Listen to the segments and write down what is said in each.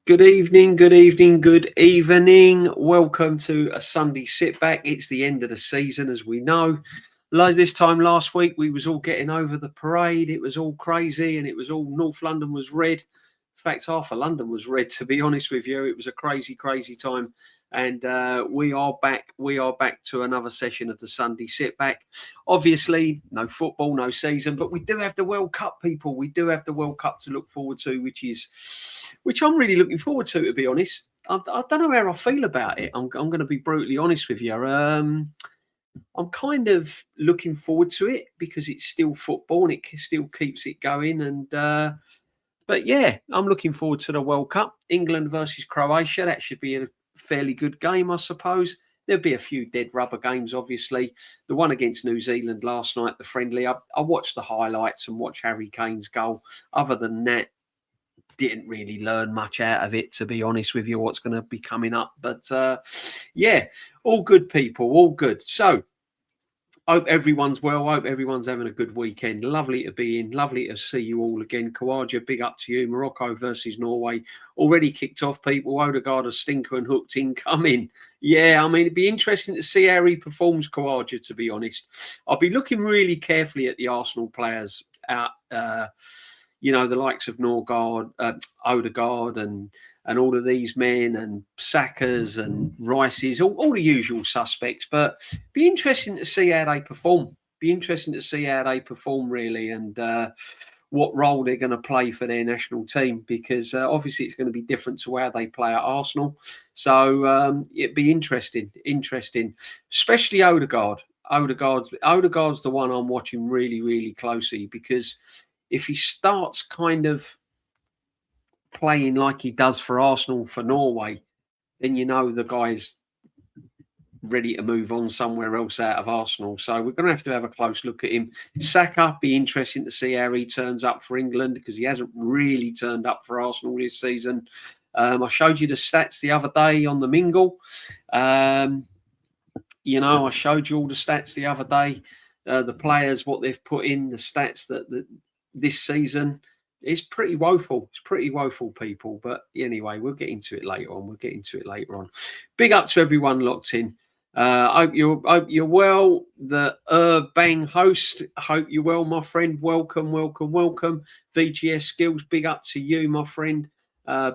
Good evening, good evening, good evening. Welcome to a Sunday sit back. It's the end of the season, as we know. Like this time last week, we was all getting over the parade. It was all crazy, and it was all North London was red. In fact, half of London was red. To be honest with you, it was a crazy, crazy time. And we are back. We are back to another session of the Sunday sit back. Obviously, no football, no season, but we do have the World Cup, people. We do have the World Cup to look forward to, which I'm really looking forward to be honest. I don't know how I feel about it. I'm going to be brutally honest with you. I'm kind of looking forward to it because it's still football and it still keeps it going. And but yeah, I'm looking forward to the World Cup. England versus Croatia. That should be a fairly good game, I suppose. There'll be a few dead rubber games, obviously. The one against New Zealand last night, the friendly, I watched the highlights and watched Harry Kane's goal. Other than that, didn't really learn much out of it, to be honest with you, what's going to be coming up. But yeah, all good, people, all good. So hope everyone's well. Hope everyone's having a good weekend. Lovely to be in. Lovely to see you all again. Kawaja, big up to you. Morocco versus Norway already kicked off, people. Odegaard, a stinker and hooked incoming. Yeah, I mean, it'd be interesting to see how he performs, Kawaja, to be honest. I'll be looking really carefully at the Arsenal players out. You know, the likes of Norgard, Odegaard and all of these men and Sakas and Rices, all the usual suspects. But be interesting to see how they perform. Be interesting to see how they perform, really, and what role they're going to play for their national team, because obviously it's going to be different to how they play at Arsenal. So it'd be interesting, especially Odegaard. Odegaard's the one I'm watching really, really closely, because if he starts kind of playing like he does for Arsenal, for Norway, then you know the guy's ready to move on somewhere else out of Arsenal. So we're going to have a close look at him. Saka, be interesting to see how he turns up for England, because he hasn't really turned up for Arsenal this season. I showed you the stats the other day on the Mingle. You know, I showed you all the stats the other day, the players, what they've put in, the stats that this season is pretty woeful. It's pretty woeful, people. But anyway, we'll get into it later on. Big up to everyone locked in. Hope you're well. The Bang host, hope you're well, my friend. Welcome. VGS Skills, big up to you, my friend.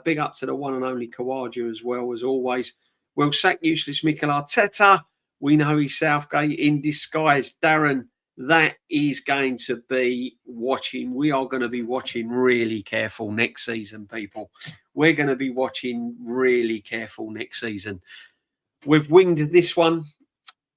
Big up to the one and only Kawaja as well, as always. Well, sack useless Mikel Arteta. We know he's Southgate in disguise. Darren, that is going to be watching. We are going to be watching really careful next season, people. We're going to be watching really careful next season. We've winged this one.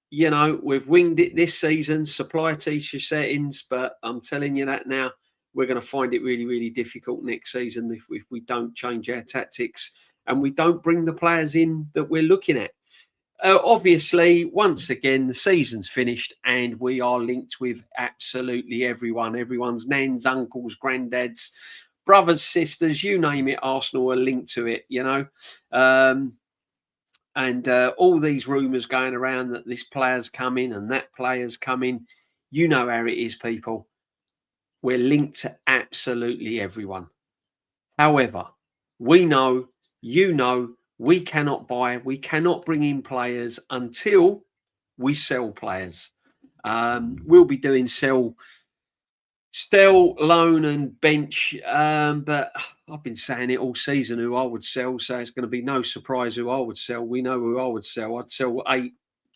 You know, we've winged it this season, supply teacher settings, but I'm telling you that now, we're going to find it really, really difficult next season if we don't change our tactics and we don't bring the players in that we're looking at. Obviously, once again, the season's finished and we are linked with absolutely everyone. Everyone's nans, uncles, granddads, brothers, sisters, you name it, Arsenal are linked to it, you know. And all these rumours going around that this player's coming and that player's coming. You know how it is, people. We're linked to absolutely everyone. However, we know, you know, we cannot bring in players until we sell players. We'll be doing sell, loan and bench. But I've been saying it all season who I would sell, so it's going to be no surprise who I would sell. We know who I would sell. I'd sell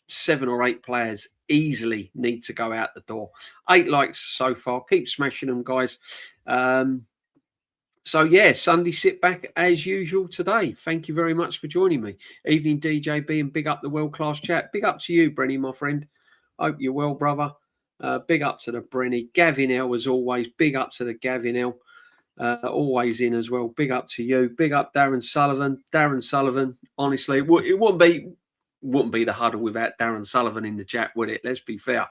7 or 8 players easily need to go out the door. 8 likes so far. Keep smashing them, guys. So, yeah, Sunday sit back as usual today. Thank you very much for joining me. Evening, DJB, and big up the world-class chat. Big up to you, Brenny, my friend. Hope you're well, brother. Big up to the Brenny. Gavin L, as always. Big up to the Gavin L. Always in as well. Big up to you. Big up Darren Sullivan. Darren Sullivan, honestly, it wouldn't be the huddle without Darren Sullivan in the chat, would it? Let's be fair.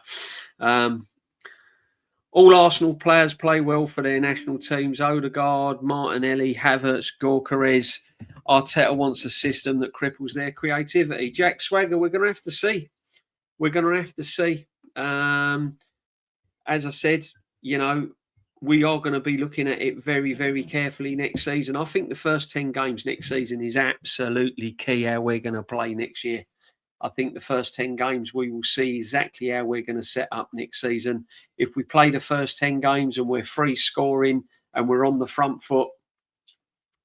All Arsenal players play well for their national teams. Odegaard, Martinelli, Havertz, Gyökeres. Arteta wants a system that cripples their creativity. Jack Swagger, we're going to have to see. As I said, you know, we are going to be looking at it very, very carefully next season. I think the first 10 games next season is absolutely key how we're going to play next year. I think the first 10 games we will see exactly how we're going to set up next season. If we play the first 10 games and we're free scoring and we're on the front foot,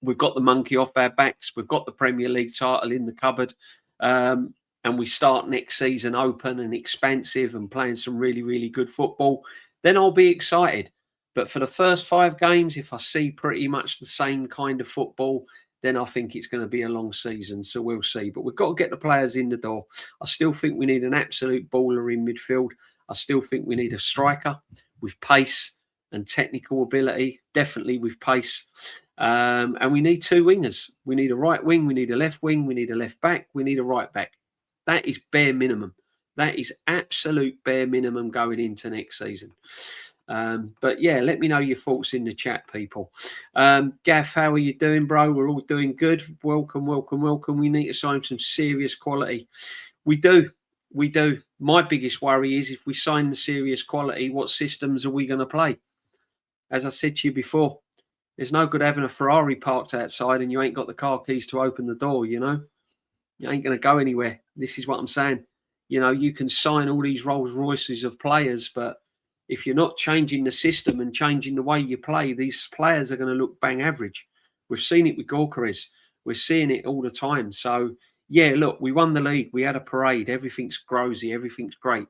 we've got the monkey off our backs, we've got the Premier League title in the cupboard, and we start next season open and expansive and playing some really, really good football, then I'll be excited. But for the first 5 games, if I see pretty much the same kind of football, then I think it's going to be a long season. So we'll see. But we've got to get the players in the door. I still think we need an absolute baller in midfield. I still think we need a striker with pace and technical ability, definitely with pace. And we need 2 wingers. We need a right wing, we need a left wing, we need a left back, we need a right back. That is bare minimum. That is absolute bare minimum going into next season. But yeah, let me know your thoughts in the chat, people. Gaff, how are you doing, bro? We're all doing good. Welcome, welcome, welcome. We need to sign some serious quality. We do. My biggest worry is if we sign the serious quality, what systems are we going to play? As I said to you before, there's no good having a Ferrari parked outside and you ain't got the car keys to open the door, you know? You ain't going to go anywhere. This is what I'm saying. You know, you can sign all these Rolls Royces of players, but if you're not changing the system and changing the way you play, these players are going to look bang average. We've seen it with Gyökeres. We're seeing it all the time. So, yeah, look, we won the league. We had a parade. Everything's grosy. Everything's great.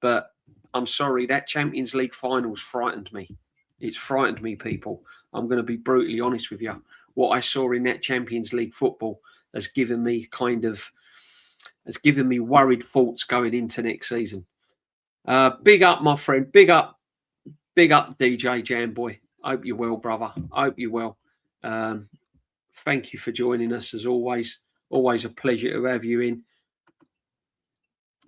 But I'm sorry, that Champions League finals frightened me. It's frightened me, people. I'm going to be brutally honest with you. What I saw in that Champions League football has given me worried thoughts going into next season. Big up, my friend. Big up, DJ Jamboy. Hope you're well, brother. Hope you're well. Thank you for joining us as always. Always a pleasure to have you in.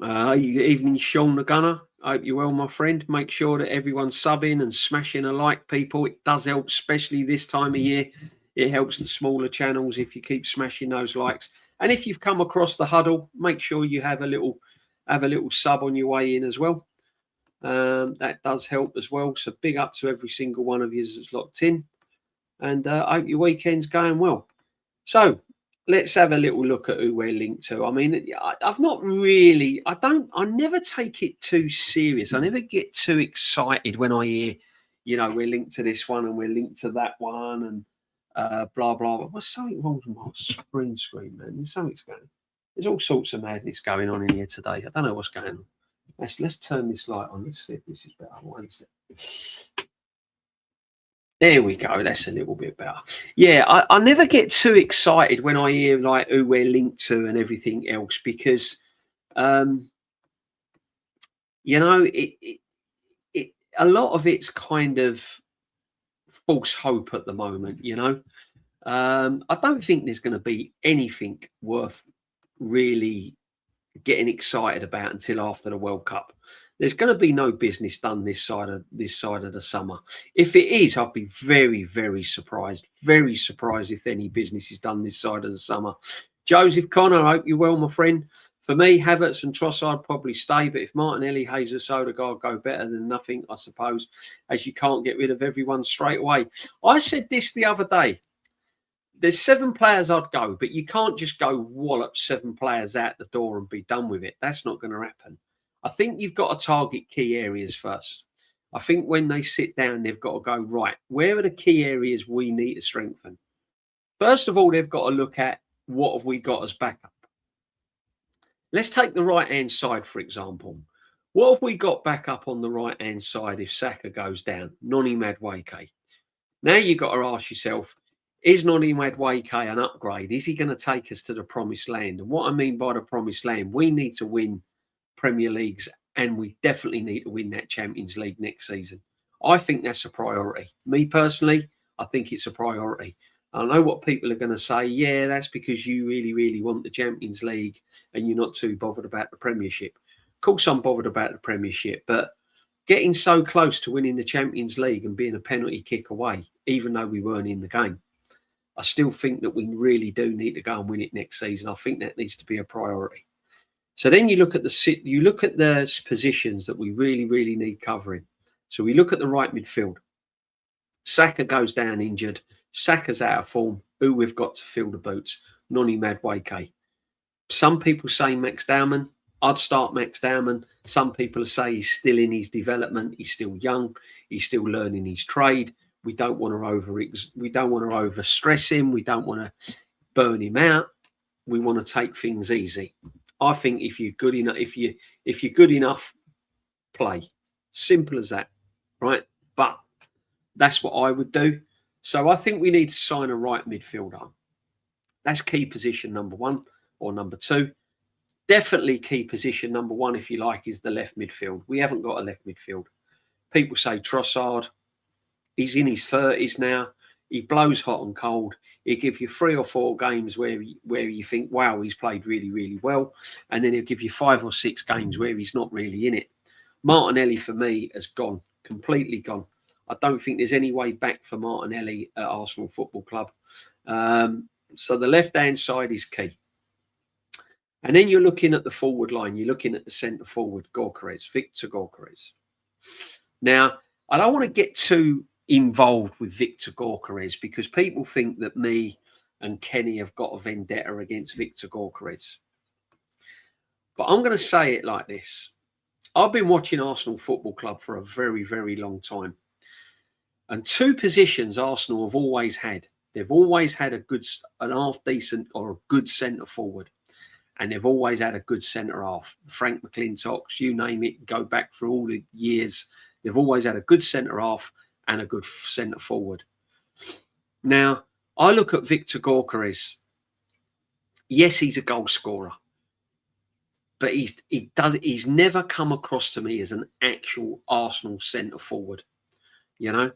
Evening, Sean the Gunner. Hope you're well, my friend. Make sure that everyone's subbing and smashing a like, people. It does help, especially this time of year. It helps the smaller channels if you keep smashing those likes. And if you've come across the huddle, make sure you have a little sub on your way in as well. That does help as well. So big up to every single one of you that's locked in. And I hope your weekend's going well. So let's have a little look at who we're linked to. I mean, I've not really, I never take it too serious. I never get too excited when I hear, you know, we're linked to this one and we're linked to that one and blah, blah, blah. What's something wrong with my screen, man? There's all sorts of madness going on in here today. I don't know what's going on. Let's turn this light on. Let's see if this is better. One second. There we go. That's a little bit better. Yeah, I never get too excited when I hear like who we're linked to and everything else because, you know, it a lot of it's kind of false hope at the moment. You know, I don't think there's going to be anything worth really getting excited about until after the World Cup. There's going to be no business done this side of the summer. If it is, I'd be very, very surprised. Very surprised if any business is done this side of the summer. Joseph Connor, I hope you're well, my friend. For me, Havertz and Trossard probably stay, but if Martinelli, Jesus, Odegaard go better than nothing, I suppose, as you can't get rid of everyone straight away. I said this the other day. There's 7 players I'd go, but you can't just go wallop 7 players out the door and be done with it. That's not going to happen. I think you've got to target key areas first. I think when they sit down, they've got to go, right, where are the key areas we need to strengthen? First of all, they've got to look at what have we got as backup. Let's take the right-hand side, for example. What have we got back up on the right-hand side if Saka goes down? Noni Madueke. Now you've got to ask yourself, is Noni Madueke an upgrade? Is he going to take us to the promised land? And what I mean by the promised land, we need to win Premier Leagues and we definitely need to win that Champions League next season. I think that's a priority. Me personally, I think it's a priority. I know what people are going to say. Yeah, that's because you really, really want the Champions League and you're not too bothered about the Premiership. Of course, I'm bothered about the Premiership, but getting so close to winning the Champions League and being a penalty kick away, even though we weren't in the game, I still think that we really do need to go and win it next season. I think that needs to be a priority. So then you look at the positions that we really, really need covering. So we look at the right midfield. Saka goes down injured. Saka's out of form. Who we've got to fill the boots? Noni Madueke. Some people say Max Dowman. I'd start Max Dowman. Some people say he's still in his development. He's still young. He's still learning his trade. We don't want to overstress him. We don't want to burn him out. We want to take things easy. I think if you're good enough, if you're good enough, play. Simple as that, right? But that's what I would do. So I think we need to sign a right midfielder. That's key position number one or number two. Definitely key position number one, if you like, is the left midfield. We haven't got a left midfield. People say Trossard. He's in his 30s now. He blows hot and cold. He'll give you 3 or 4 games where you think, wow, he's played really, really well. And then he'll give you 5 or 6 games where he's not really in it. Martinelli, for me, has gone, completely gone. I don't think there's any way back for Martinelli at Arsenal Football Club. So the left-hand side is key. And then you're looking at the forward line. You're looking at the centre forward, Gyökeres, Victor Gyökeres. Now, I don't want to get too involved with Victor Gyökeres because people think that me and Kenny have got a vendetta against Victor Gyökeres. But I'm going to say it like this. I've been watching Arsenal Football Club for a very, very long time. And 2 positions Arsenal have always had. They've always had an half-decent or a good centre forward. And they've always had a good centre half. Frank McClintocks, you name it, go back for all the years. They've always had a good centre half and a good centre forward. Now, I look at Victor Gyökeres. Yes, he's a goal scorer. But he's never come across to me as an actual Arsenal centre forward. You know?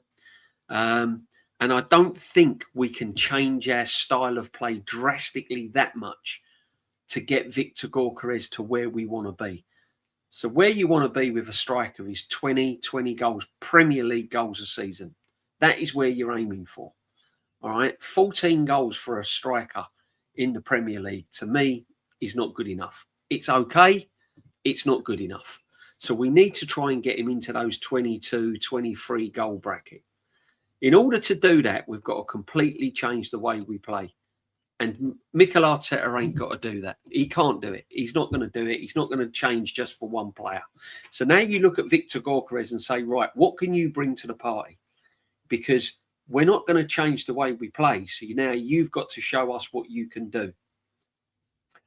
And I don't think we can change our style of play drastically that much to get Victor Gyökeres to where we want to be. So where you want to be with a striker is 20 goals, Premier League goals a season. That is where you're aiming for. All right. 14 goals for a striker in the Premier League, to me, is not good enough. It's okay. It's not good enough. So we need to try and get him into those 22, 23 goal bracket. In order to do that, we've got to completely change the way we play. And Mikel Arteta ain't got to do that. He can't do it. He's not going to do it. He's not going to change just for one player. So now you look at Victor Gyökeres and say, right, what can you bring to the party? Because we're not going to change the way we play. So now you've got to show us what you can do.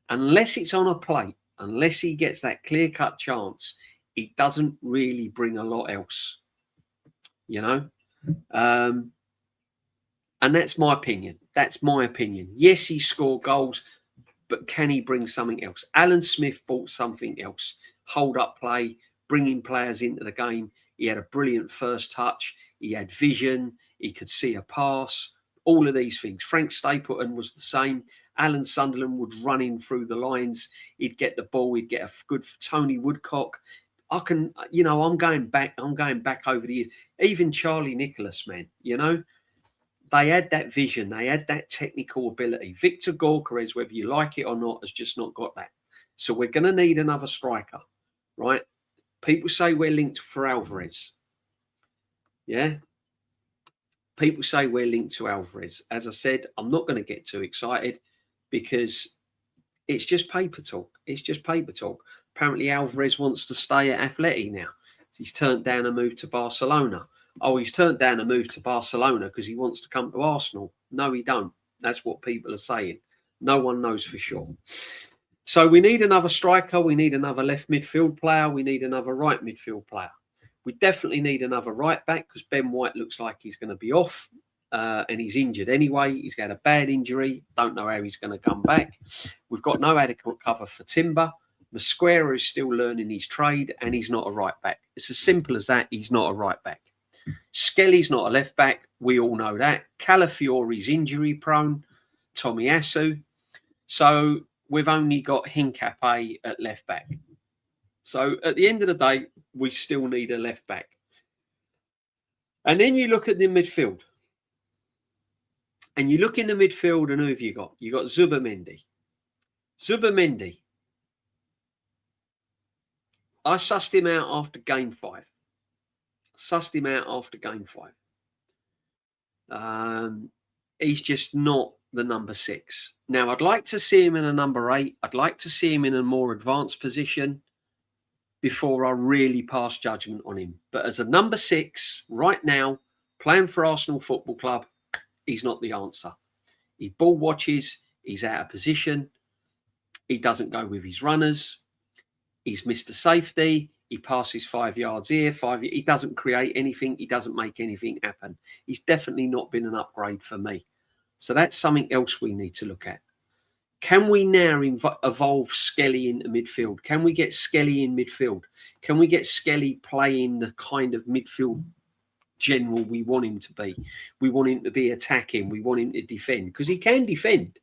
Unless it's on a plate, unless he gets that clear-cut chance, he doesn't really bring a lot else. You know? And that's my opinion. That's my opinion. Yes, he scored goals, but can he bring something else? Alan Smith brought something else. Hold up play, bringing players into the game. He had a brilliant first touch. He had vision. He could see a pass. All of these things. Frank Stapleton was the same. Alan Sunderland would run in through the lines. He'd get the ball. He'd get a good Tony Woodcock. I'm going back over the years. Even Charlie Nicholas, man, you know. They had that vision. They had that technical ability. Victor Gyökeres, whether you like it or not, has just not got that. So we're going to need another striker, right? People say we're linked for Alvarez. Yeah? People say we're linked to Alvarez. As I said, I'm not going to get too excited because it's just paper talk. It's just paper talk. Apparently Alvarez wants to stay at Atleti now. He's turned down a move to Barcelona. Oh, he's turned down a move to Barcelona because he wants to come to Arsenal. No, he don't. That's what people are saying. No one knows for sure. So we need another striker. We need another left midfield player. We need another right midfield player. We definitely need another right back because Ben White looks like he's going to be off and he's injured anyway. He's got a bad injury. Don't know how he's going to come back. We've got no adequate cover for Timber. Mosquera is still learning his trade and he's not a right back. It's as simple as that. He's not a right back. Skelly's not a left back. We all know that. Calafiori's injury prone. Tomiyasu. So we've only got Hincapié at left back. So at the end of the day, we still need a left back. And then you look at the midfield. And you look in the midfield and who have you got? You got Zubimendi. Zubimendi. I sussed him out after game 5. He's just not the number 6. Now, I'd like to see him in a number 8. I'd like to see him in a more advanced position before I really pass judgment on him. But as a number 6, right now, playing for Arsenal Football Club, he's not the answer. He ball watches, he's out of position, he doesn't go with his runners, he's missed a safety, he passes 5 yards here, 5. He doesn't create anything, he doesn't make anything happen. He's definitely not been an upgrade for me. So that's something else we need to look at. Can we now evolve Skelly into midfield? Can we get Skelly in midfield? Can we get Skelly playing the kind of midfield general we want him to be? We want him to be attacking. We want him to defend, because he can defend.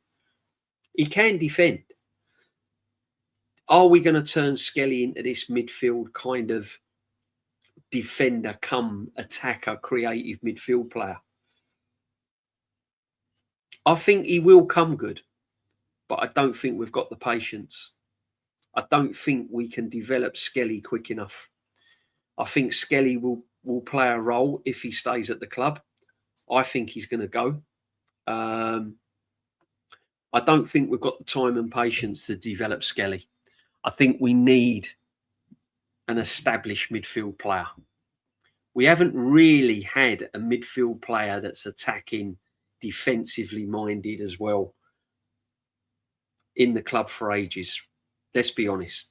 He can defend. Are we going to turn Skelly into this midfield kind of defender, come attacker, creative midfield player? I think he will come good, but I don't think we've got the patience. I don't think we can develop Skelly quick enough. I think Skelly will play a role if he stays at the club. I think he's going to go. I don't think we've got the time and patience to develop Skelly. I think we need an established midfield player. We haven't really had a midfield player that's attacking, defensively minded as well in the club for ages. Let's be honest.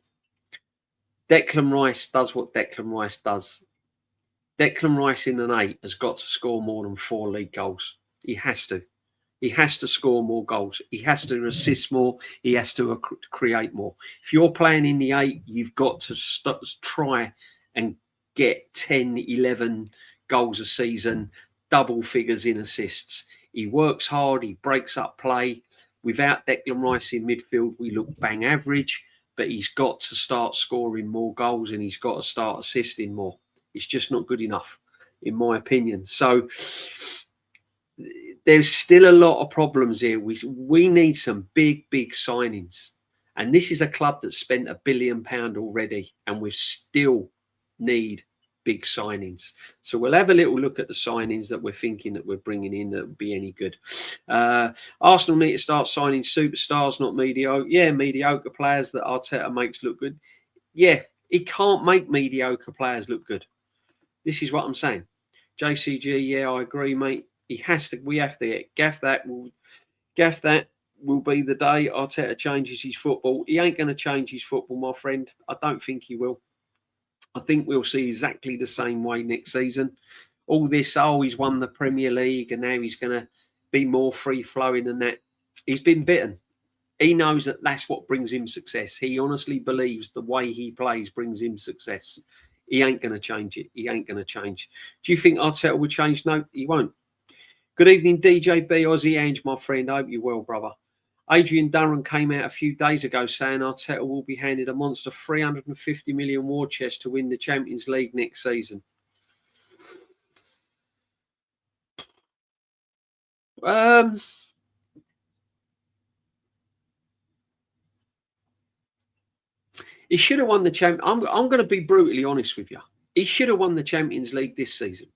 Declan Rice does what Declan Rice does. Declan Rice in an 8 has got to score more than 4 league goals. He has to. He has to score more goals. He has to assist more. He has to create more. If you're playing in the 8, you've got to try and get 10, 11 goals a season, double figures in assists. He works hard. He breaks up play. Without Declan Rice in midfield, we look bang average, but he's got to start scoring more goals and he's got to start assisting more. It's just not good enough, in my opinion. So there's still a lot of problems here. We need some big signings. And this is a club that spent £1 billion already, and we still need big signings. So we'll have a little look at the signings that we're thinking that we're bringing in that would be any good. Arsenal need to start signing superstars, not mediocre. Yeah, mediocre players that Arteta makes look good. Yeah, he can't make mediocre players look good. This is what I'm saying. JCG, yeah, I agree, mate. He has to. We have to gaff that. Gaff that will be the day Arteta changes his football. He ain't going to change his football, my friend. I don't think he will. I think we'll see exactly the same way next season. All this, he's won the Premier League and now he's going to be more free-flowing than that. He's been bitten. He knows that that's what brings him success. He honestly believes the way he plays brings him success. He ain't going to change it. He ain't going to change. Do you think Arteta will change? No, he won't. Good evening, DJB, Aussie Ange, my friend. I hope you're well, brother. Adrian Durham came out a few days ago saying Arteta will be handed a monster 350 million war chest to win the Champions League next season. He should have won the Champions. I'm going to be brutally honest with you. He should have won the Champions League this season.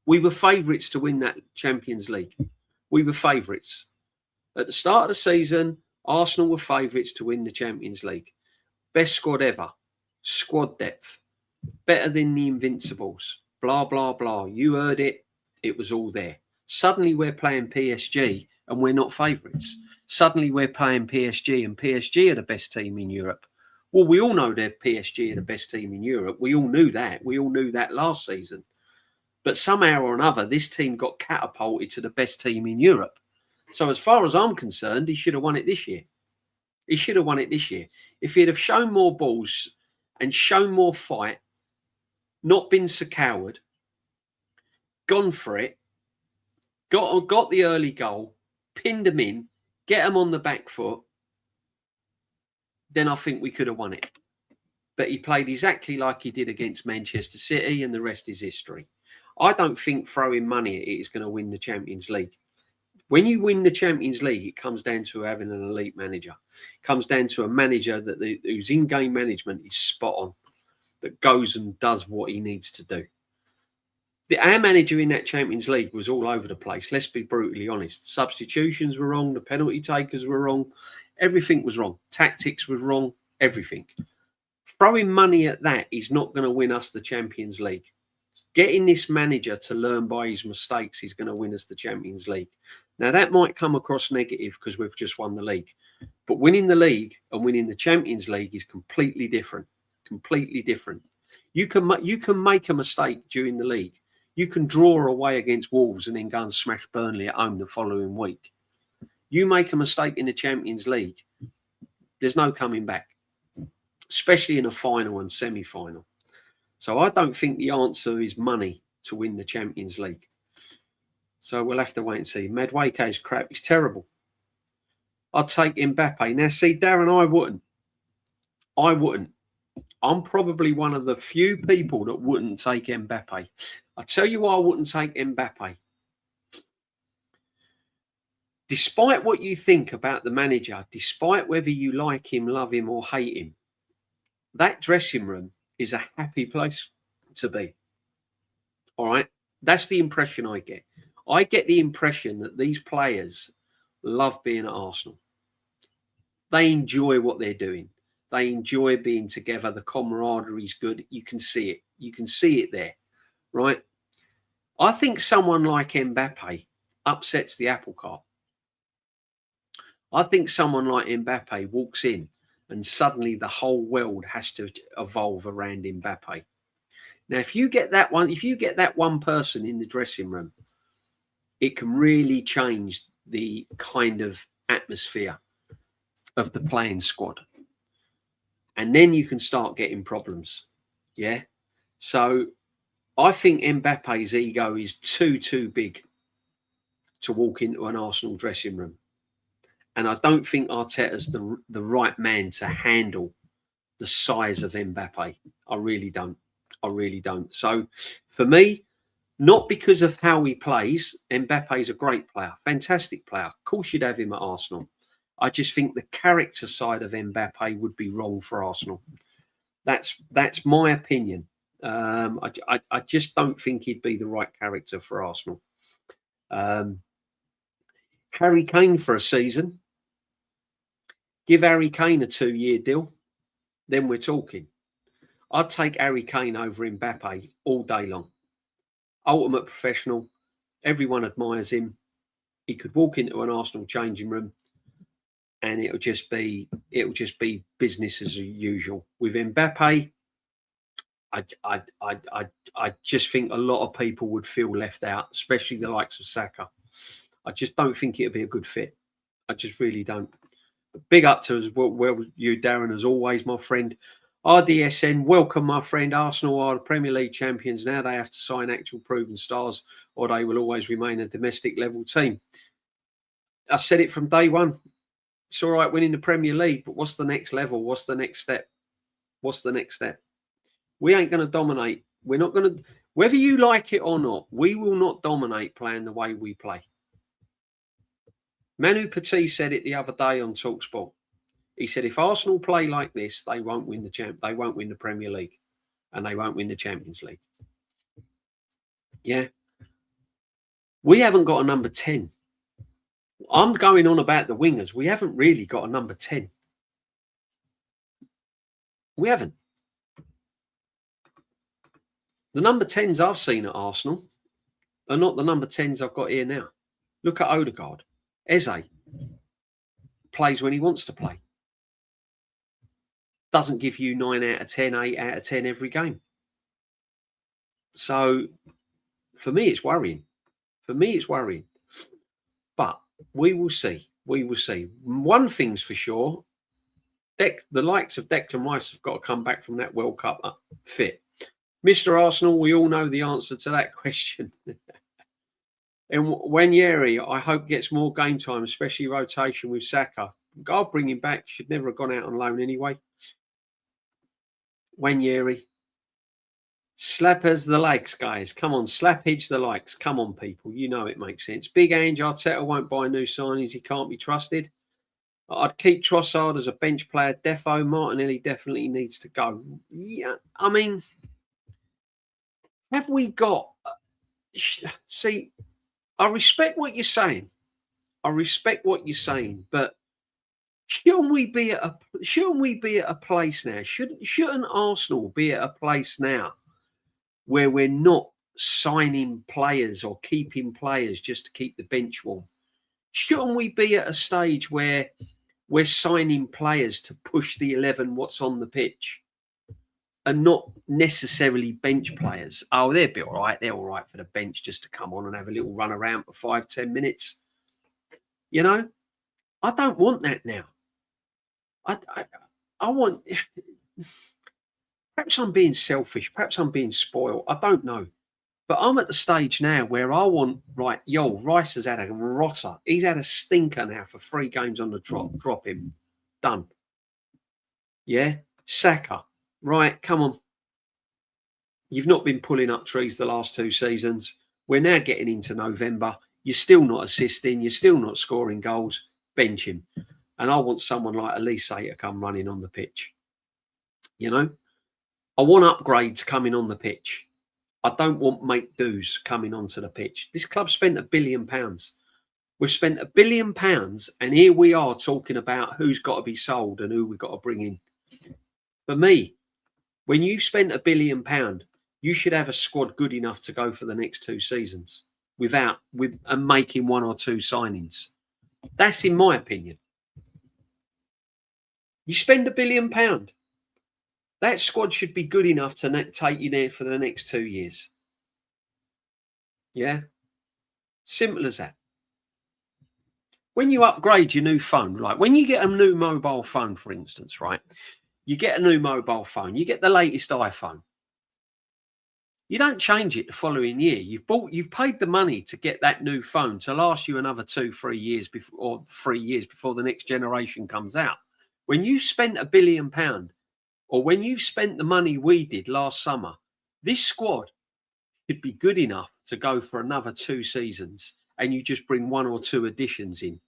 We were favourites to win that Champions League. We were favourites. At the start of the season, Arsenal were favourites to win the Champions League. Best squad ever. Squad depth. Better than the Invincibles. Blah, blah, blah. You heard it. It was all there. Suddenly we're playing PSG and we're not favourites. Suddenly we're playing PSG and PSG are the best team in Europe. Well, we all know that PSG are the best team in Europe. We all knew that. We all knew that last season. But somehow or another, this team got catapulted to the best team in Europe. So as far as I'm concerned, he should have won it this year. He should have won it this year. If he'd have shown more balls and shown more fight, not been so coward, gone for it, got the early goal, pinned them in, get them on the back foot, then I think we could have won it. But he played exactly like he did against Manchester City, and the rest is history. I don't think throwing money at it is going to win the Champions League. When you win the Champions League, it comes down to having an elite manager. It comes down to a manager whose in-game management is spot on, that goes and does what he needs to do. Our manager in that Champions League was all over the place. Let's be brutally honest. Substitutions were wrong. The penalty takers were wrong. Everything was wrong. Tactics was wrong. Everything. Throwing money at that is not going to win us the Champions League. Getting this manager to learn by his mistakes is going to win us the Champions League. Now, that might come across negative because we've just won the league. But winning the league and winning the Champions League is completely different. Completely different. You can make a mistake during the league. You can draw away against Wolves and then go and smash Burnley at home the following week. You make a mistake in the Champions League, there's no coming back, especially in a final and semi-final. So I don't think the answer is money to win the Champions League. So we'll have to wait and see. Madueke is crap. He's terrible. I'd take Mbappe. Now, see, Darren, I wouldn't. I'm probably one of the few people that wouldn't take Mbappe. I tell you why I wouldn't take Mbappe. Despite what you think about the manager, despite whether you like him, love him, or hate him, that dressing room is a happy place to be. All right? That's the impression I get. I get the impression that these players love being at Arsenal. They enjoy what they're doing. They enjoy being together. The camaraderie is good. You can see it. You can see it there, right? I think someone like Mbappe upsets the apple cart. I think someone like Mbappe walks in and suddenly the whole world has to evolve around Mbappe. Now, if you get that one person in the dressing room, it can really change the kind of atmosphere of the playing squad. And then you can start getting problems. Yeah. So I think Mbappe's ego is too big to walk into an Arsenal dressing room. And I don't think Arteta's the right man to handle the size of Mbappe. I really don't. So for me, not because of how he plays, Mbappe's a great player, fantastic player. Of course you'd have him at Arsenal. I just think the character side of Mbappe would be wrong for Arsenal. That's my opinion. I just don't think he'd be the right character for Arsenal. Harry Kane for a season. Give Harry Kane a 2-year deal. Then we're talking. I'd take Harry Kane over Mbappe all day long. Ultimate professional. Everyone admires him. He could walk into an Arsenal changing room and it'll just be business as usual. With Mbappe, I just think a lot of people would feel left out, especially the likes of Saka. I just don't think it'd be a good fit. I just really don't. But big up to us, well, you, Darren, as always, my friend. RDSN, welcome, my friend. Arsenal are the Premier League champions. Now they have to sign actual proven stars or they will always remain a domestic level team. I said it from day one. It's all right winning the Premier League, but what's the next level? What's the next step? What's the next step? We ain't going to dominate. We're not going to, whether you like it or not, we will not dominate playing the way we play. Manu Petit said it the other day on TalkSport. He said, if Arsenal play like this, they won't win they won't win the Premier League and they won't win the Champions League. Yeah. We haven't got a number 10. I'm going on about the wingers. We haven't really got a number 10. We haven't. The number 10s I've seen at Arsenal are not the number 10s I've got here now. Look at Odegaard. Eze plays when he wants to play. Doesn't give you 9 out of 10, 8 out of 10 every game. So for me, it's worrying. But we will see. One thing's for sure. The likes of Declan Rice have got to come back from that World Cup fit. Mr. Arsenal, we all know the answer to that question. And Wanyeri, I hope, gets more game time, especially rotation with Saka. I'll bring him back. Should never have gone out on loan anyway. Wanyeri. Slappers the likes, guys. Come on, slappage the likes. Come on, people. You know it makes sense. Big Ange, Arteta won't buy new signings. He can't be trusted. I'd keep Trossard as a bench player. Defo, Martinelli definitely needs to go. Yeah, I mean, have we got See, I respect what you're saying. I respect what you're saying, but shouldn't we be at a place now? Shouldn't Arsenal be at a place now where we're not signing players or keeping players just to keep the bench warm? Shouldn't we be at a stage where we're signing players to push the 11 what's on the pitch and not necessarily bench players? Oh, they'll be all right. They're all right for the bench just to come on and have a little run around for 5-10 minutes. You know, I don't want that now. I want. Perhaps I'm being selfish. Perhaps I'm being spoiled. I don't know. But I'm at the stage now where I want, right, Rice has had a rotter. He's had a stinker now for 3 games on the drop. Drop him. Done. Yeah. Saka. Right, come on. You've not been pulling up trees the last 2 seasons. We're now getting into November. You're still not assisting. You're still not scoring goals. Bench him. And I want someone like Elise to come running on the pitch. You know? I want upgrades coming on the pitch. I don't want make do's coming onto the pitch. This club spent £1 billion. We've spent £1 billion, and here we are talking about who's got to be sold and who we've got to bring in. For me, when you've spent £1 billion, you should have a squad good enough to go for the next 2 seasons with making 1 or 2 signings. That's in my opinion. You spend £1 billion. That squad should be good enough to take you there for the next 2 years. Yeah? Simple as that. When you upgrade your new phone, like when you get a new mobile phone, for instance, right? You get a new mobile phone. You get the latest iPhone. You don't change it the following year. You've paid the money to get that new phone to last you another 2-3 years before, or 3 years before the next generation comes out. When you've spent £1 billion, or when you've spent the money we did last summer, this squad should be good enough to go for another 2 seasons, and you just bring 1 or 2 additions in.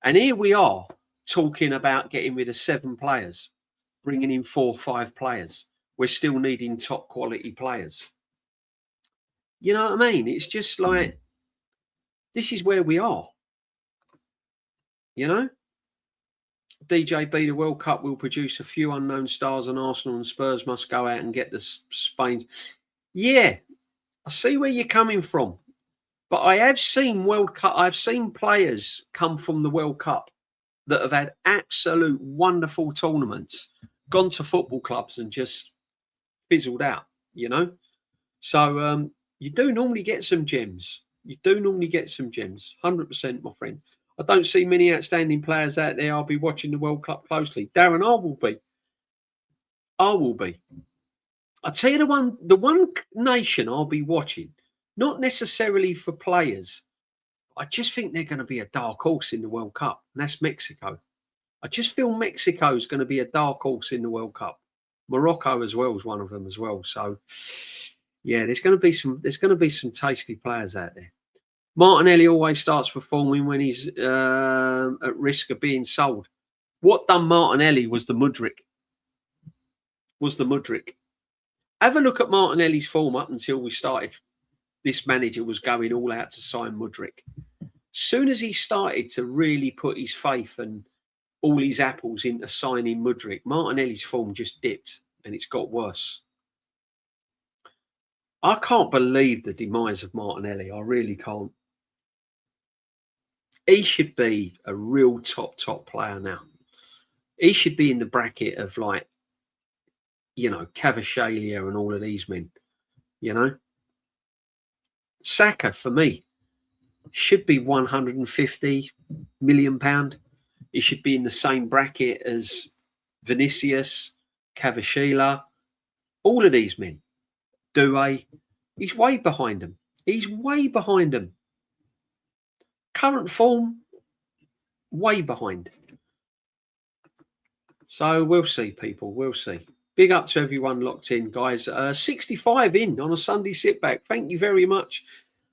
And here we are talking about getting rid of 7 players, bringing in 4 or 5 players. We're still needing top quality players. You know what I mean? It's just like, this is where we are. You know? DJB, the World Cup will produce a few unknown stars, and Arsenal and Spurs must go out and get the Spain. Yeah, I see where you're coming from. But I have seen World Cup. I've seen players come from the World Cup that have had absolute wonderful tournaments, gone to football clubs and just fizzled out, you know? So you do normally get some gems. You do normally get some gems. 100%, my friend. I don't see many outstanding players out there. I'll be watching the World Cup closely. Darren, I will be. I'll tell you the one nation I'll be watching, not necessarily for players. I just think they're going to be a dark horse in the World Cup, and that's Mexico. I just feel Mexico is going to be a dark horse in the World Cup. Morocco as well is one of them as well. So, yeah, there's going to be some tasty players out there. Martinelli always starts performing when he's at risk of being sold. What done Martinelli was the Mudryk. Have a look at Martinelli's form up until we started. This manager was going all out to sign Mudryk. Soon as he started to really put his faith and all his apples into signing Mudryk, Martinelli's form just dipped and it's got worse. I can't believe the demise of Martinelli. I really can't. He should be a real top player now. He should be in the bracket of, like, you know, Kvaratskhelia and all of these men, you know. Saka, for me, should be £150 million. He should be in the same bracket as Vinicius, Kvaratskhelia, all of these men. Doué, he's way behind them. Current form, way behind. So we'll see, people. We'll see. Big up to everyone locked in, guys. 65 in on a Sunday sit back. Thank you very much.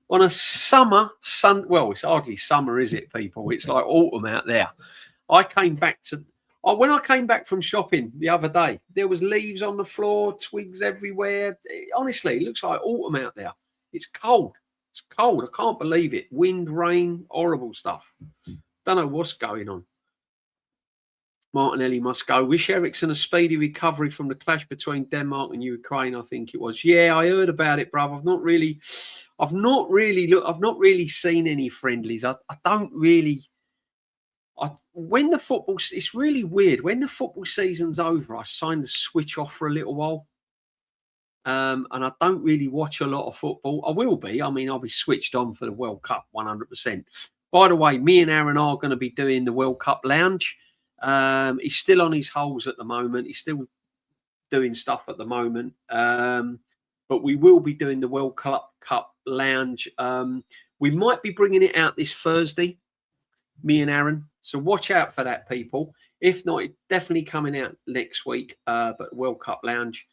On a summer sun. Well, it's hardly summer, is it, people? It's like autumn out there. When I came back from shopping the other day, there was leaves on the floor, twigs everywhere. Honestly, it looks like autumn out there. It's cold. It's cold. I can't believe it. Wind, rain, horrible stuff. Don't know what's going on. Martinelli must go. Wish Eriksen a speedy recovery from the clash between Denmark and Ukraine. I think it was. Yeah, I heard about it, bruv. I've not really seen any friendlies. I don't really. When the football, it's really weird. When the football season's over, I sign the switch off for a little while. And I don't really watch a lot of football. I will be. I mean, I'll be switched on for the World Cup 100%. By the way, me and Aaron are going to be doing the World Cup lounge. He's still on his holes at the moment. He's still doing stuff at the moment. But we will be doing the World Cup lounge. We might be bringing it out this Thursday, me and Aaron. So watch out for that, people. If not, it's definitely coming out next week. But World Cup lounge.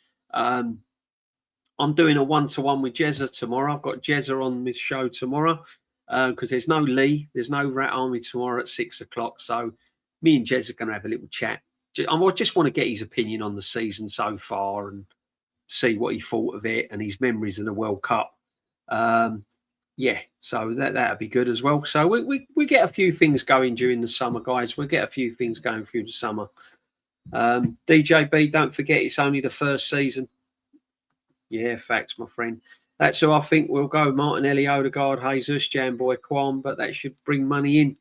I'm doing a one-to-one with Jezza tomorrow. I've got Jezza on this show tomorrow because there's no Lee. There's no Rat Army tomorrow at 6 o'clock. So me and Jez are going to have a little chat. I just want to get his opinion on the season so far and see what he thought of it and his memories of the World Cup. Yeah, so that'd be good as well. So we get a few things going during the summer, guys. We'll get a few things going through the summer. DJB, don't forget it's only the first season. Yeah, facts, my friend. That's who I think will go. Martinelli, Odegaard, Jesus, Jamboy, Kwan, but that should bring money in.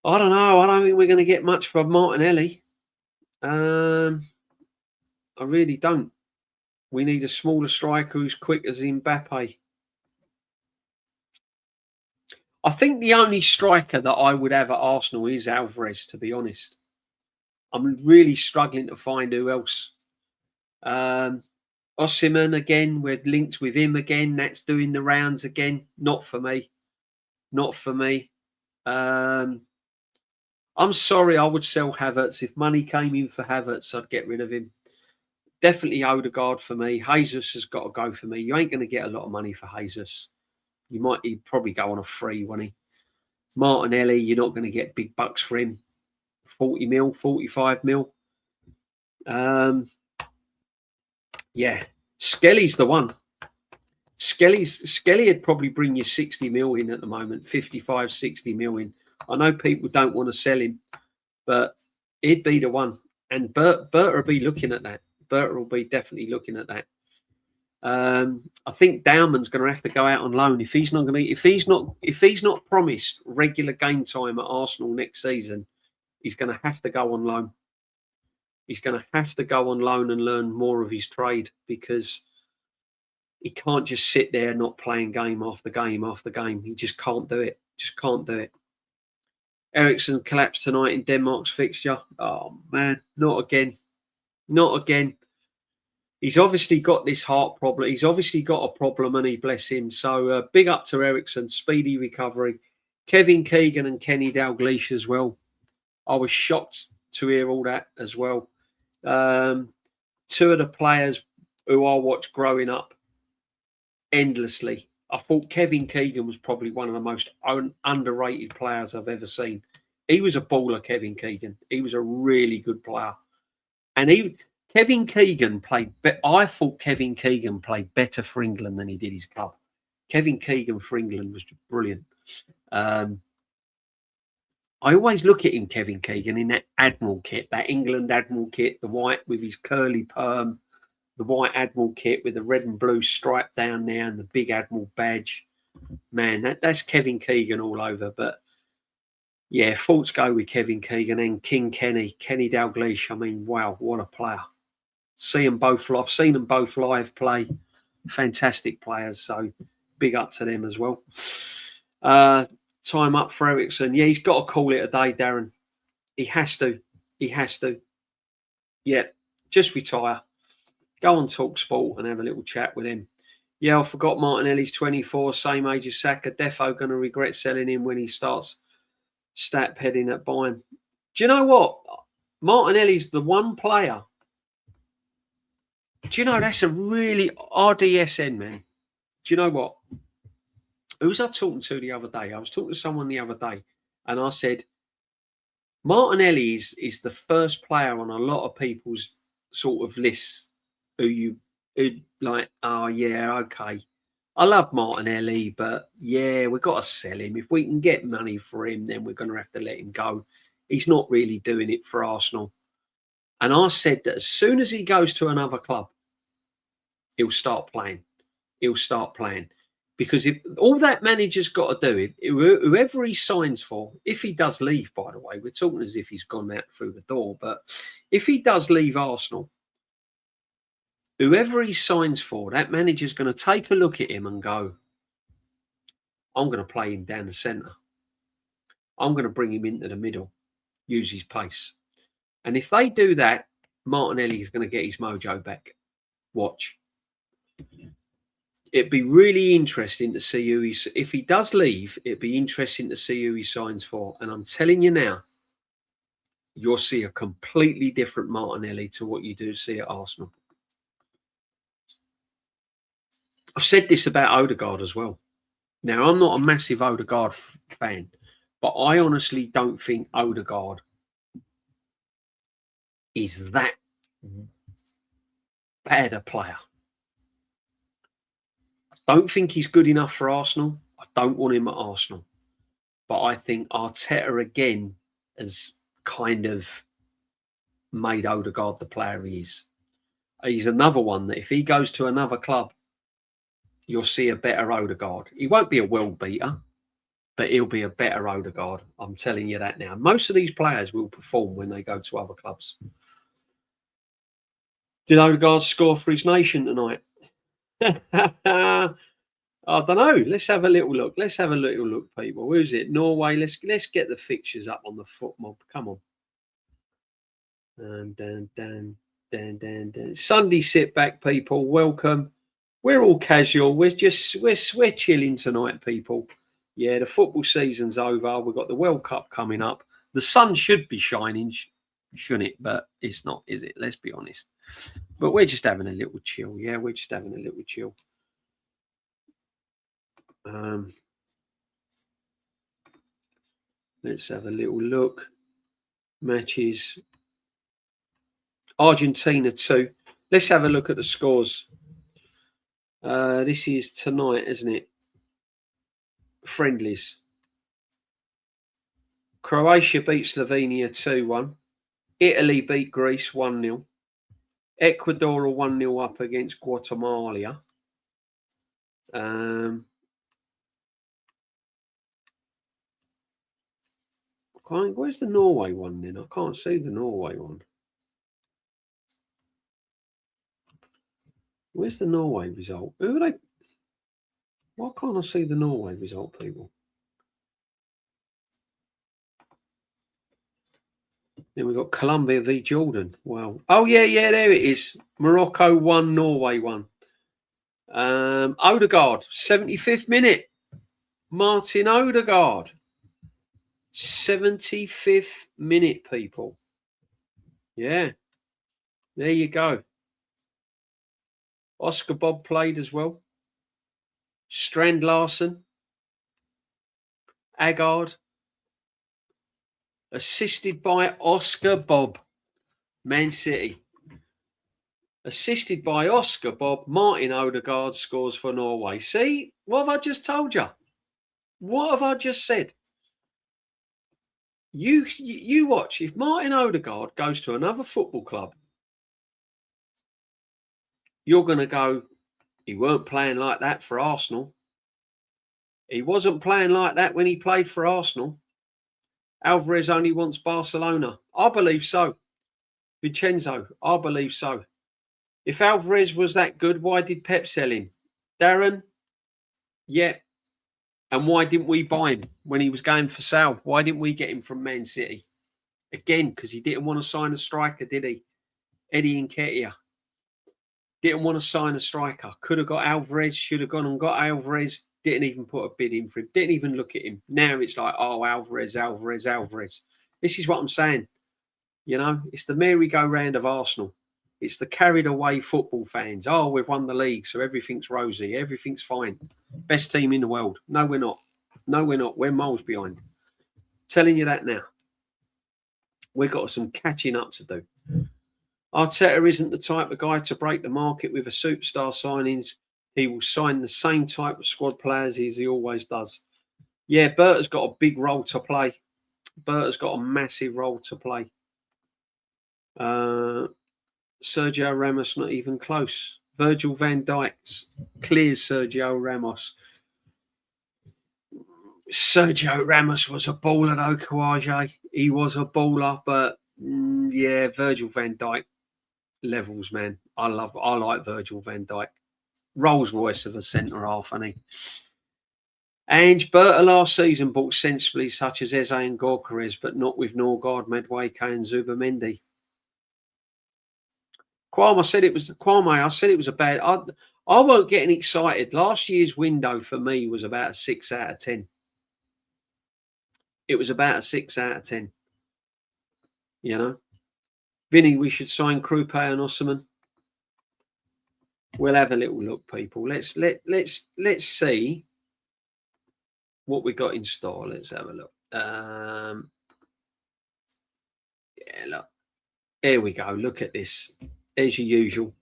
I don't know. I don't think we're going to get much for Martinelli. I really don't. We need a smaller striker who's quick as Mbappe. I think the only striker that I would have at Arsenal is Alvarez, to be honest. I'm really struggling to find who else. Osimhen again, we're linked with him again. That's doing the rounds again. Not for me. Not for me. I'm sorry, I would sell Havertz. If money came in for Havertz, I'd get rid of him. Definitely Odegaard for me. Jesus has got to go for me. You ain't going to get a lot of money for Jesus. He'd probably go on a free, wouldn't he? Martinelli, you're not going to get big bucks for him. 40 mil, 45 mil. Yeah, Skelly's the one. Skelly would probably bring you 60 mil in at the moment, 55, 60 mil in. I know people don't want to sell him, but he'd be the one. And Berta will be looking at that. Berta will be definitely looking at that. I think Dowman's going to have to go out on loan if he's not promised regular game time at Arsenal next season. He's going to have to go on loan. He's going to have to go on loan and learn more of his trade because he can't just sit there not playing game after game after game. He just can't do it. Just can't do it. Eriksen collapsed tonight in Denmark's fixture. Oh, man, not again. Not again. He's obviously got this heart problem. He's obviously got a problem, and he bless him. So big up to Eriksen, speedy recovery. Kevin Keegan and Kenny Dalglish as well. I was shocked to hear all that as well. Two of the players who I watched growing up endlessly. I thought Kevin Keegan was probably one of the most underrated players I've ever seen. He was a baller, Kevin Keegan. He was a really good player. And Kevin Keegan played. I thought Kevin Keegan played better for England than he did his club. Kevin Keegan for England was brilliant. I always look at him, Kevin Keegan, in that Admiral kit, that England Admiral kit, the white with his curly perm, the white Admiral kit with the red and blue stripe down there and the big Admiral badge. Man, that's Kevin Keegan all over. But yeah, thoughts go with Kevin Keegan and Kenny Dalglish. I mean, wow, what a player. I've seen them both live play. Fantastic players. So big up to them as well. Time up for Eriksen. Yeah, he's got to call it a day, Darren. He has to. He has to. Yeah, just retire. Go on TalkSport and have a little chat with him. Yeah, I forgot Martinelli's 24, same age as Saka. Defo going to regret selling him when he starts stat heading at Bayern. Do you know what? Martinelli's the one player. Do you know that's a really RDSN, man? Do you know what? Who was I talking to the other day? I was talking to someone the other day, and I said, Martinelli is the first player on a lot of people's sort of lists who like, oh, yeah, okay. I love Martinelli, but yeah, we've got to sell him. If we can get money for him, then we're going to have to let him go. He's not really doing it for Arsenal. And I said that as soon as he goes to another club, he'll start playing. He'll start playing. Because if all that manager's got to do, whoever he signs for, if he does leave, by the way, we're talking as if he's gone out through the door, but if he does leave Arsenal, whoever he signs for, that manager's going to take a look at him and go, I'm going to play him down the centre. I'm going to bring him into the middle, use his pace. And if they do that, Martinelli is going to get his mojo back. Watch. It'd be really interesting to see who he's. If he does leave, it'd be interesting to see who he signs for. And I'm telling you now, you'll see a completely different Martinelli to what you do see at Arsenal. I've said this about Odegaard as well. Now, I'm not a massive Odegaard fan, but I honestly don't think Odegaard is that bad a player. I don't think he's good enough for Arsenal. I don't want him at Arsenal. But I think Arteta again has kind of made Odegaard the player he is. He's another one that if he goes to another club, you'll see a better Odegaard. He won't be a world beater, but he'll be a better Odegaard. I'm telling you that now. Most of these players will perform when they go to other clubs. Did Odegaard score for his nation tonight? I don't know. Let's have a little look. Let's have a little look, people. Who's it? Norway. Let's get the fixtures up on the foot mob. Come on. Sunday sit back, people. Welcome. We're all casual. We're chilling tonight, people. Yeah, the football season's over. We've got the World Cup coming up. The sun should be shining, shouldn't it? But it's not, is it? Let's be honest. But we're just having a little chill. Yeah, we're just having a little chill. Let's have a little look. Matches. Argentina 2. Let's have a look at the scores. This is tonight, isn't it? Friendlies. Croatia beat Slovenia 2-1. Italy beat Greece 1-0. Ecuador are 1-0 up against Guatemala. Where's the Norway one then? I can't see the Norway one. Where's the Norway result? Who are they? Why can't I see the Norway result, people? Then we've got Colombia v Jordan. Wow. Oh, yeah, there it is. Morocco 1, Norway 1. Odegaard, 75th minute. Martin Odegaard. 75th minute, people. Yeah. There you go. Oscar Bob played as well. Strand Larsen. Agard. Assisted by Oscar Bob. Man City. Assisted by Oscar Bob. Martin Odegaard scores for Norway. See? What have I just told you? What have I just said? You watch. If Martin Odegaard goes to another football club, you're going to go, he weren't playing like that for Arsenal. He wasn't playing like that when he played for Arsenal. Alvarez only wants Barcelona. I believe so. Vincenzo, I believe so. If Alvarez was that good, why did Pep sell him? Darren? Yeah. And why didn't we buy him when he was going for sale? Why didn't we get him from Man City? Again, because he didn't want to sign a striker, did he? Eddie Nketiah. Didn't want to sign a striker. Could have got Alvarez, should have gone and got Alvarez. Didn't even put a bid in for him. Didn't even look at him. Now it's like, oh, Alvarez. This is what I'm saying. You know, it's the merry-go-round of Arsenal. It's the carried away football fans. Oh, we've won the league, so everything's rosy. Everything's fine. Best team in the world. No, we're not. No, we're not. We're miles behind. Telling you that now. We've got some catching up to do. Arteta isn't the type of guy to break the market with a superstar signings. He will sign the same type of squad players as he always does. Yeah, Berta's got a big role to play. Berta's got a massive role to play. Sergio Ramos not even close. Virgil van Dijk clears Sergio Ramos. Sergio Ramos was a baller though, Kawaja. He was a baller, but yeah, Virgil van Dijk levels, man. I like Virgil van Dijk. Rolls Royce of a centre half, isn't he? And Berta last season bought sensibly, such as Eze and Gyökeres, but not with Norgard, Madueke, and Zubamendi. Kwame, I said it was a bad. I weren't getting excited. Last year's window for me was about a 6 out of 10. It was about a 6 out of 10. You know, Vinny, we should sign Krupe and Osimhen. We'll have a little look, people. Let's see what we got in store. Let's have a look. Yeah, look. Here we go. Look at this. As usual.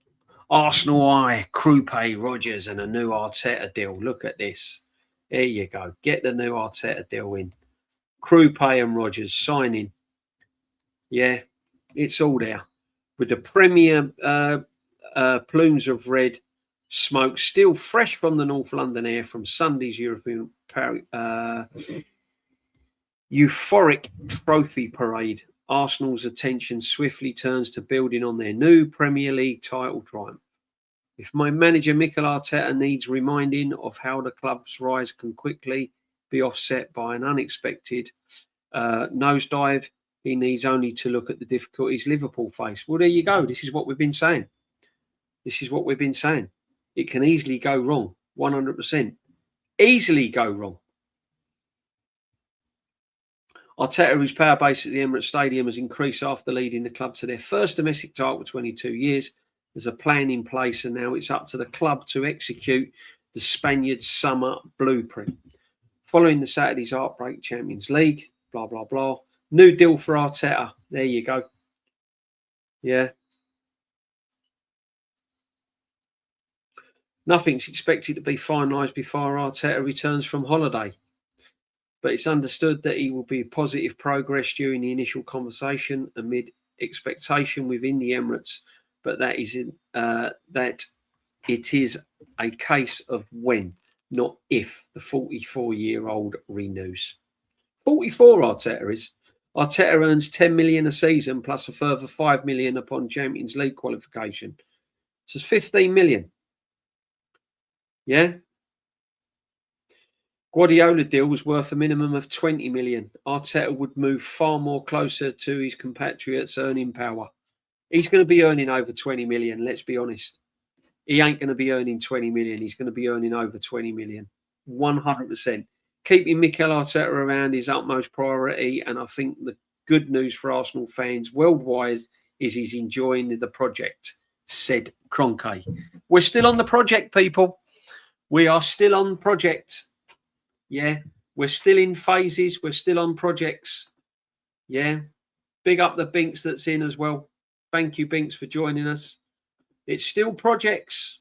Arsenal eye, Krupe, Rodgers, and a new Arteta deal. Look at this. There you go. Get the new Arteta deal in. Krupe and Rodgers signing. Yeah, it's all there. With the Premier plumes of red smoke still fresh from the North London air from Sunday's European euphoric trophy parade, Arsenal's attention swiftly turns to building on their new Premier League title triumph. If my manager Mikel Arteta needs reminding of how the club's rise can quickly be offset by an unexpected nosedive, he needs only to look at the difficulties Liverpool face. Well, there you go. This is what we've been saying. It can easily go wrong, 100%. Easily go wrong. Arteta, whose power base at the Emirates Stadium has increased after leading the club to their first domestic title for 22 years, there's a plan in place, and now it's up to the club to execute the Spaniards' summer blueprint. Following the Saturday's Heartbreak Champions League, blah, blah, blah. New deal for Arteta. There you go. Yeah. Nothing's expected to be finalised before Arteta returns from holiday. But it's understood that he will be positive progress during the initial conversation amid expectation within the Emirates. But that it is a case of when, not if, the 44-year-old renews. 44 Arteta is. Arteta earns 10 million a season plus a further 5 million upon Champions League qualification. So it's 15 million. Yeah. Guardiola deal was worth a minimum of 20 million. Arteta would move far more closer to his compatriots' earning power. He's going to be earning over 20 million, let's be honest. He ain't going to be earning 20 million. He's going to be earning over 20 million. 100%. Keeping Mikel Arteta around is utmost priority, and I think the good news for Arsenal fans worldwide is he's enjoying the project, said Kroenke. We're still on the project, people. We are still on project. Yeah, we're still in phases. We're still on projects. Yeah, big up the Binks that's in as well. Thank you, Binks, for joining us. It's still projects.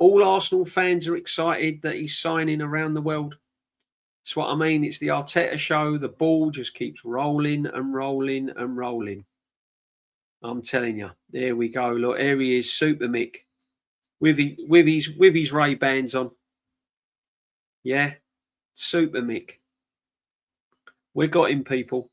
All Arsenal fans are excited that he's signing around the world. That's what I mean. It's the Arteta show. The ball just keeps rolling and rolling and rolling. I'm telling you. There we go. Look, here he is, Super Mick, with his Ray-Bans on. Yeah, Super Mick. We got him, people.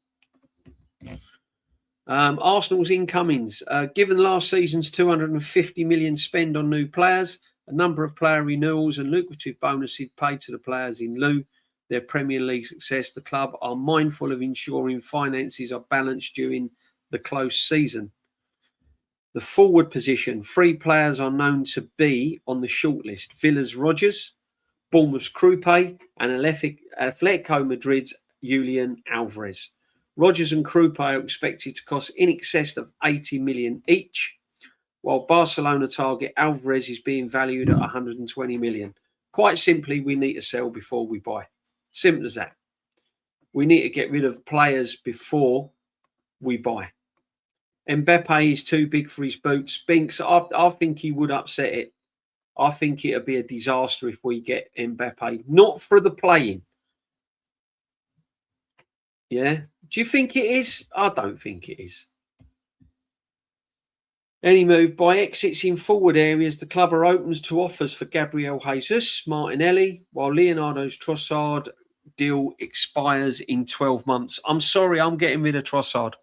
Arsenal's incomings. Given last season's 250 million spend on new players, a number of player renewals and lucrative bonuses paid to the players in lieu their Premier League success, the club are mindful of ensuring finances are balanced during the close season. The forward position, 3 players are known to be on the shortlist. Villa's Rodgers, Bournemouth's Krupe, and Atletico Madrid's Julian Alvarez. Rodgers and Krupe are expected to cost in excess of 80 million each, while Barcelona target Alvarez is being valued at 120 million. Quite simply, we need to sell before we buy. Simple as that. We need to get rid of players before we buy. Mbappe is too big for his boots. Binks, I think he would upset it. I think it'd be a disaster if we get Mbappe, not for the playing. Yeah. Do you think it is? I don't think it is. Any move by exits in forward areas, the club are open to offers for Gabriel Jesus, Martinelli, while Leonardo's Trossard deal expires in 12 months. I'm sorry, I'm getting rid of Trossard.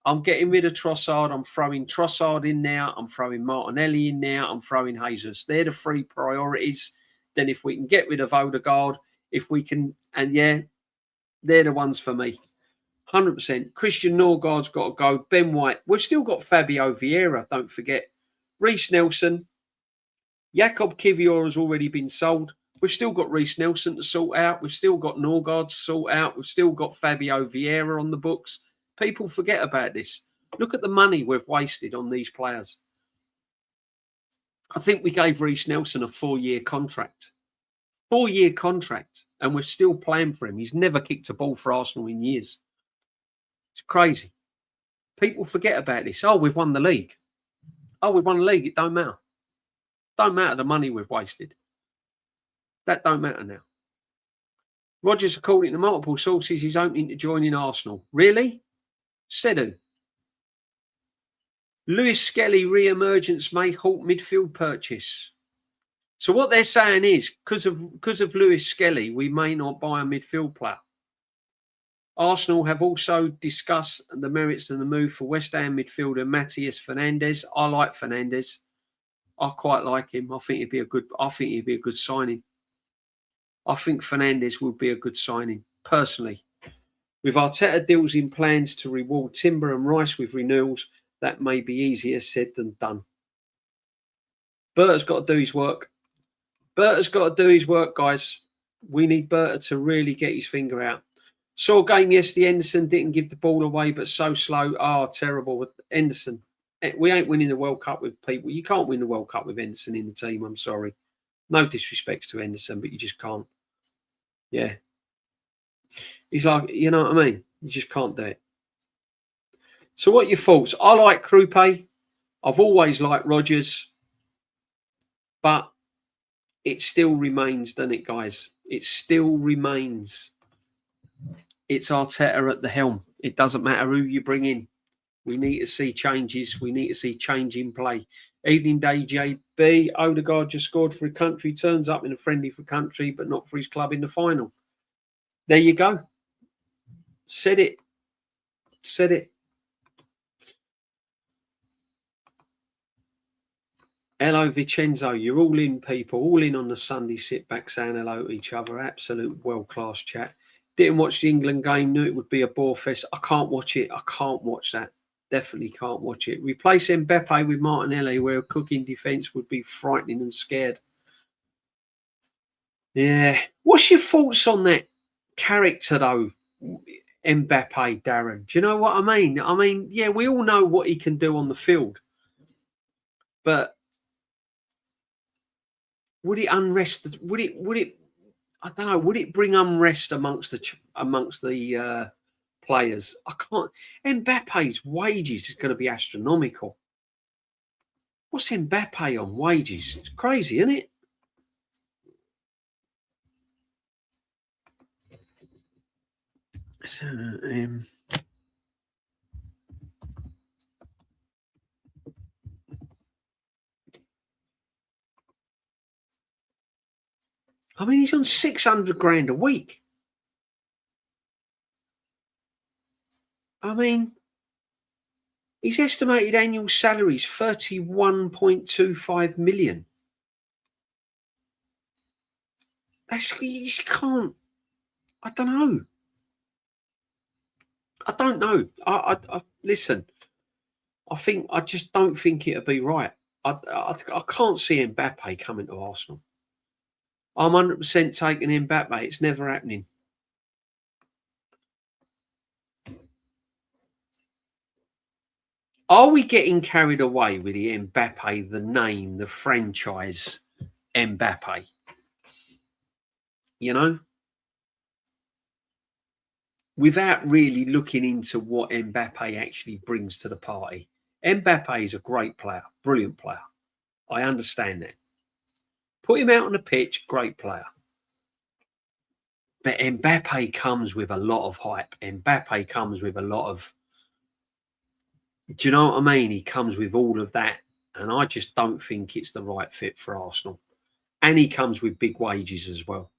I'm getting rid of Trossard. I'm throwing Trossard in now. I'm throwing Martinelli in now. I'm throwing Jesus. They're the three priorities. Then if we can get rid of Odegaard, if we can, and yeah, they're the ones for me. 100%. Christian Norgard's got to go. Ben White. We've still got Fabio Vieira, don't forget. Reece Nelson. Jakob Kivior has already been sold. We've still got Reece Nelson to sort out. We've still got Norgard to sort out. We've still got Fabio Vieira on the books. People forget about this. Look at the money we've wasted on these players. I think we gave Reece Nelson a 4-year contract. 4-year contract. And we're still playing for him. He's never kicked a ball for Arsenal in years. It's crazy. People forget about this. Oh, we've won the league. Oh, we've won the league. It don't matter. Don't matter the money we've wasted. That don't matter now. Rodgers, according to multiple sources, is opening to joining Arsenal. Really? Said who? Lewis Skelly re-emergence may halt midfield purchase. So what they're saying is, because of Lewis Skelly, we may not buy a midfield player. Arsenal have also discussed the merits of the move for West Ham midfielder Matthias Fernandes. I like Fernandes. I quite like him. I think he'd be a good signing. I think Fernandes would be a good signing, personally. With Arteta deals in plans to reward Timber and Rice with renewals, that may be easier said than done. Berta's got to do his work. Berta's got to do his work, guys. We need Berta to really get his finger out. Saw a game yesterday. Henderson didn't give the ball away, but so slow. Oh, terrible with Henderson. We ain't winning the World Cup with people. You can't win the World Cup with Henderson in the team. I'm sorry. No disrespect to Henderson, but you just can't. Yeah. He's like, you know what I mean? You just can't do it. So what are your thoughts? I like Krupe. I've always liked Rodgers. But it still remains, doesn't it, guys? It still remains. It's Arteta at the helm. It doesn't matter who you bring in. We need to see changes. We need to see change in play. Evening day, JB. Odegaard just scored for a country. Turns up in a friendly for country, but not for his club in the final. There you go. Said it. Said it. Hello, Vincenzo. You're all in, people. All in on the Sunday sit back saying hello to each other. Absolute world-class chat. Didn't watch the England game. Knew it would be a bore fest. I can't watch it. I can't watch that. Definitely can't watch it. Replace Mbappe with Martinelli, where a cooking defence would be frightening and scared. Yeah. What's your thoughts on that character, though, Mbappe, Darren? Do you know what I mean? I mean, yeah, we all know what he can do on the field. But would it unrest? Would it? I don't know. Would it bring unrest amongst the players? I can't. Mbappe's wages is going to be astronomical. What's Mbappe on wages? It's crazy, isn't it? So, I mean, he's on 600 grand a week. I mean, his estimated annual salary is 31.25 million. You just can't. I don't know. I don't know. I listen. I just don't think it'll be right. I can't see Mbappe coming to Arsenal. I'm 100% taking Mbappe. It's never happening. Are we getting carried away with the Mbappe, the name, the franchise Mbappe? You know? Without really looking into what Mbappe actually brings to the party. Mbappe is a great player, brilliant player. I understand that. Put him out on the pitch, great player. But Mbappe comes with a lot of hype. Mbappe comes with a lot of, do you know what I mean? He comes with all of that. And I just don't think it's the right fit for Arsenal. And he comes with big wages as well.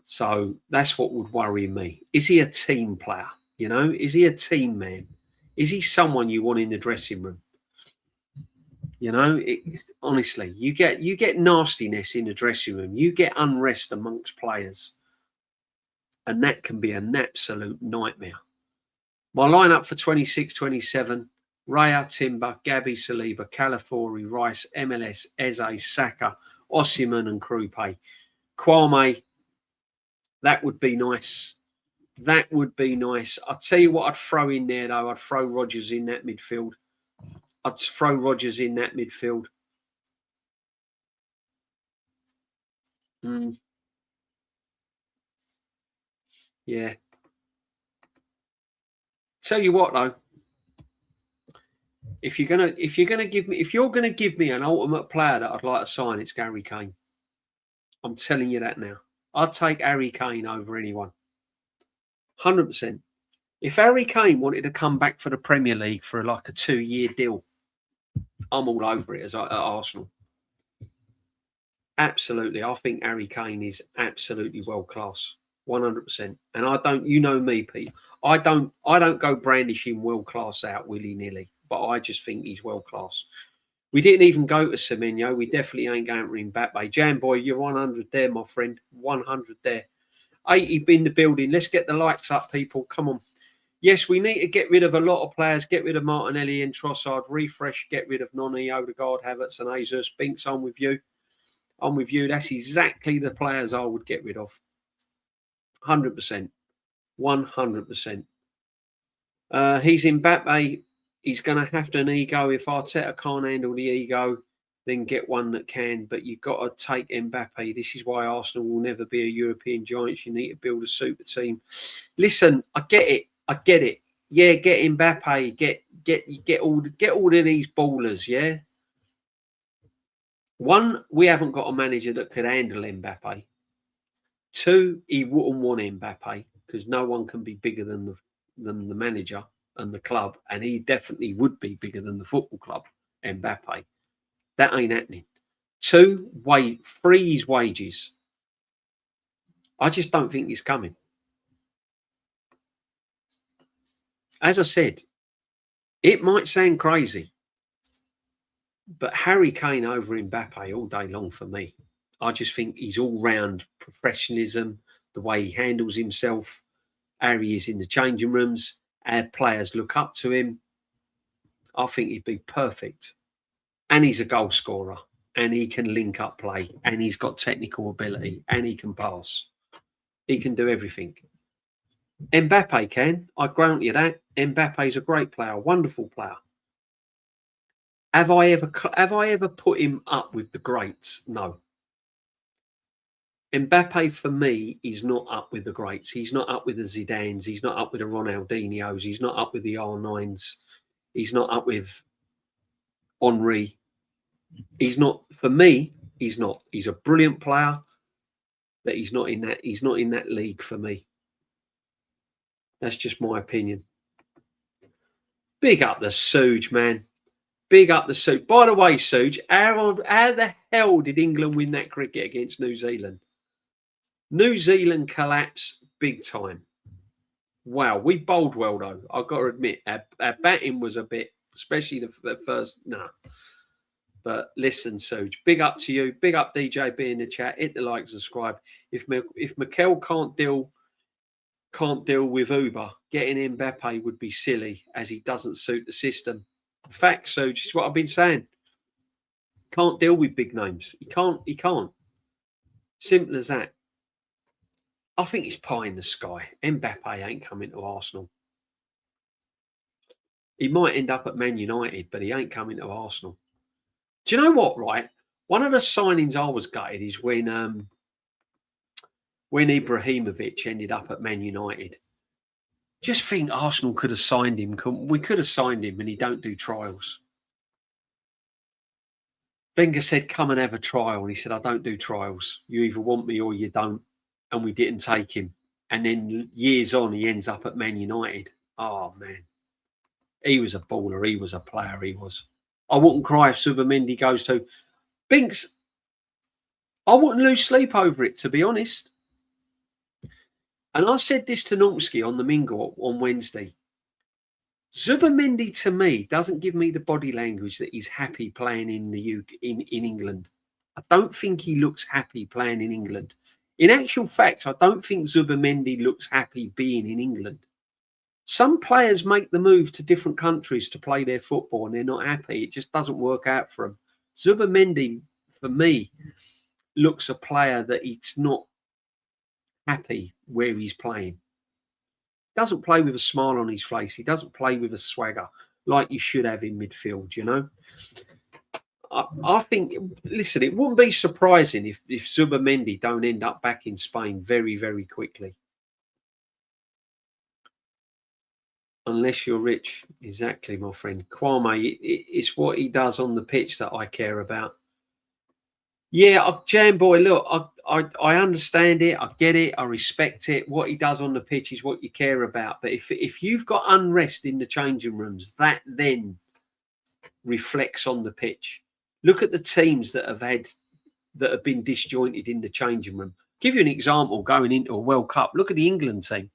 So that's what would worry me. Is he a team player? You know, is he a team man? Is he someone you want in the dressing room? You know, honestly, you get nastiness in the dressing room. You get unrest amongst players. And that can be an absolute nightmare. My lineup for 26-27, Raya, Timber, Gabby, Saliba, Calafiori, Rice, MLS, Eze, Saka, Osimhen and Krupe. Kwame, that would be nice. That would be nice. I'll tell you what I'd throw in there, though. I'd throw Rodgers in that midfield. Yeah. Tell you what, though. If you're gonna give me an ultimate player that I'd like to sign, it's Harry Kane. I'm telling you that now. I'd take Harry Kane over anyone. 100%. If Harry Kane wanted to come back for the Premier League for like a 2-year deal, I'm all over it at Arsenal. Absolutely. I think Harry Kane is absolutely world class. 100%. And I don't, you know me, Pete. I don't go brandishing world class out willy-nilly, but I just think he's world class. We didn't even go to Semenyo. We definitely ain't going to Mbappe. Jan boy, you're 100 there, my friend. 100 there. 80 in the building. Let's get the likes up, people. Come on. Yes, we need to get rid of a lot of players. Get rid of Martinelli and Trossard. Refresh. Get rid of Noni, Odegaard, Havertz and Jesus. Binks, I'm with you. I'm with you. That's exactly the players I would get rid of. 100%. 100%. He's Mbappe. He's going to have an ego. If Arteta can't handle the ego, then get one that can. But you've got to take Mbappe. This is why Arsenal will never be a European giant. You need to build a super team. Listen, I get it. Yeah, get Mbappe. Get all of these ballers. Yeah. One, we haven't got a manager that could handle Mbappe. Two, he wouldn't want Mbappe because no one can be bigger than the manager and the club, and he definitely would be bigger than the football club, Mbappe. That ain't happening. Two, free his wages. I just don't think he's coming. As I said, it might sound crazy, but Harry Kane over Mbappe all day long for me. I just think he's all-round professionalism, the way he handles himself, how he is in the changing rooms, how players look up to him. I think he'd be perfect. And he's a goal scorer, and he can link up play, and he's got technical ability, and he can pass. He can do everything. Mbappe can. I grant you that. Mbappe's a great player, wonderful player. Have I ever put him up with the greats? No. Mbappe, for me, is not up with the greats. He's not up with the Zidanes. He's not up with the Ronaldinhos. He's not up with the R9s. He's not up with Henry. He's not, for me, he's not. He's a brilliant player, but he's not in that league for me. That's just my opinion. Big up the Suge, man. Big up the Suge. By the way, Suge, how the hell did England win that cricket against New Zealand? New Zealand collapse big time. Wow, we bowled well, though. I've got to admit, our batting was a bit, especially the first, But listen, Suge, big up to you. Big up DJB in the chat. Hit the like, subscribe. If Mikel can't deal with Uber, getting Mbappe would be silly, as he doesn't suit the system. Facts, Suge, is what I've been saying. Can't deal with big names. He can't. Simple as that. I think it's pie in the sky. Mbappe ain't coming to Arsenal. He might end up at Man United, but he ain't coming to Arsenal. Do you know what, right? One of the signings I was gutted is when Ibrahimovic ended up at Man United. Just think Arsenal could have signed him. We could have signed him and he don't do trials. Wenger said, come and have a trial. And he said, I don't do trials. You either want me or you don't. And we didn't take him. And then years on, he ends up at Man United. Oh, man. He was a baller. He was a player. He was. I wouldn't cry if Zubimendi goes to. Binks, I wouldn't lose sleep over it, to be honest. And I said this to Nomsky on the Mingle on Wednesday. Zubimendi, to me, doesn't give me the body language that he's happy playing in the UK, in England. I don't think he looks happy playing in England. In actual fact, I don't think Zubimendi looks happy being in England. Some players make the move to different countries to play their football and they're not happy. It just doesn't work out for them. Zubimendi, for me, looks a player that he's not happy where he's playing. Doesn't play with a smile on his face. He doesn't play with a swagger like you should have in midfield, you know. I think, listen, it wouldn't be surprising if Zubimendi don't end up back in Spain very, very quickly. Unless you're rich. Exactly, my friend. Kwame, it's what he does on the pitch that I care about. Yeah, Jam Boy, look, I understand it. I get it. I respect it. What he does on the pitch is what you care about. But if you've got unrest in the changing rooms, that then reflects on the pitch. Look at the teams that have been disjointed in the changing room. Give you an example going into a World Cup. Look at the England team.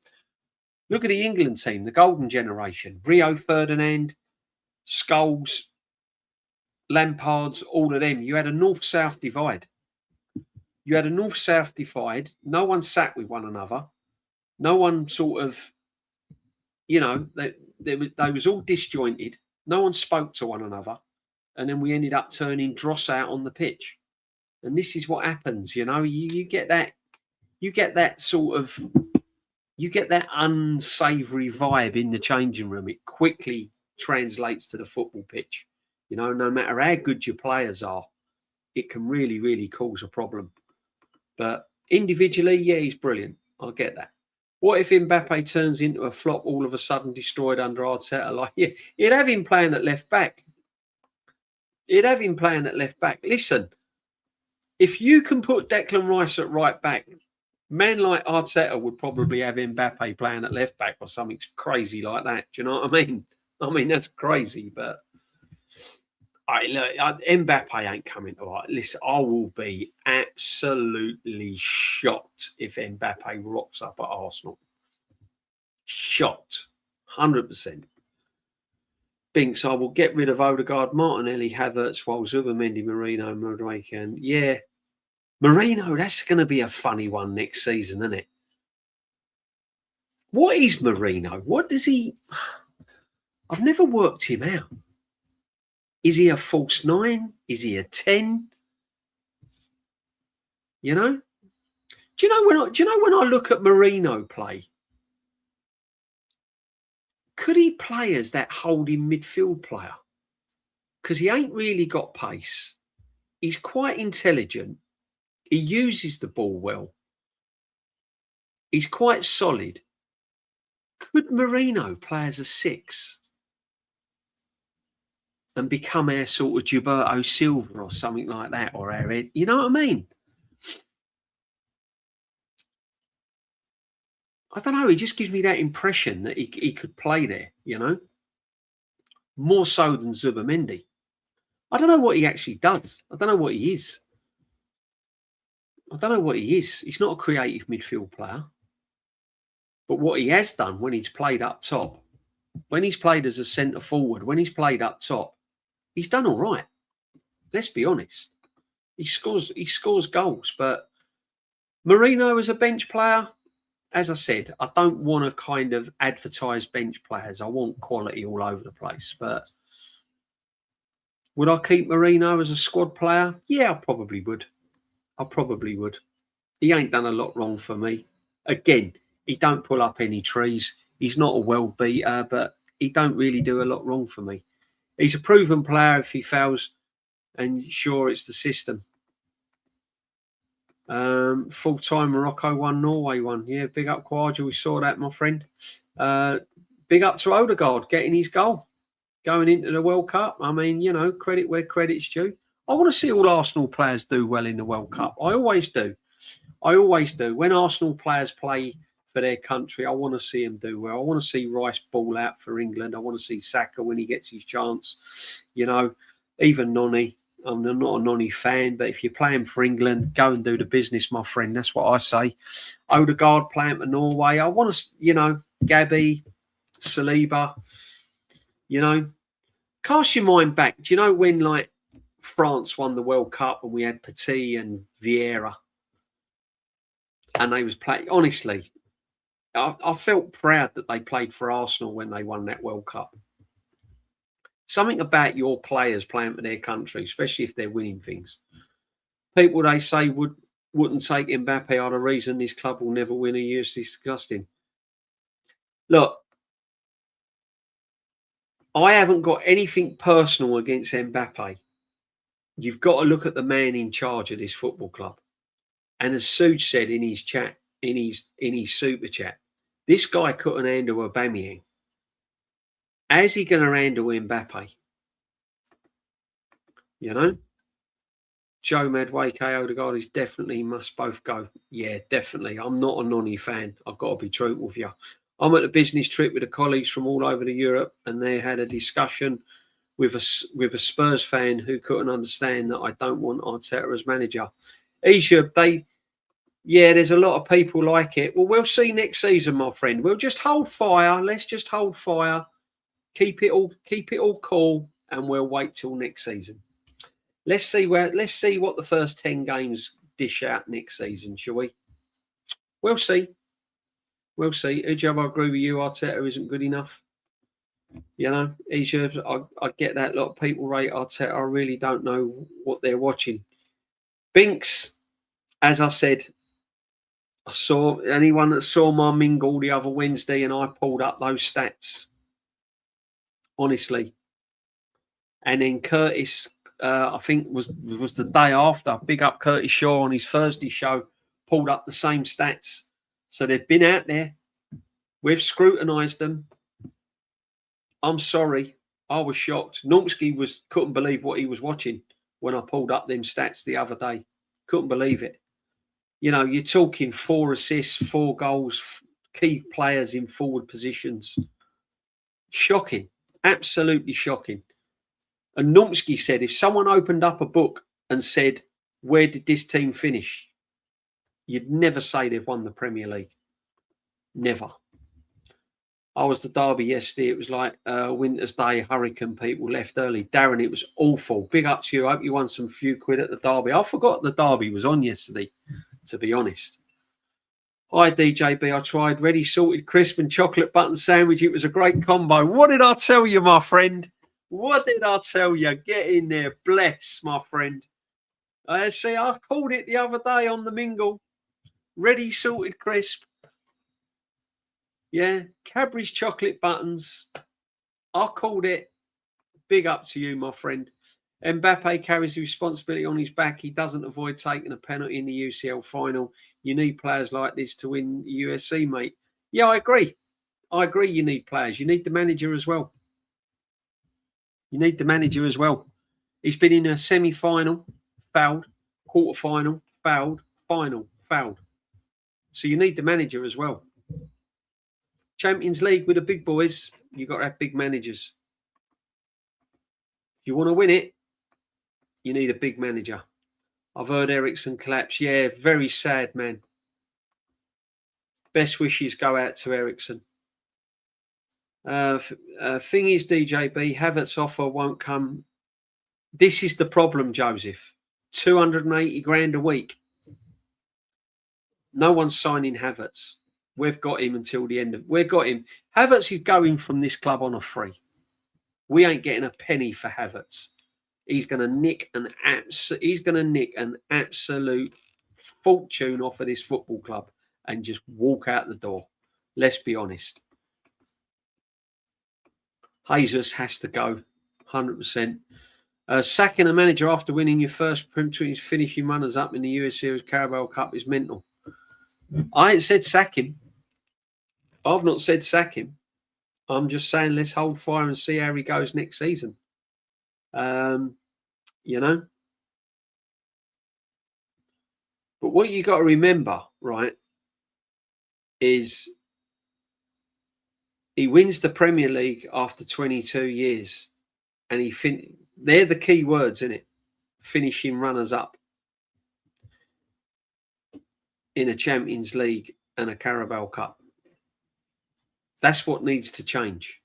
Look at the England team, the golden generation. Rio Ferdinand, Scholes, Lampards, all of them. You had a north-south divide. No one sat with one another. No one sort of, you know, they was all disjointed. No one spoke to one another. And then we ended up turning dross out on the pitch. And this is what happens, you know. You get that sort of, you get that unsavoury vibe in the changing room. It quickly translates to the football pitch. You know, no matter how good your players are, it can really, really cause a problem. But individually, yeah, he's brilliant. I get that. What if Mbappe turns into a flop all of a sudden, destroyed under Arteta? Like, yeah, he'd have him playing at left back. Listen, if you can put Declan Rice at right back, men like Arteta would probably have Mbappe playing at left back or something crazy like that. Do you know what I mean? I mean, that's crazy, but Mbappe ain't coming to it. Listen, I will be absolutely shocked if Mbappe rocks up at Arsenal. Shocked. 100%. Binks, I will get rid of Odegaard, Martinelli, Havertz, while Zubimendi, Merino, Madueke, and yeah, Merino, that's going to be a funny one next season, isn't it? What is Merino? What does he... I've never worked him out. Is he a false 9? Is he a 10? You know? Do you know when I look at Merino play? Could he play as that holding midfield player? Because he ain't really got pace. He's quite intelligent. He uses the ball well. He's quite solid. Could Merino play as a 6 and become our sort of Gilberto Silva or something like that, or our head? You know what I mean? I don't know. He just gives me that impression that he could play there, you know, more so than Zubimendi. I don't know what he actually does. I don't know what he is. He's not a creative midfield player. But what he has done when he's played up top, when he's played as a centre forward, when he's played up top, he's done all right. Let's be honest. He scores goals. But Merino as a bench player, as I said, I don't want to kind of advertise bench players. I want quality all over the place. But would I keep Merino as a squad player? Yeah, I probably would. He ain't done a lot wrong for me. Again, he don't pull up any trees. He's not a world beater, but he don't really do a lot wrong for me. He's a proven player if he fails, and sure, it's the system. Full-time Morocco 1, Norway 1. Yeah, big up Khawaja. We saw that, my friend. Big up to Odegaard getting his goal, going into the World Cup. I mean, you know, credit where credit's due. I want to see all Arsenal players do well in the World Cup. I always do. I always do. When Arsenal players play for their country, I want to see them do well. I want to see Rice ball out for England. I want to see Saka when he gets his chance. You know, even Noni. I'm not a Noni fan, but if you're playing for England, go and do the business, my friend. That's what I say. Odegaard playing for Norway. I want to, you know, Gabby, Saliba, you know. Cast your mind back. Do you know when, like, France won the World Cup and we had Petit and Vieira? And they was playing, honestly, I felt proud that they played for Arsenal when they won that World Cup. Something about your players playing for their country, especially if they're winning things. People, they say, wouldn't take Mbappe are the reason this club will never win a year. It's disgusting. Look, I haven't got anything personal against Mbappe. You've got to look at the man in charge of this football club. And as Suj said in his chat, in his super chat, this guy couldn't handle Aubameyang. How's he going to handle Mbappe? You know? Joe Madway, Odegaard is definitely must both go. Yeah, definitely. I'm not a Noni fan. I've got to be truthful with you. I'm at a business trip with the colleagues from all over Europe, and they had a discussion with a Spurs fan who couldn't understand that I don't want Arteta as manager. Asia, there's a lot of people like it. Well, we'll see next season, my friend. We'll just hold fire. Let's just hold fire. Keep it all cool, and we'll wait till next season. Let's see what the first 10 games dish out next season, shall we? We'll see. We'll see. Ejab, I agree with you. Arteta isn't good enough. You know, Ejab, I get that. A lot of people rate Arteta. I really don't know what they're watching. Binks, as I said, I saw anyone that saw my mingle the other Wednesday, and I pulled up those stats. Honestly. And then Curtis, I think was the day after. Big up Curtis Shaw on his Thursday show, pulled up the same stats. So they've been out there. We've scrutinised them. I'm sorry. I was shocked. Normsky couldn't believe what he was watching when I pulled up them stats the other day. Couldn't believe it. You know, you're talking 4 assists, 4 goals, key players in forward positions. Shocking. Absolutely shocking. And Normsky said, if someone opened up a book and said, where did this team finish? You'd never say they've won the Premier League. Never. I was the Derby yesterday. It was like Winter's Day, hurricane people left early. Darren, it was awful. Big up to you. I hope you won some few quid at the Derby. I forgot the Derby was on yesterday, to be honest. Hi, DJB. I tried ready salted crisp and chocolate button sandwich. It was a great combo. What did I tell you, my friend? What did I tell you? Get in there. Bless, my friend. I called it the other day on the mingle. Ready salted crisp. Yeah. Cadbury's chocolate buttons. I called it. Big up to you, my friend. Mbappe carries the responsibility on his back. He doesn't avoid taking a penalty in the UCL final. You need players like this to win the USC, mate. Yeah, I agree. I agree you need players. You need the manager as well. You need the manager as well. He's been in a semi-final, fouled, quarter-final, fouled, final, fouled. So you need the manager as well. Champions League with the big boys, you've got to have big managers. If you want to win it, you need a big manager. I've heard Eriksen collapse. Yeah, very sad, man. Best wishes go out to Eriksen. Thing is, DJB, Havertz offer won't come. This is the problem, Joseph. 280 grand a week. No one's signing Havertz. We've got him until the end of. We've got him. Havertz is going from this club on a free. We ain't getting a penny for Havertz. He's going to nick an absolute fortune off of this football club and just walk out the door. Let's be honest. Jesus has to go, 100%. Sacking a manager after winning your first finishing runners up in the US Series Carabao Cup is mental. I ain't said sack him. I've not said sack him. I'm just saying let's hold fire and see how he goes next season. You know, But what you got to remember, right, is he wins the Premier League after 22 years, and they're the key words, isn't it? Finishing runners-up in a Champions League and a Carabao Cup. That's what needs to change.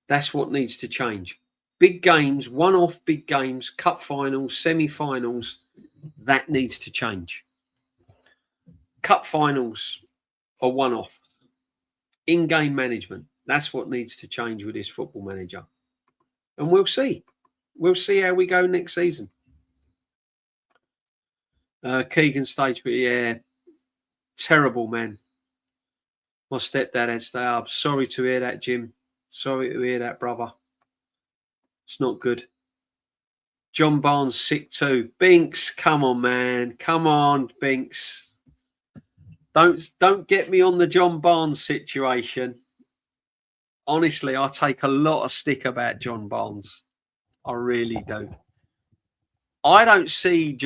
That's what needs to change. Big games, one-off big games, cup finals, semi-finals, that needs to change. Cup finals are one-off. In-game management, that's what needs to change with this Football Manager. And we'll see. We'll see how we go next season. Keegan Stage, but yeah, terrible, man. My stepdad had to stay up. Sorry to hear that, Jim. Sorry to hear that, brother. It's not good. John Barnes sick too. Binks, come on, man. Come on, Binks. Don't get me on the John Barnes situation. Honestly, I take a lot of stick about John Barnes. I really do. I don't see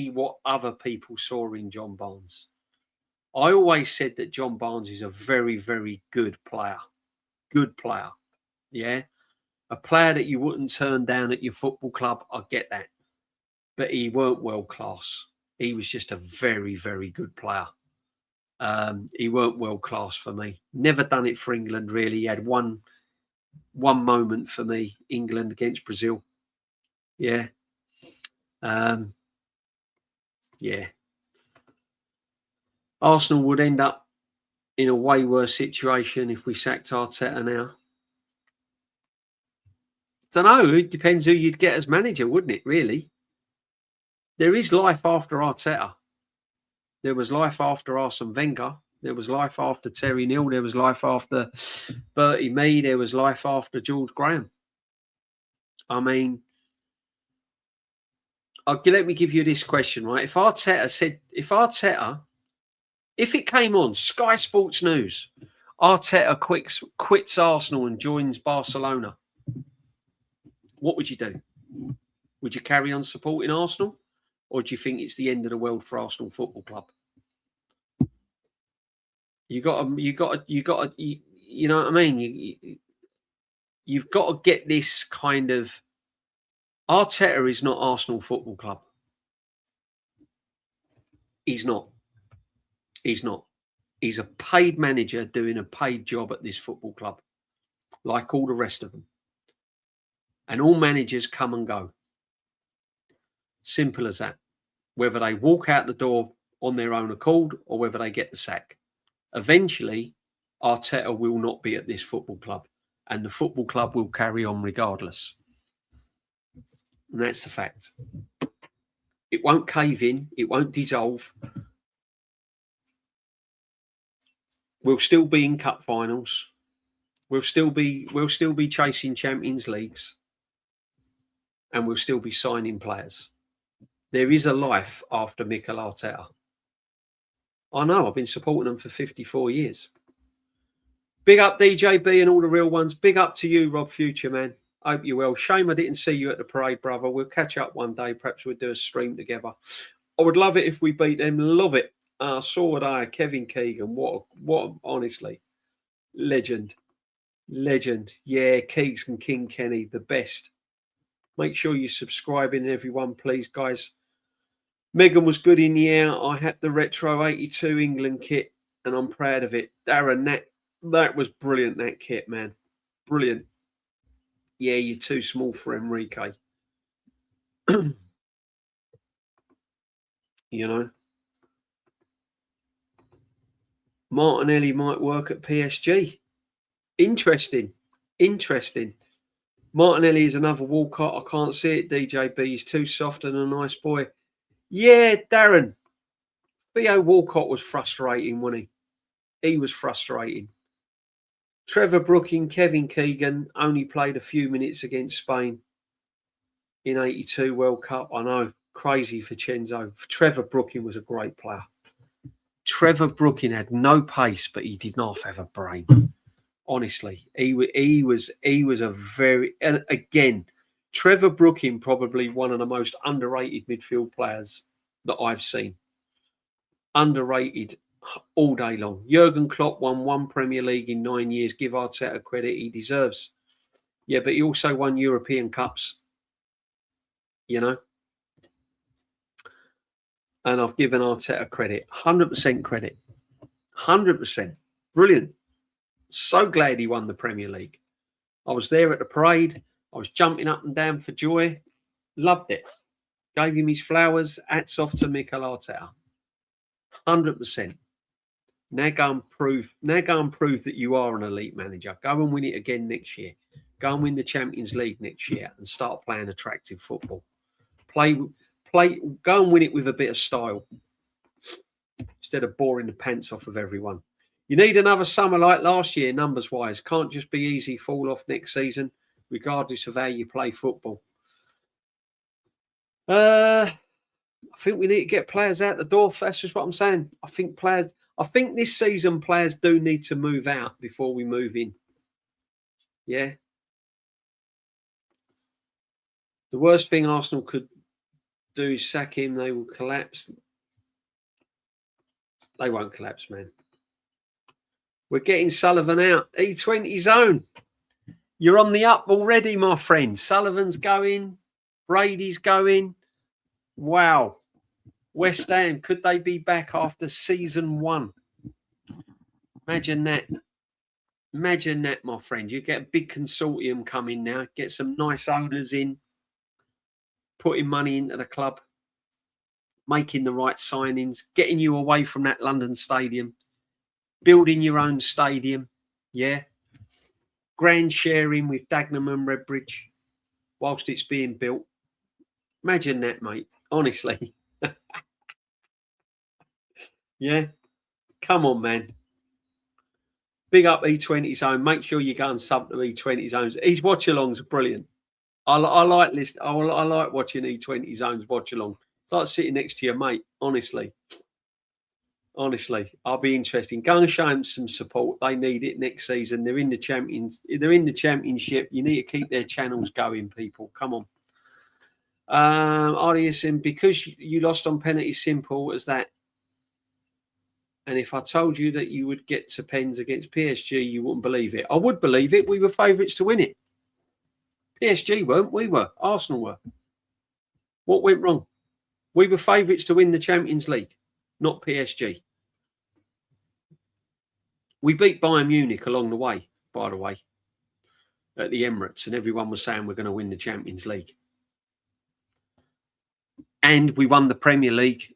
what other people saw in John Barnes. I always said that John Barnes is a very, very good player. Good player. Yeah. A player that you wouldn't turn down at your football club. I get that. But he weren't world class. He was just a very, very good player. He weren't world class for me. Never done it for England, really. He had one moment for me, England against Brazil. Yeah. Yeah. Arsenal would end up in a way worse situation if we sacked Arteta now. Don't know. It depends who you'd get as manager, wouldn't it, really? There is life after Arteta. There was life after Arsene Wenger. There was life after Terry Neal. There was life after Bertie Mee. There was life after George Graham. I mean, let me give you this question, right? If it came on Sky Sports News, Arteta quits Arsenal and joins Barcelona, what would you do? Would you carry on supporting Arsenal, or do you think it's the end of the world for Arsenal Football Club? You know what I mean? You've got to get this kind of. Arteta is not Arsenal Football Club. He's not. He's not. He's a paid manager doing a paid job at this football club, like all the rest of them. And all managers come and go. Simple as that. Whether they walk out the door on their own accord or whether they get the sack. Eventually, Arteta will not be at this football club, and the football club will carry on regardless. And that's the fact. It won't cave in. It won't dissolve. We'll still be in cup finals. We'll still be chasing Champions Leagues, and we'll still be signing players. There is a life after Mikel Arteta. I know, I've been supporting them for 54 years. Big up DJB and all the real ones. Big up to you, Rob Future, man. Hope you're well. Shame I didn't see you at the parade, brother. We'll catch up one day. Perhaps we'll do a stream together. I would love it if we beat them. Love it. So would Kevin Keegan. What honestly. Legend. Yeah, Keegs and King Kenny, the best. Make sure you're subscribing, everyone, please, guys. Megan was good in the air. I had the retro 82 England kit, and I'm proud of it. Darren, that was brilliant, that kit, man. Brilliant. Yeah, you're too small for Enrique. You know. Martinelli might work at PSG. Interesting. Martinelli is another Walcott. I can't see it, DJB. He's too soft and a nice boy. Yeah, Darren. Theo Walcott was frustrating, wasn't he? He was frustrating. Trevor Brooking, Kevin Keegan only played a few minutes against Spain in 82 World Cup. I know, crazy for Chenzo. Trevor Brooking was a great player. Trevor Brooking had no pace, but he did not have a brain. Honestly, he was a very, and again, Trevor Brooking, probably one of the most underrated midfield players that I've seen. Underrated all day long. Jurgen Klopp won 1 Premier League in 9 years. Give Arteta credit he deserves. Yeah, but he also won European Cups, you know. And I've given Arteta credit, 100% credit, 100%. Brilliant. So glad he won the Premier League. I was there at the parade. I was jumping up and down for joy. Loved it. Gave him his flowers. Hats off to Mikel Arteta. 100%. Now go and prove that you are an elite manager. Go and win it again next year. Go and win the Champions League next year and start playing attractive football. Go and win it with a bit of style instead of boring the pants off of everyone. You need another summer like last year, numbers wise. Can't just be easy fall off next season, regardless of how you play football. I think we need to get players out the door. That's just what I'm saying. I think this season players do need to move out before we move in. Yeah. The worst thing Arsenal could do is sack him. They will collapse. They won't collapse, man. We're getting Sullivan out. E20 zone. You're on the up already, my friend. Sullivan's going. Brady's going. Wow. West Ham, could they be back after season 1? Imagine that. Imagine that, my friend. You get a big consortium coming now. Get some nice owners in. Putting money into the club. Making the right signings. Getting you away from that London stadium. Building your own stadium. Yeah. Grand sharing with Dagenham and Redbridge whilst it's being built. Imagine that, mate. Honestly. Yeah. Come on, man. Big up E20 Zone. Make sure you go and sub to E20 Zones. His watch-alongs are brilliant. I like watching E20 Zones watch-along. It's like sitting next to your mate, honestly. Honestly, I'll be interested. Go and show them some support. They need it next season. They're in the championship. You need to keep their channels going, people. Come on. RDSM, because you lost on penalty, simple as that. And if I told you that you would get to pens against PSG, you wouldn't believe it. I would believe it. We were favourites to win it. PSG weren't. We were. Arsenal were. What went wrong? We were favourites to win the Champions League, not PSG. We beat Bayern Munich along the way, by the way, at the Emirates, and everyone was saying we're going to win the Champions League. And we won the Premier League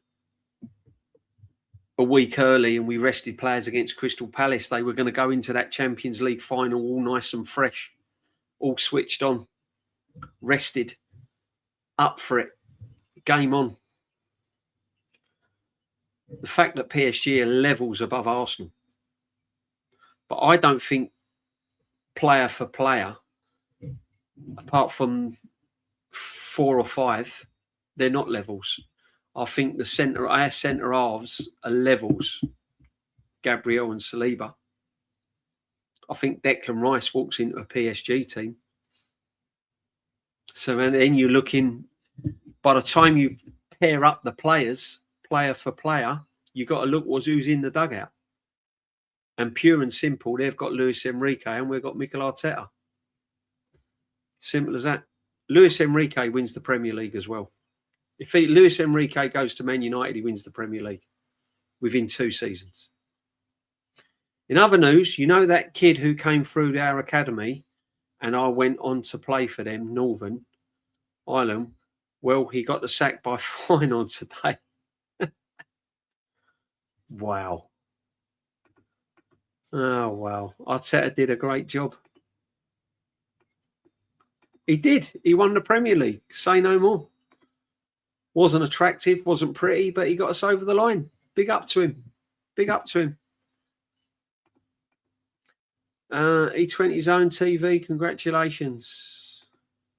a week early, and we rested players against Crystal Palace. They were going to go into that Champions League final all nice and fresh, all switched on, rested, up for it, game on. The fact that PSG are levels above Arsenal. But I don't think player for player, apart from 4 or 5, they're not levels. I think our centre halves are levels. Gabriel and Saliba. I think Declan Rice walks into a PSG team. So then you're looking, by the time you pair up the players, player for player, you got to look who's in the dugout. And pure and simple, they've got Luis Enrique and we've got Mikel Arteta. Simple as that. Luis Enrique wins the Premier League as well. If Luis Enrique goes to Man United, he wins the Premier League within 2 seasons. In other news, you know that kid who came through our academy and I went on to play for them, Northern Ireland? Well, he got the sack by fine on today. Wow. Oh, wow. Arteta did a great job. He did. He won the Premier League. Say no more. Wasn't attractive, wasn't pretty, but he got us over the line. Big up to him. Big up to him. E20 Zone TV, congratulations.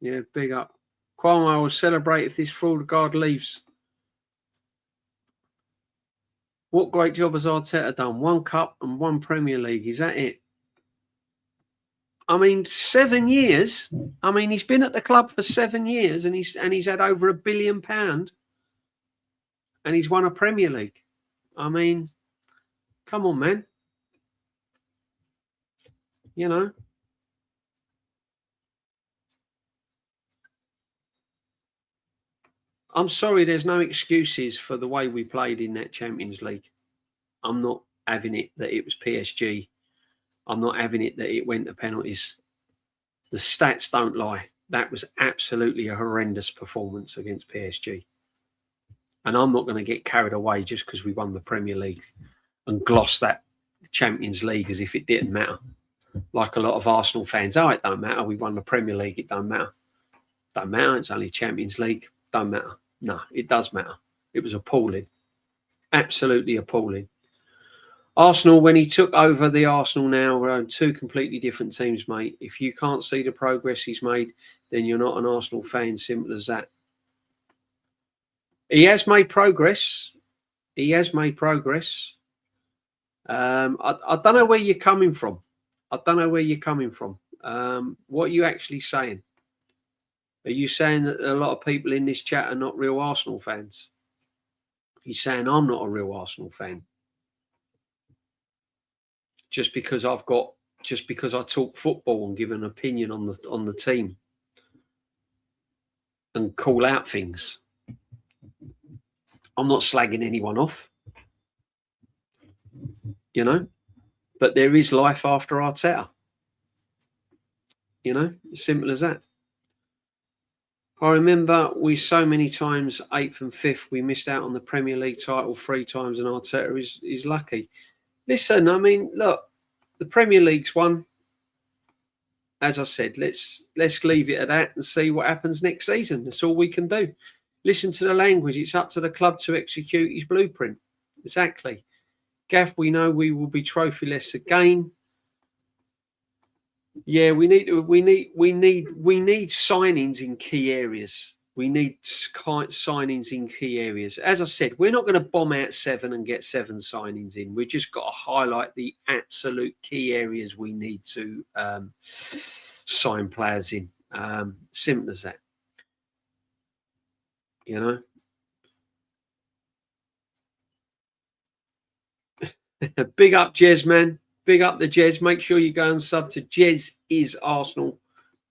Yeah, big up. Kwame will celebrate if this fraud guard leaves. What great job has Arteta done? 1 cup and 1 Premier League. Is that it? I mean, 7 years. I mean, he's been at the club for 7 years and he's had over £1 billion. and he's won a Premier League. I mean, come on, man. You know. I'm sorry, there's no excuses for the way we played in that Champions League. I'm not having it that it was PSG. I'm not having it that it went to penalties. The stats don't lie. That was absolutely a horrendous performance against PSG. And I'm not going to get carried away just because we won the Premier League and gloss that Champions League as if it didn't matter. Like a lot of Arsenal fans, oh, it don't matter. We won the Premier League. It don't matter. Don't matter. It's only Champions League. Don't matter. No, it does matter. It was appalling. Absolutely appalling. Arsenal, when he took over the Arsenal now, we're on two completely different teams, mate. If you can't see the progress he's made, then you're not an Arsenal fan. Simple as that. He has made progress. He has made progress. I don't know where you're coming from. I don't know where you're coming from. What are you actually saying? Are you saying that a lot of people in this chat are not real Arsenal fans? You're saying I'm not a real Arsenal fan just because I talk football and give an opinion on the team and call out things. I'm not slagging anyone off, you know, but there is life after Arteta. You know, simple as that. I remember we so many times, 8th and 5th, we missed out on the Premier League title 3 times, and Arteta is lucky. Listen, I mean, look, the Premier League's won. As I said, let's leave it at that and see what happens next season. That's all we can do. Listen to the language. It's up to the club to execute his blueprint. Exactly. Gaff, we know we will be trophyless again. Yeah, we need signings in key areas. We need signings in key areas. As I said, we're not going to bomb out 7 and get 7 signings in. We've just got to highlight the absolute key areas we need to sign players in. Simple as that. You know. Big up Jez, man. Big up the Jez. Make sure you go and sub to Jez is Arsenal.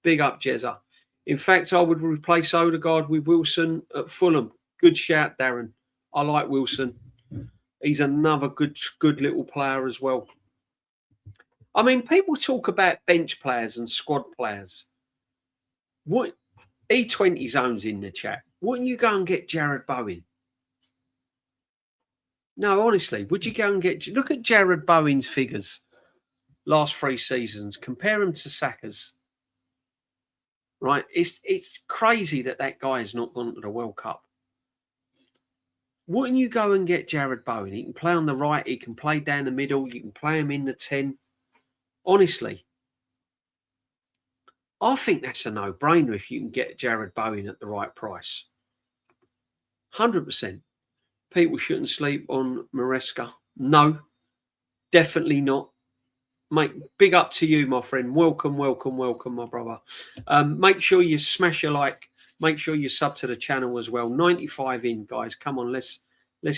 Big up Jezza. In fact, I would replace Odegaard with Wilson at Fulham. Good shout, Darren. I like Wilson. He's another good little player as well. I mean, people talk about bench players and squad players. What E20 zones in the chat? Wouldn't you go and get Jared Bowen? No, honestly, would you go and look at Jared Bowen's figures last 3 seasons, compare them to Saka's, right? It's crazy that guy has not gone to the World Cup. Wouldn't you go and get Jared Bowen? He can play on the right, he can play down the middle, you can play him in the 10. Honestly, I think that's a no-brainer if you can get Jared Bowen at the right price. 100%. People shouldn't sleep on Maresca. No, definitely not. Mate, big up to you, my friend. Welcome, my brother. Make sure you smash a like. Make sure you sub to the channel as well. 95 in, guys. Come on, let's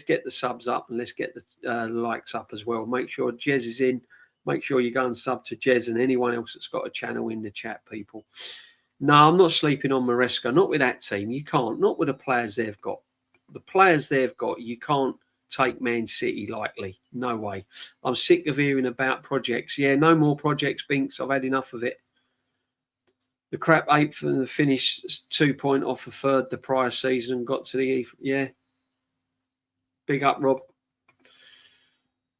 get the subs up and let's get the likes up as well. Make sure Jez is in. Make sure you go and sub to Jez and anyone else that's got a channel in the chat, people. No, I'm not sleeping on Maresca. Not with that team. You can't. Not with the players they've got. The players they've got, you can't take Man City lightly. No way. I'm sick of hearing about projects. Yeah, no more projects, Binks. I've had enough of it. The crap 8th and the finish 2 point off a 3rd the prior season and got to the yeah. Big up, Rob.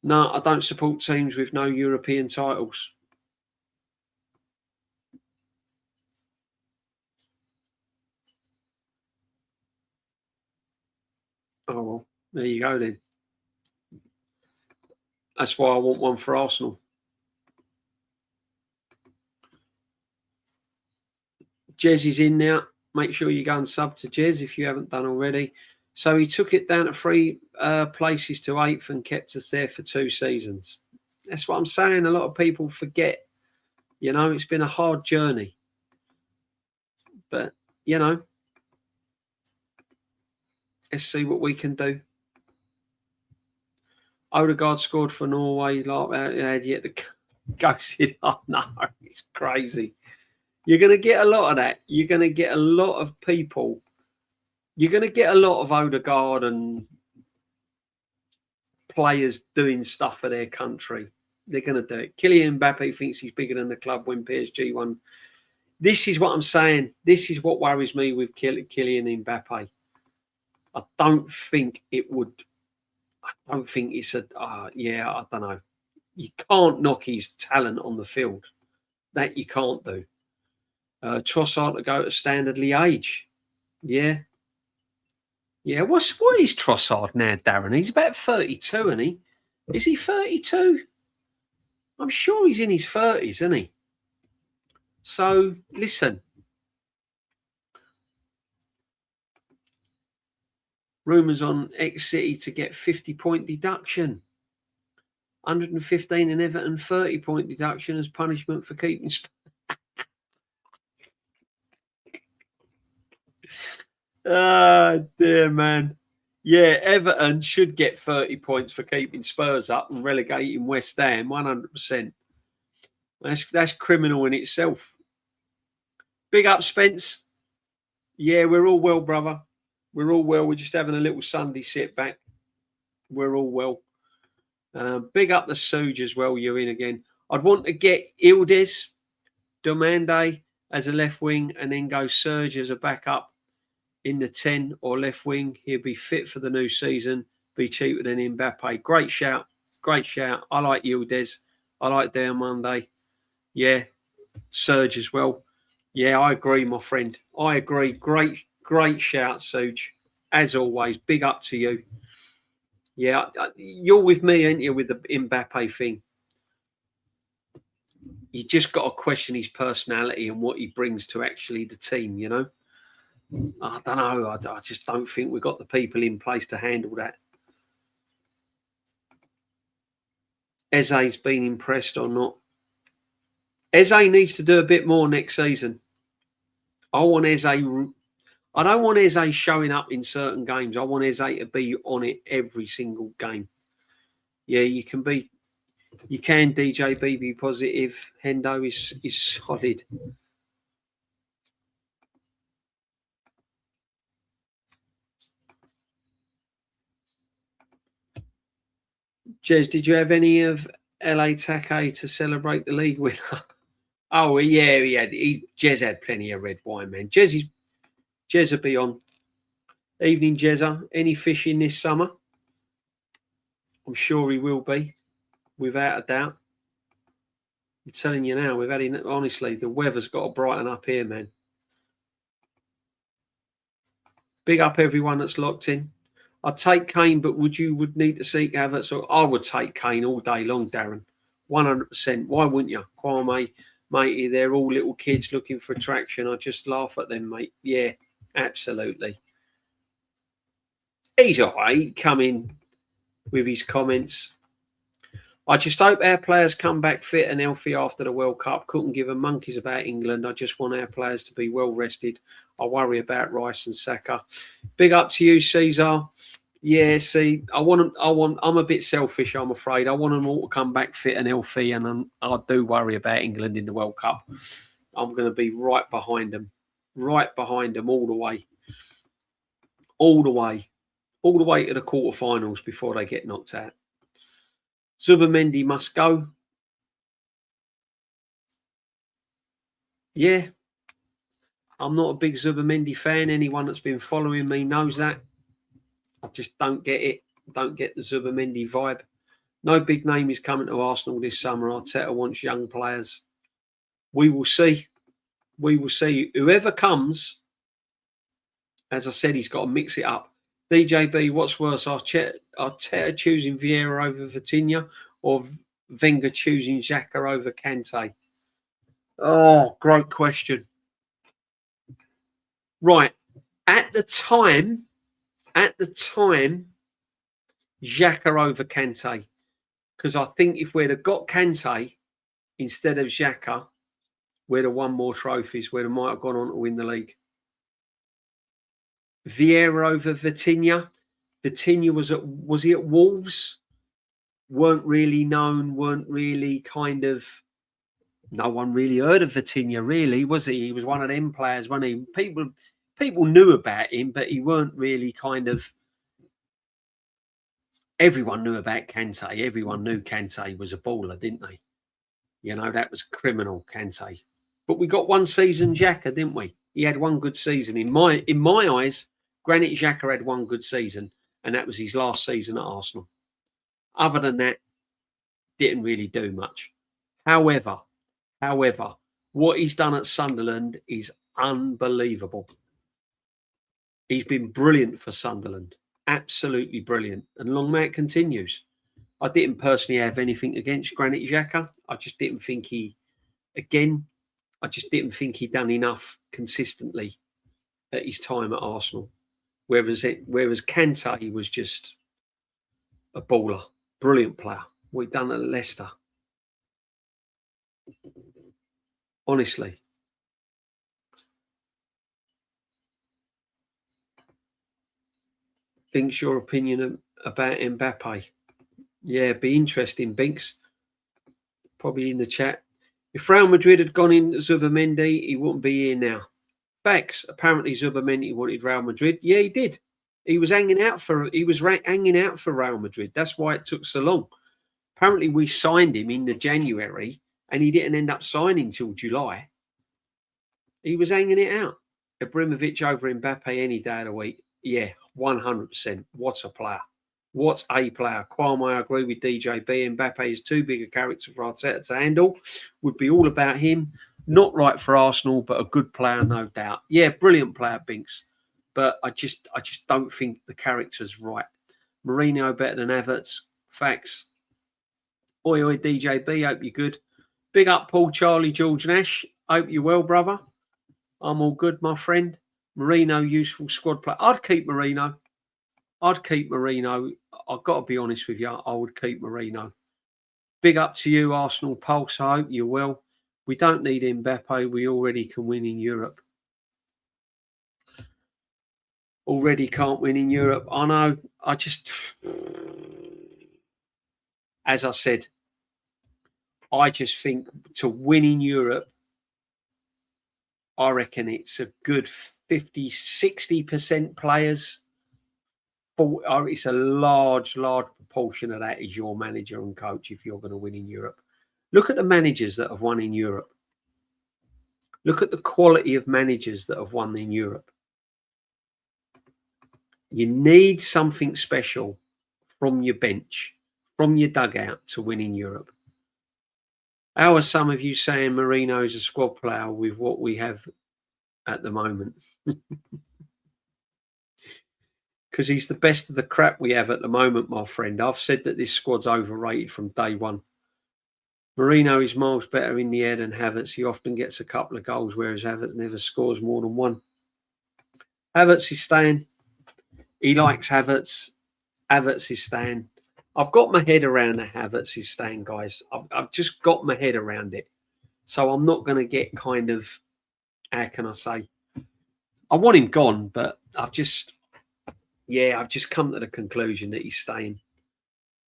No, I don't support teams with no European titles. Oh, well, there you go then. That's why I want one for Arsenal. Jez is in now. Make sure you go and sub to Jez if you haven't done already. So he took it down to 3 places to 8th and kept us there for 2 seasons. That's what I'm saying. A lot of people forget. You know, it's been a hard journey. But, you know, let's see what we can do. Odegaard scored for Norway. Like had yet the ghosted. Oh no, it's crazy. You're going to get a lot of that. You're going to get a lot of people. You're going to get a lot of Odegaard and players doing stuff for their country. They're going to do it. Kylian Mbappe thinks he's bigger than the club when PSG won. This is what I'm saying. This is what worries me with Kylian Mbappe. I don't think it would. I don't think it's a. Yeah, I don't know. You can't knock his talent on the field. That you can't do. Trossard to go to Standard Liège. Yeah. Yeah. What is Trossard now, Darren? He's about 32, isn't he? Is he 32? I'm sure he's in his 30s, isn't he? So, listen. Rumours on X-City to get 50-point deduction. 115 in Everton, 30-point deduction as punishment for keeping... dear man. Yeah, Everton should get 30 points for keeping Spurs up and relegating West Ham, 100%. That's criminal in itself. Big up, Spence. Yeah, we're all well, brother. We're all well. We're just having a little Sunday sit back. We're all well. Big up the Suge as well. You're in again. I'd want to get Ildes, Domande as a left wing and then go Serge as a backup in the 10 or left wing. He'll be fit for the new season. Be cheaper than Mbappe. Great shout. Great shout. I like Ildes. I like Domande. Yeah. Serge as well. Yeah, I agree, my friend. I agree. Great shout, Suge. As always, big up to you. Yeah, you're with me, ain't you, with the Mbappe thing? You just got to question his personality and what he brings to actually the team, you know? I don't know. I just don't think we've got the people in place to handle that. Eze's been impressed or not? Eze needs to do a bit more next season. I want Eze. I don't want Eze showing up in certain games. I want Eze to be on it every single game. Yeah, you can DJB be positive. Hendo is solid. Jez, did you have any of LA Take to celebrate the league winner? Oh, yeah, Jez had plenty of red wine, man. Jez will be on. Evening, Jezza. Any fishing this summer? I'm sure he will be, without a doubt. I'm telling you now, honestly, the weather's got to brighten up here, man. Big up everyone that's locked in. I'd take Kane, but would need to seek Havertz? So I would take Kane all day long, Darren. 100%. Why wouldn't you? Kwame, matey, they're all little kids looking for attraction. I just laugh at them, mate. Yeah, absolutely. He's all right. Come in with his comments. I just hope our players come back fit and healthy after the World Cup. Couldn't give a monkeys about England. I just want our players to be well rested. I worry about Rice and Saka. Big up to you, Caesar. Yeah, see, I'm a bit selfish, I'm afraid. I want them all to come back fit and healthy, and I do worry about England in the World Cup. I'm going to be right behind them all the way. All the way to the quarterfinals before they get knocked out. Zubimendi must go. Yeah. I'm not a big Zubimendi fan. Anyone that's been following me knows that. I just don't get it. Don't get the Zubimendi vibe. No big name is coming to Arsenal this summer. Arteta wants young players. We will see. We will see. Whoever comes, as I said, he's got to mix it up. DJB, what's worse, Arteta choosing Vieira over Vitinha or Wenger choosing Xhaka over Kante? Oh, great question. Right. At the time, Xhaka over Kante. Because I think if we'd have got Kante instead of Xhaka, we'd have won more trophies. We'd have might have gone on to win the league. Vieira over Vitinha. Vitinha was he at Wolves? weren't really known, weren't really kind of, no one really heard of Vitinha, really, was he? He was one of them players, wasn't he? People knew about him, but he weren't really kind of, everyone knew about Kante. Everyone knew Kante was a baller, didn't they? You know, that was criminal, Kante. But we got one season Xhaka, didn't we? He had one good season. In my eyes, Granit Xhaka had one good season, and that was his last season at Arsenal. Other than that, didn't really do much. However, what he's done at Sunderland is unbelievable. He's been brilliant for Sunderland. Absolutely brilliant. And long may it continues. I didn't personally have anything against Granit Xhaka. I just didn't think he'd done enough consistently at his time at Arsenal. Whereas Kante was just a baller, brilliant player. What he'd done at Leicester. Honestly. Binks, your opinion about Mbappe? Yeah, be interesting, Binks. Probably in the chat. If Real Madrid had gone in Zubimendi, he wouldn't be here now. Facts. Apparently, Zubimendi wanted Real Madrid. Yeah, he did. He was hanging out for Real Madrid. That's why it took so long. Apparently, we signed him in the January, and he didn't end up signing till July. He was hanging it out. Ibrahimovic over Mbappe any day of the week. Yeah, 100%. What a player. What a player. Kwame, I agree with DJB. Mbappe is too big a character for Arteta to handle. Would be all about him. Not right for Arsenal, but a good player, no doubt. Yeah, brilliant player, Binks. But I just don't think the character's right. Mourinho better than Havertz. Facts. Oi, DJB. Hope you're good. Big up, Paul, Charlie, George Nash. Hope you're well, brother. I'm all good, my friend. Mourinho, useful squad player. I'd keep Mourinho. I've got to be honest with you. I would keep Mourinho. Big up to you, Arsenal Pulse. I hope you're well. We don't need Mbappe. We already can win in Europe. Already can't win in Europe. I know. As I said, I just think to win in Europe, I reckon it's a good 50, 60% players. It's a large proportion of that is your manager and coach if you're going to win in Europe. Look at the managers that have won in Europe. Look at the quality of managers that have won in Europe. You need something special from your bench, from your dugout to win in Europe. How are some of you saying Mourinho is a squad player with what we have at the moment? Because he's the best of the crap we have at the moment, my friend. I've said that this squad's overrated from day one. Mourinho is miles better in the air than Havertz. He often gets a couple of goals, whereas Havertz never scores more than one. Havertz is staying. He likes Havertz. Havertz is staying. I've got my head around the Havertz is staying, guys. I've just got my head around it. So I'm not going to get kind of, how can I say? I want him gone, but I've just come to the conclusion that he's staying.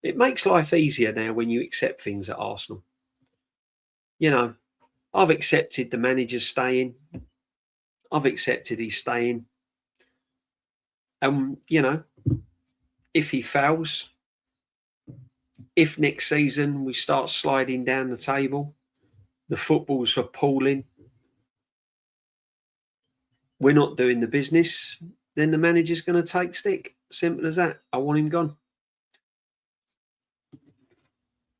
It makes life easier now when you accept things at Arsenal. You know, I've accepted the manager's staying. I've accepted he's staying. And, you know, if he fails, if next season we start sliding down the table, the football's appalling, we're not doing the business, then the manager's going to take stick. Simple as that. I want him gone.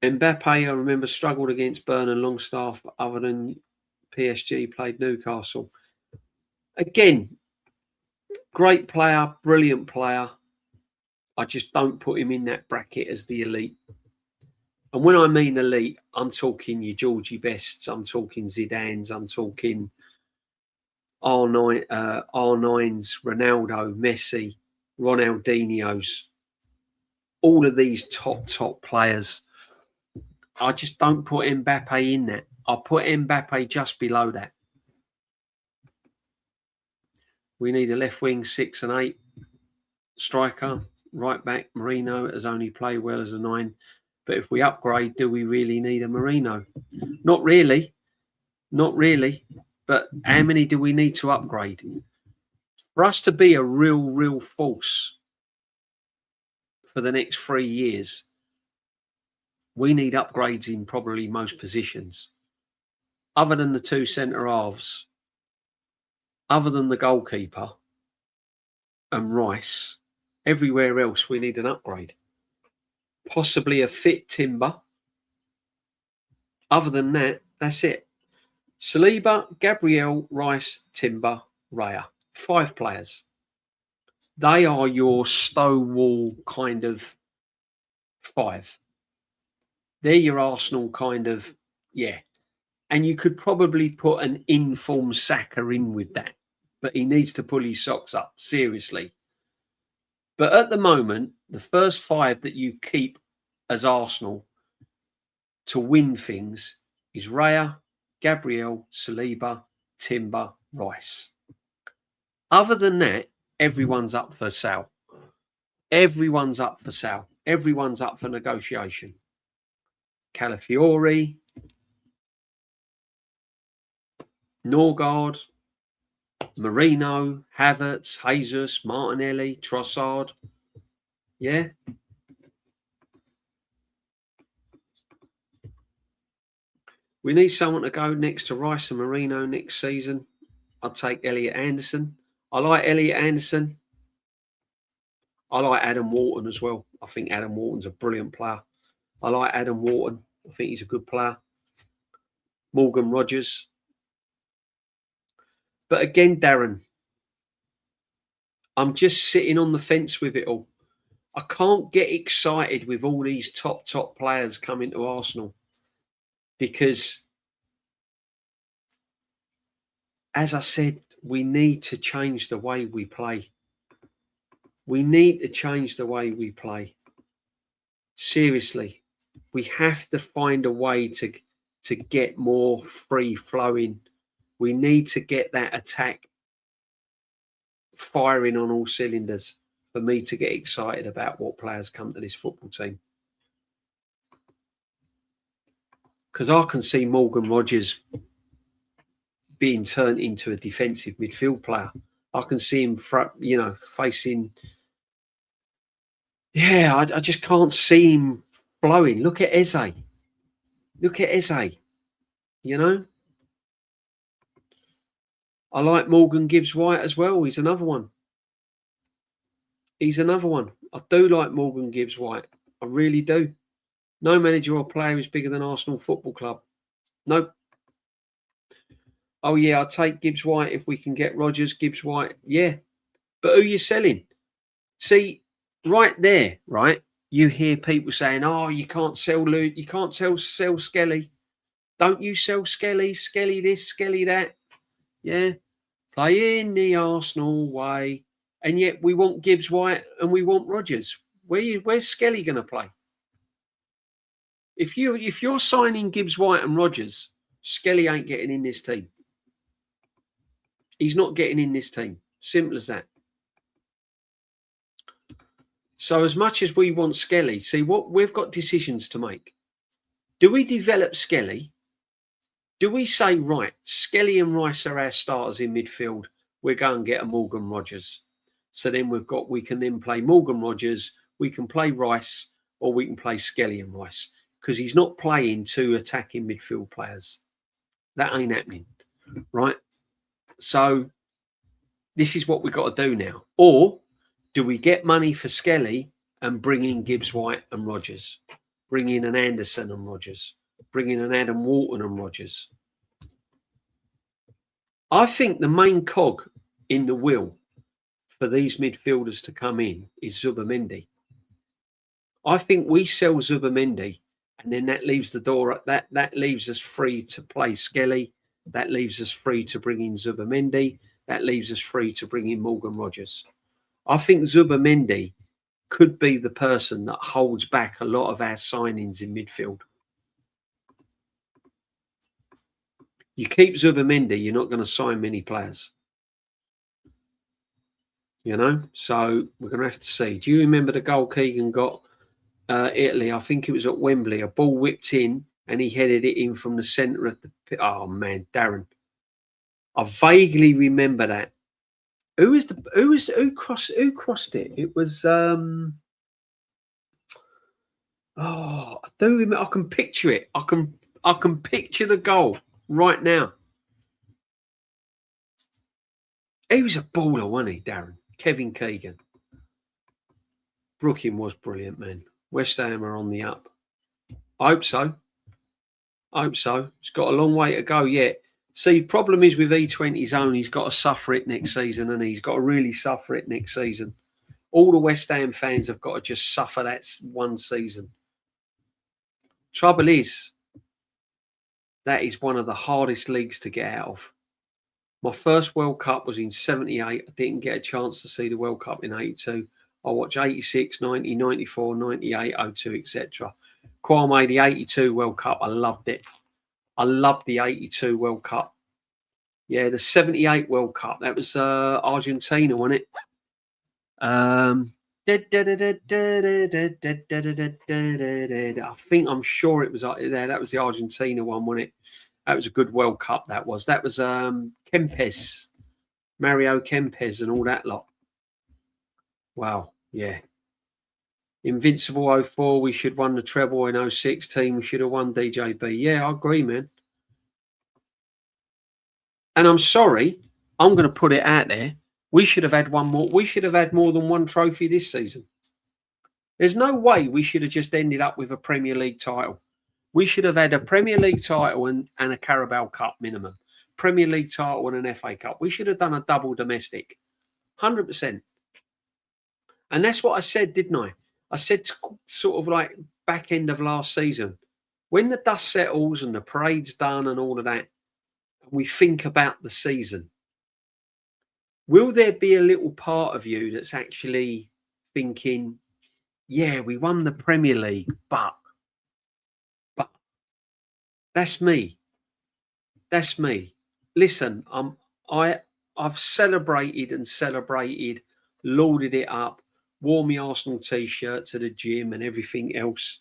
Mbappe, I remember, struggled against Bern and Longstaff, other than PSG, played Newcastle. Again, great player, brilliant player. I just don't put him in that bracket as the elite. And when I mean elite, I'm talking your Georgie Bests, I'm talking Zidanes, I'm talking R9s, Ronaldo, Messi, Ronaldinho's. All of these top players. I just don't put Mbappe in that. I put Mbappe just below that. We need a left wing 6 and 8 striker, right back. Mourinho has only played well as a 9. But if we upgrade, do we really need a Merino? Not really. Not really. But how many do we need to upgrade? For us to be a real force for the next 3 years, we need upgrades in probably most positions. Other than the two centre halves, other than the goalkeeper and Rice, everywhere else we need an upgrade. Possibly a fit Timber. Other than that, that's it. Saliba, Gabriel, Rice, Timber, Raya. 5 players. They are your Stonewall kind of 5. They're your Arsenal kind of, yeah. And you could probably put an informed Saka in with that. But he needs to pull his socks up, seriously. But at the moment, the first 5 that you keep as Arsenal to win things is Raya, Gabriel, Saliba, Timber, Rice. Other than that, everyone's up for sale. Everyone's up for sale. Everyone's up for negotiation. Calafiori, Norgard, Merino, Havertz, Jesus, Martinelli, Trossard. Yeah. We need someone to go next to Rice and Merino next season. I'd take Elliot Anderson. I like Elliot Anderson. I like Adam Wharton as well. I think Adam Wharton's a brilliant player. I like Adam Wharton. I think he's a good player. Morgan Rogers. But again, Darren, I'm just sitting on the fence with it all. I can't get excited with all these top players coming to Arsenal because, as I said, we need to change the way we play. We need to change the way we play. Seriously, we have to find a way to get more free flowing. We need to get that attack firing on all cylinders for me to get excited about what players come to this football team. Because I can see Morgan Rogers being turned into a defensive midfield player. I can see him, facing. Yeah, I just can't see him flowing. Look at Eze. Look at Eze. You know? I like Morgan Gibbs-White as well. He's another one. He's another one. I do like Morgan Gibbs-White. I really do. No manager or player is bigger than Arsenal Football Club. Nope. Oh, yeah, I'll take Gibbs-White if we can get Rogers, Gibbs-White. Yeah. But who are you selling? See, right there, right, you hear people saying, oh, you can't sell Luke, you can't sell Skelly. Don't you sell Skelly? Skelly this, Skelly that. Yeah. Play in the Arsenal way. And yet we want Gibbs-White and we want Rogers. Where's Skelly going to play? If you're signing Gibbs-White and Rogers, Skelly ain't getting in this team. He's not getting in this team. Simple as that. So as much as we want Skelly, see what we've got decisions to make. Do we develop Skelly? Do we say, right, Skelly and Rice are our starters in midfield. We're going to get a Morgan Rogers. So then we can then play Morgan Rogers, we can play Rice, or we can play Skelly and Rice. Because he's not playing 2 attacking midfield players. That ain't happening. Right? So this is what we've got to do now. Or do we get money for Skelly and bring in Gibbs-White and Rogers? Bring in an Anderson and Rogers? Bring in an Adam Wharton and Rogers? I think the main cog in the wheel for these midfielders to come in is Zubimendi. I think we sell Zubimendi and then that leaves the door, that leaves us free to play Skelly. That leaves us free to bring in Zubimendi. That leaves us free to bring in Morgan Rogers. I think Zubimendi could be the person that holds back a lot of our signings in midfield. You keep Zubimendi, you're not going to sign many players. You know? So we're going to have to see. Do you remember the goal Keegan got Italy. I think it was at Wembley. A ball whipped in and he headed it in from the centre of the pit. Oh man, Darren. I vaguely remember that. Who crossed it? It was I do remember. I can picture it. I can picture the goal right now. He was a baller, wasn't he, Darren? Kevin Keegan. Brooking was brilliant, man. West Ham are on the up. I hope so. It's got a long way to go yet. See, problem is with E20's own, he's got to suffer it next season, and he's got to really suffer it next season. All the West Ham fans have got to just suffer that one season. Trouble is, that is one of the hardest leagues to get out of. My first World Cup was in 78. I didn't get a chance to see the World Cup in 82. I watched 86, 90, 94, 98, 02, etc. Kwame, the 82 World Cup, I loved it. I loved the 82 World Cup. Yeah, the 78 World Cup, that was Argentina, wasn't it? I'm sure it was there. That was the Argentina one, wasn't it? That was a good World Cup. That was Kempes, Mario Kempes, and all that lot. Wow, yeah. Invincible 04, we should have won the treble in 06 team. We should have won DJB. Yeah, I agree, man. And I'm sorry, I'm going to put it out there. We should have had one more. We should have had more than one trophy this season. There's no way we should have just ended up with a Premier League title. We should have had a Premier League title and a Carabao Cup minimum. Premier League title and an FA Cup. We should have done a double domestic. 100%. And that's what I said, didn't I? I said sort of like back end of last season, when the dust settles and the parade's done and all of that, and we think about the season, will there be a little part of you that's actually thinking, yeah, we won the Premier League, but that's me. That's me. Listen, I've celebrated, lauded it up, wore my Arsenal t-shirt to the gym and everything else.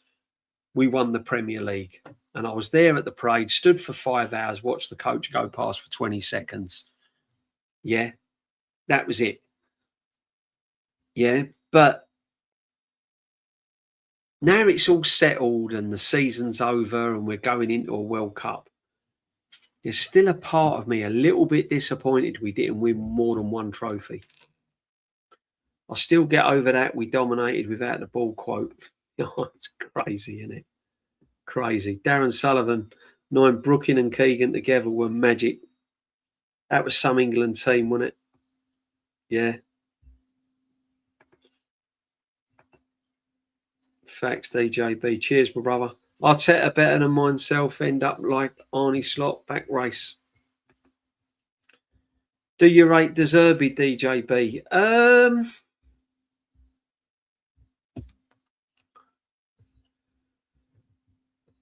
We won the Premier League. And I was there at the parade, stood for 5 hours, watched the coach go past for 20 seconds. Yeah, that was it. Yeah, but now it's all settled and the season's over and we're going into a World Cup. There's still a part of me a little bit disappointed we didn't win more than one trophy. I still get over that. We dominated without the ball quote. Oh, it's crazy, isn't it? Crazy. Darren Sullivan, 9, Brooking and Keegan together were magic. That was some England team, wasn't it? Yeah. Facts, DJB. Cheers, my brother. Arteta better than myself. End up like Arnie Slot, back race. Do you rate De Zerbi, DJB?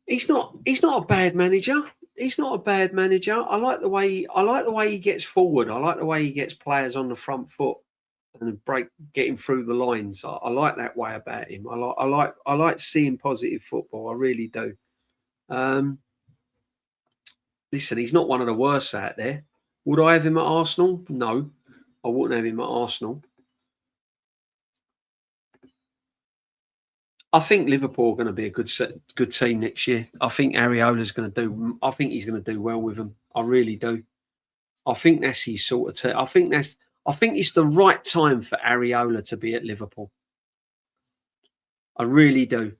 He's not a bad manager. He's not a bad manager. I like the way he gets forward. I like the way he gets players on the front foot and getting through the lines. I like that way about him. I like seeing positive football. I really do. Listen, he's not one of the worst out there. Would I have him at Arsenal? No, I wouldn't have him at Arsenal. I think Liverpool are going to be a good team next year. I think Areola's going to do. I think he's going to do well with them. I really do. I think that's his sort of team. I think it's the right time for Areola to be at Liverpool. I really do.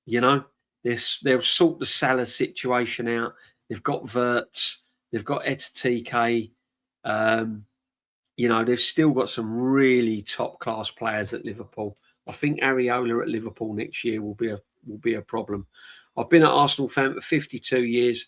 You know, they'll sort the Salah situation out. They've got Wirtz. They've got Etitike. You know, they've still got some really top class players at Liverpool. I think Areola at Liverpool next year will be a problem. I've been an Arsenal fan for 52 years.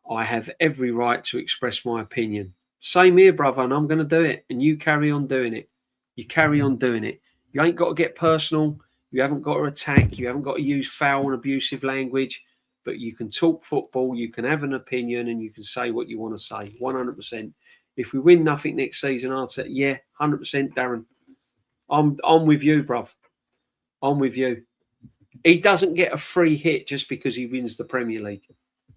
I have every right to express my opinion. Same here, brother, and I'm going to do it. And you carry on doing it. You carry on doing it. You ain't got to get personal. You haven't got to attack. You haven't got to use foul and abusive language. But you can talk football. You can have an opinion, and you can say what you want to say. 100%. If we win nothing next season, I'll say, yeah, 100%, Darren. I'm with you, bruv. I'm with you. He doesn't get a free hit just because he wins the Premier League.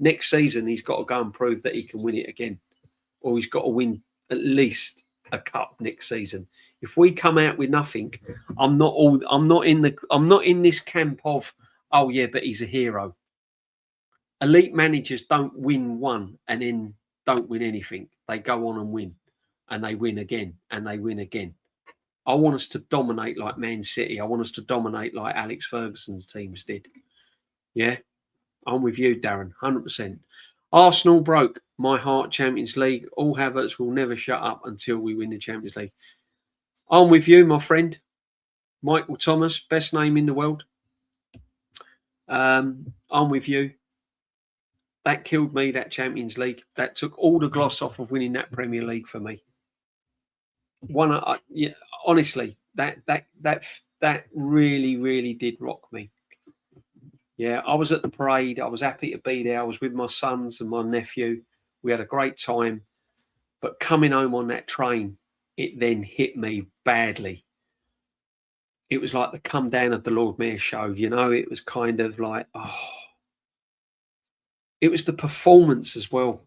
Next season, he's got to go and prove that he can win it again, or he's got to win at least a cup next season. If we come out with nothing, I'm not in this camp of, oh yeah, but he's a hero. Elite managers don't win one and then don't win anything. They go on and win, and they win again, and they win again. I want us to dominate like Man City. I want us to dominate like Alex Ferguson's teams did. Yeah, I'm with you, Darren, 100%. Arsenal broke my heart. Champions League. All Havertz will never shut up until we win the Champions League. I'm with you, my friend. Michael Thomas, best name in the world. I'm with you. That killed me, that Champions League. That took all the gloss off of winning that Premier League for me. Yeah, honestly, that really, really did rock me. Yeah, I was at the parade. I was happy to be there. I was with my sons and my nephew. We had a great time. But coming home on that train, it then hit me badly. It was like the come down of the Lord Mayor show, you know. It was kind of like, oh. It was the performance as well.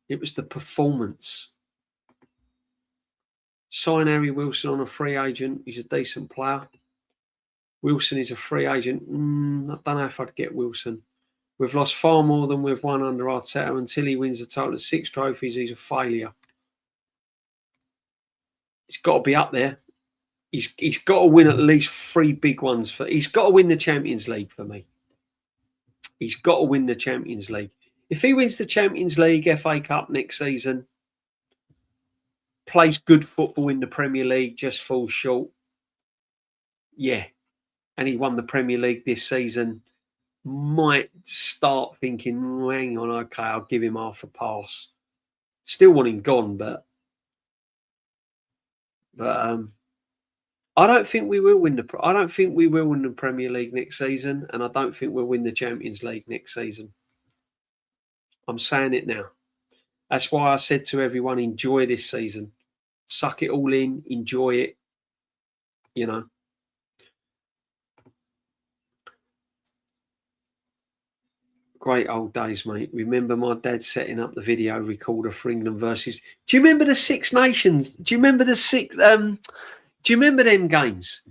It was the performance. Sign Harry Wilson on a free agent. He's a decent player. Wilson is a free agent. I don't know if I'd get Wilson. We've lost far more than we've won under Arteta. Until he wins a total of 6 trophies, he's a failure. He's got to be up there. He's got to win at least 3 big ones. He's got to win the Champions League for me. He's got to win the Champions League. If he wins the Champions League, FA Cup next season, plays good football in the Premier League, just falls short. Yeah. And he won the Premier League this season, might start thinking, hang on, okay, I'll give him half a pass. Still want him gone, but I don't think we will win I don't think we will win the Premier League next season, and I don't think we'll win the Champions League next season. I'm saying it now. That's why I said to everyone, enjoy this season. Suck it all in, enjoy it, you know. Great old days, mate. Remember my dad setting up the video recorder for England versus... Do you remember the Six Nations? Do you remember the six... Do you remember them games?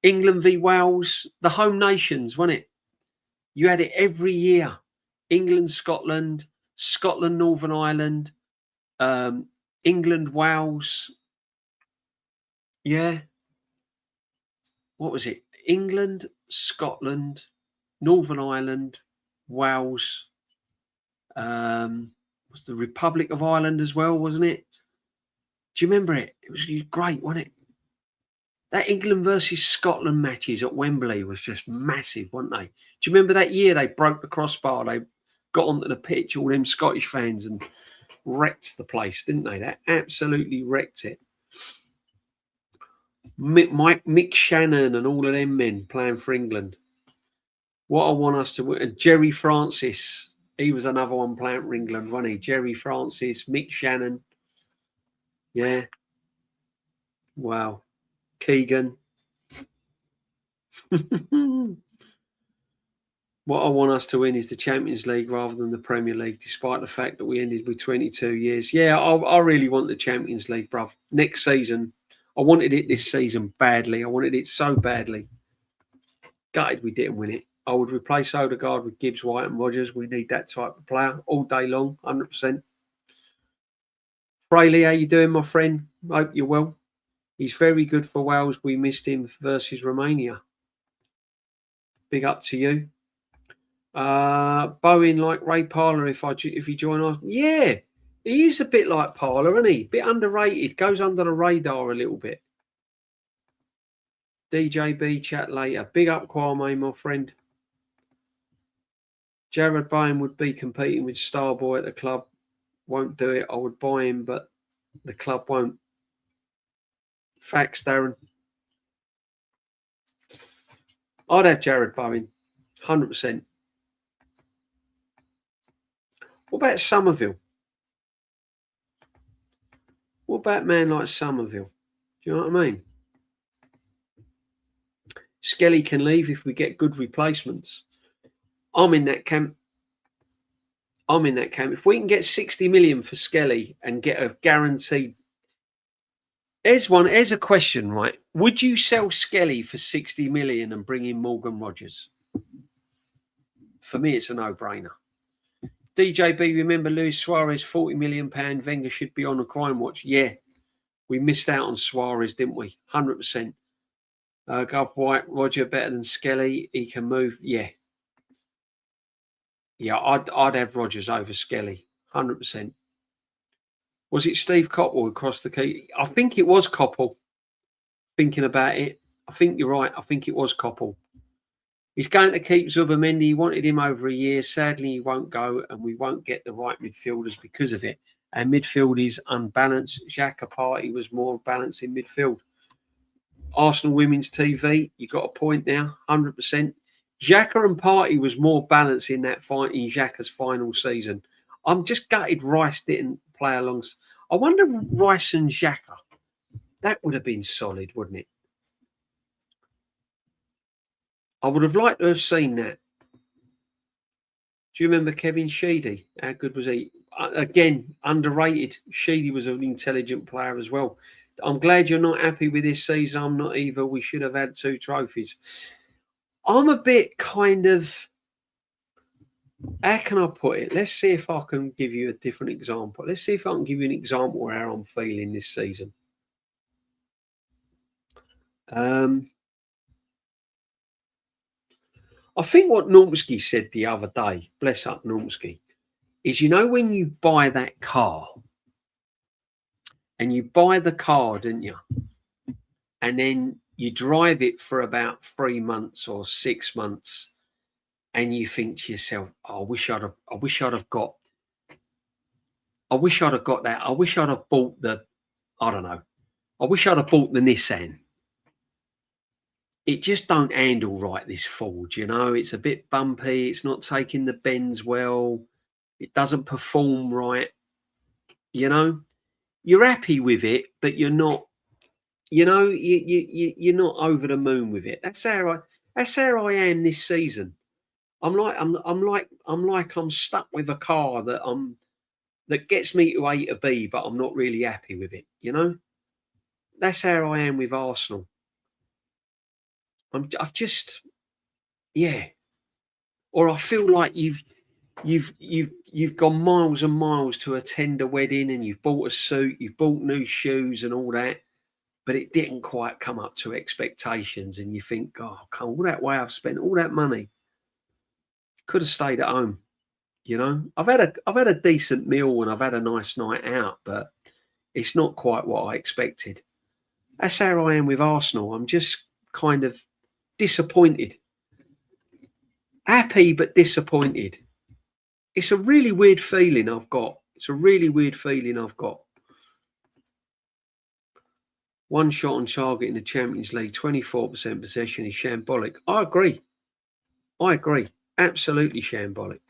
England v Wales, the home nations, wasn't it? You had it every year. England, Scotland, Scotland, Northern Ireland, England, Wales. Yeah. What was it? England, Scotland, Northern Ireland, Wales. Was the Republic of Ireland as well, wasn't it? Do you remember it? It was great, wasn't it? That England versus Scotland matches at Wembley was just massive, weren't they? Do you remember that year they broke the crossbar? They got onto the pitch, all them Scottish fans, and wrecked the place, didn't they? That absolutely wrecked it. Mick Shannon and all of them men playing for England. What I want us to win. And Jerry Francis, he was another one playing for England, wasn't he? Jerry Francis, Mick Shannon. Yeah. Wow. Keegan. What I want us to win is the Champions League rather than the Premier League, despite the fact that we ended with 22 years. Yeah, I really want the Champions League, bruv. Next season. I wanted it this season badly. I wanted it so badly. Gutted we didn't win it. I would replace Odegaard with Gibbs, White and Rodgers. We need that type of player all day long, 100%. Fraley, how you doing, my friend? Hope you're well. He's very good for Wales. We missed him versus Romania. Big up to you. Bowen like Ray Parlour if he join us. Yeah, he is a bit like Parlour, isn't he? Bit underrated. Goes under the radar a little bit. DJB chat later. Big up Kwame, my friend. Jared Bowen would be competing with Starboy at the club. Won't do it. I would buy him, but the club won't. Facts, Darren. I'd have Jared Bowen, 100%. What about Somerville? What about a man like Somerville? Do you know what I mean? Skelly can leave if we get good replacements. I'm in that camp. If we can get 60 million for Skelly and get a guaranteed. Here's a question, right? Would you sell Skelly for 60 million and bring in Morgan Rogers? For me, it's a no-brainer. DJB, remember Luis Suarez, £40 million. Wenger should be on a crime watch. Yeah, we missed out on Suarez, didn't we? 100%. Gov White, Roger better than Skelly. He can move. Yeah. Yeah, I'd have Rogers over Skelly. 100%. Was it Steve Coppell across the key? I think it was Coppell. Thinking about it, I think you're right. I think it was Coppell. He's going to keep Zubimendi. He wanted him over a year. Sadly, he won't go, and we won't get the right midfielders because of it. Our midfield is unbalanced. Xhaka Partey was more balanced in midfield. Arsenal Women's TV, you got a point now, 100%. Xhaka and Partey was more balanced in that fight in Xhaka's final season. I'm just gutted Rice didn't play along. I wonder Rice and Xhaka. That would have been solid, wouldn't it? I would have liked to have seen that. Do you remember Kevin Sheedy? How good was he? Again, underrated. Sheedy was an intelligent player as well. I'm glad you're not happy with this season. I'm not either. We should have had 2 trophies. I'm a bit kind of... How can I put it? Let's see if I can give you a different example. Let's see if I can give you an example of how I'm feeling this season. I think what Normski said the other day, bless up Normski, is, you know, when you buy that car, and you buy the car, didn't you? And then you drive it for about 3 months or 6 months, and you think to yourself, oh, I wish I'd have got that. I wish I'd have bought the, I don't know. I wish I'd have bought the Nissan. It just don't handle right, this Ford, you know. It's a bit bumpy. It's not taking the bends well. It doesn't perform right. You know, you're happy with it, but you're not. You know, you're not over the moon with it. That's how I am this season. I'm stuck with a car that gets me to A to B, but I'm not really happy with it. You know, that's how I am with Arsenal. I've just, yeah. Or I feel like you've gone miles and miles to attend a wedding, and you've bought a suit, you've bought new shoes and all that, but it didn't quite come up to expectations, and you think, oh, come all that way, I've spent all that money. Could have stayed at home, you know. I've had a decent meal and I've had a nice night out, but it's not quite what I expected. That's how I am with Arsenal. I'm just kind of disappointed. Happy but disappointed. It's a really weird feeling I've got. One shot on target in the Champions League, 24% possession is shambolic. I agree. Absolutely shambolic.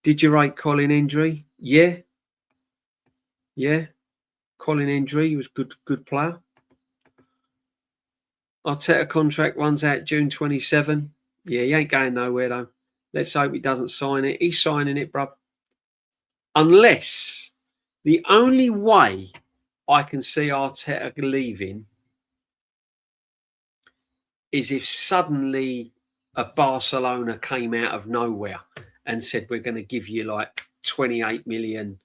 Did you rate Colin Hendry? Yeah. Colin Hendry was good player. Arteta contract runs out June 27. Yeah, he ain't going nowhere though. Let's hope he doesn't sign it. He's signing it, bruv. Unless, the only way I can see Arteta leaving is if suddenly a Barcelona came out of nowhere and said, we're going to give you like 28 million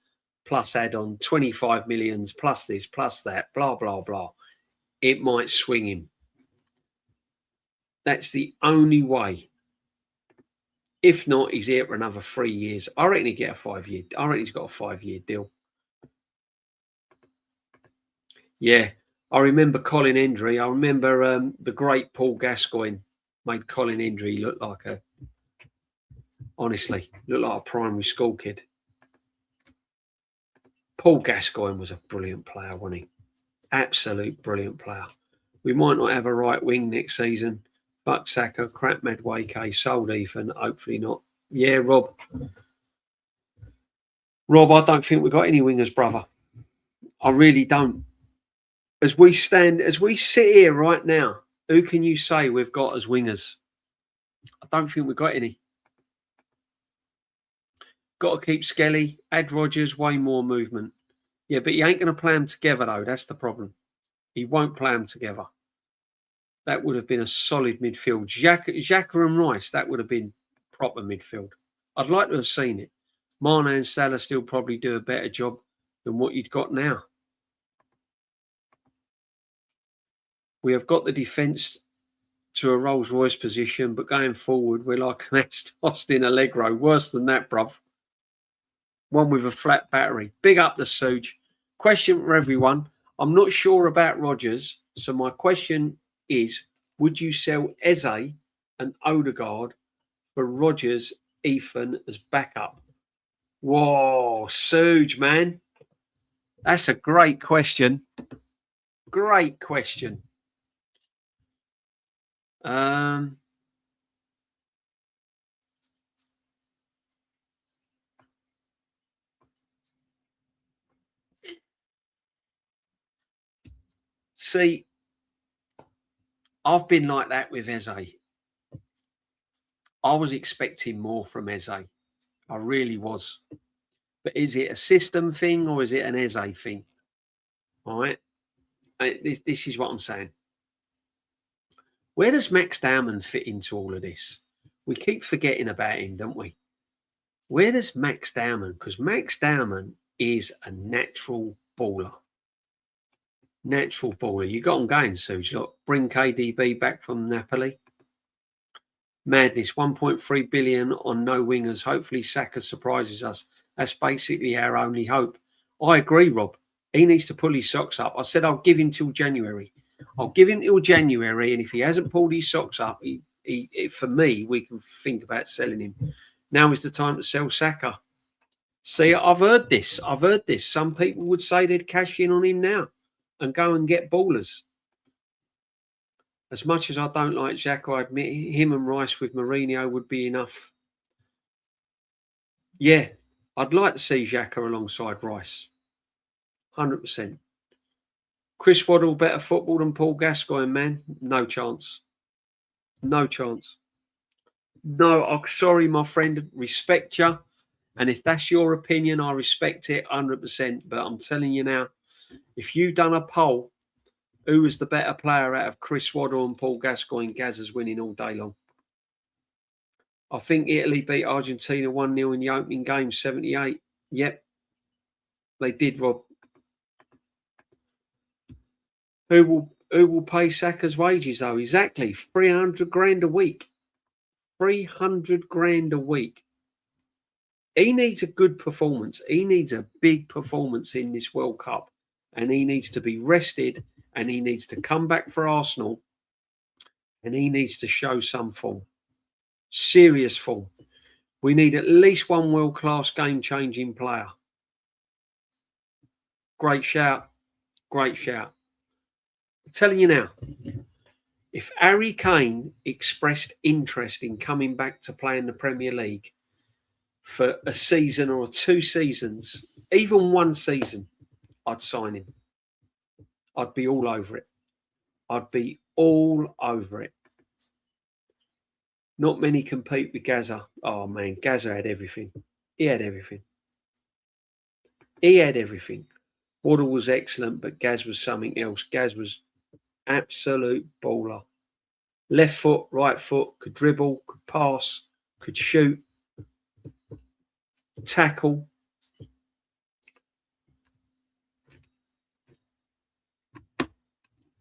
plus add-on, 25 millions plus this, plus that, blah, blah, blah. It might swing him. That's the only way. If not, he's here for another 3 years. I reckon he'd get a 5-year. I reckon he's got a 5-year deal. Yeah, I remember Colin Hendry. I remember the great Paul Gascoigne made Colin Hendry look like a primary school kid. Paul Gascoigne was a brilliant player, wasn't he? Absolute brilliant player. We might not have a right wing next season. Buck Saka, crap Madueke, sold Ethan, hopefully not. Yeah, Rob. I don't think we've got any wingers, brother. I really don't. as we sit here right now, who can you say we've got as wingers? I don't think we've got any. Got to keep Skelly, add Rodgers, way more movement. Yeah, but he ain't going to play them together, though. That's the problem. He won't play them together. That would have been a solid midfield. Xhaka and Rice, that would have been proper midfield. I'd like to have seen it. Mane and Salah still probably do a better job than what you'd got now. We have got the defence to a Rolls-Royce position, but going forward, we're like an Austin Allegro. Worse than that, bruv. One with a flat battery. Big up the Suge. Question for everyone. I'm not sure about Rodgers, so my question is, would you sell Eze and Odegaard for Rodgers, Ethan as backup? Whoa, Suge, man. That's a great question. Great question. See, I've been like that with Eze. I was expecting more from Eze. I really was. But is it a system thing or is it an Eze thing? All right. This is what I'm saying. Where does Max Dowman fit into all of this? We keep forgetting about him, don't we? Where does Max Dowman? Because Max Dowman is a natural baller. Natural baller. You got him going, Suge. Look, bring KDB back from Napoli. Madness. 1.3 billion on no wingers. Hopefully Saka surprises us. That's basically our only hope. I agree, Rob. He needs to pull his socks up. I said I'll give him till January. I'll give him till January, and if he hasn't pulled his socks up, for me, we can think about selling him. Now is the time to sell Saka. See, I've heard this. Some people would say they'd cash in on him now and go and get ballers. As much as I don't like Xhaka, I admit him and Rice with Mourinho would be enough. Yeah, I'd like to see Xhaka alongside Rice. 100%. Chris Waddle better football than Paul Gascoigne, man. No chance. No chance. No, I'm sorry, my friend. Respect you. And if that's your opinion, I respect it 100%. But I'm telling you now, if you've done a poll, who was the better player out of Chris Waddle and Paul Gascoigne? Gaz is winning all day long. I think Italy beat Argentina 1-0 in the opening game, 78. Yep. They did, Rob. Who will pay Saka's wages, though? Exactly. 300 grand a week. 300 grand a week. He needs a good performance. He needs a big performance in this World Cup. And he needs to be rested. And he needs to come back for Arsenal. And he needs to show some form. Serious form. We need at least one world-class game-changing player. Great shout. Great shout. I'm telling you now, if Harry Kane expressed interest in coming back to play in the Premier League for a season or 2 seasons, even 1 season, I'd sign him. I'd be all over it. I'd be all over it. Not many compete with Gaza. Oh, man, Gaza had everything. He had everything. He had everything. Waddle was excellent, but Gaz was something else. Gaz was absolute baller. Left foot, right foot, could dribble, could pass, could shoot, tackle.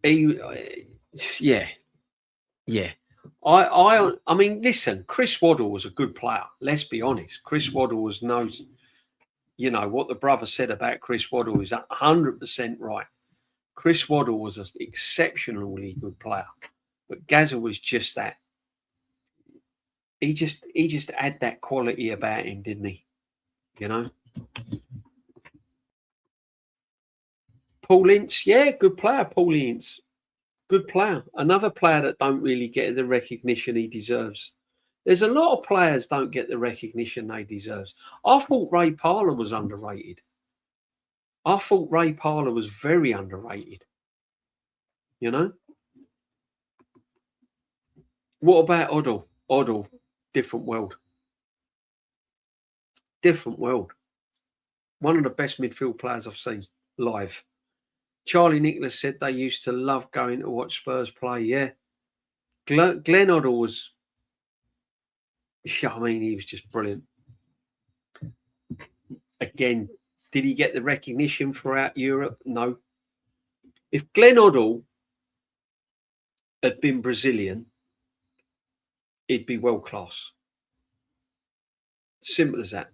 Yeah. I mean, listen, Chris Waddle was a good player. Let's be honest. Chris Waddle was what the brother said about Chris Waddle is 100% right. Chris Waddle was an exceptionally good player, but Gaza was just that. He just had that quality about him, didn't he? You know. Paul Ince, yeah, good player. Paul Ince, good player. Another player that don't really get the recognition he deserves. There's a lot of players don't get the recognition they deserve. I thought Ray Parlour was underrated. I thought Ray Parlour was very underrated. you know. What about Oddle? Oddle, different world. Different world. One of the best midfield players I've seen live. Charlie Nicholas said they used to love going to watch Spurs play. Yeah. Glenn Oddle was, I mean, he was just brilliant. Again, did he get the recognition throughout Europe? No. If Glenn Oddle had been Brazilian, he'd be world class. Simple as that.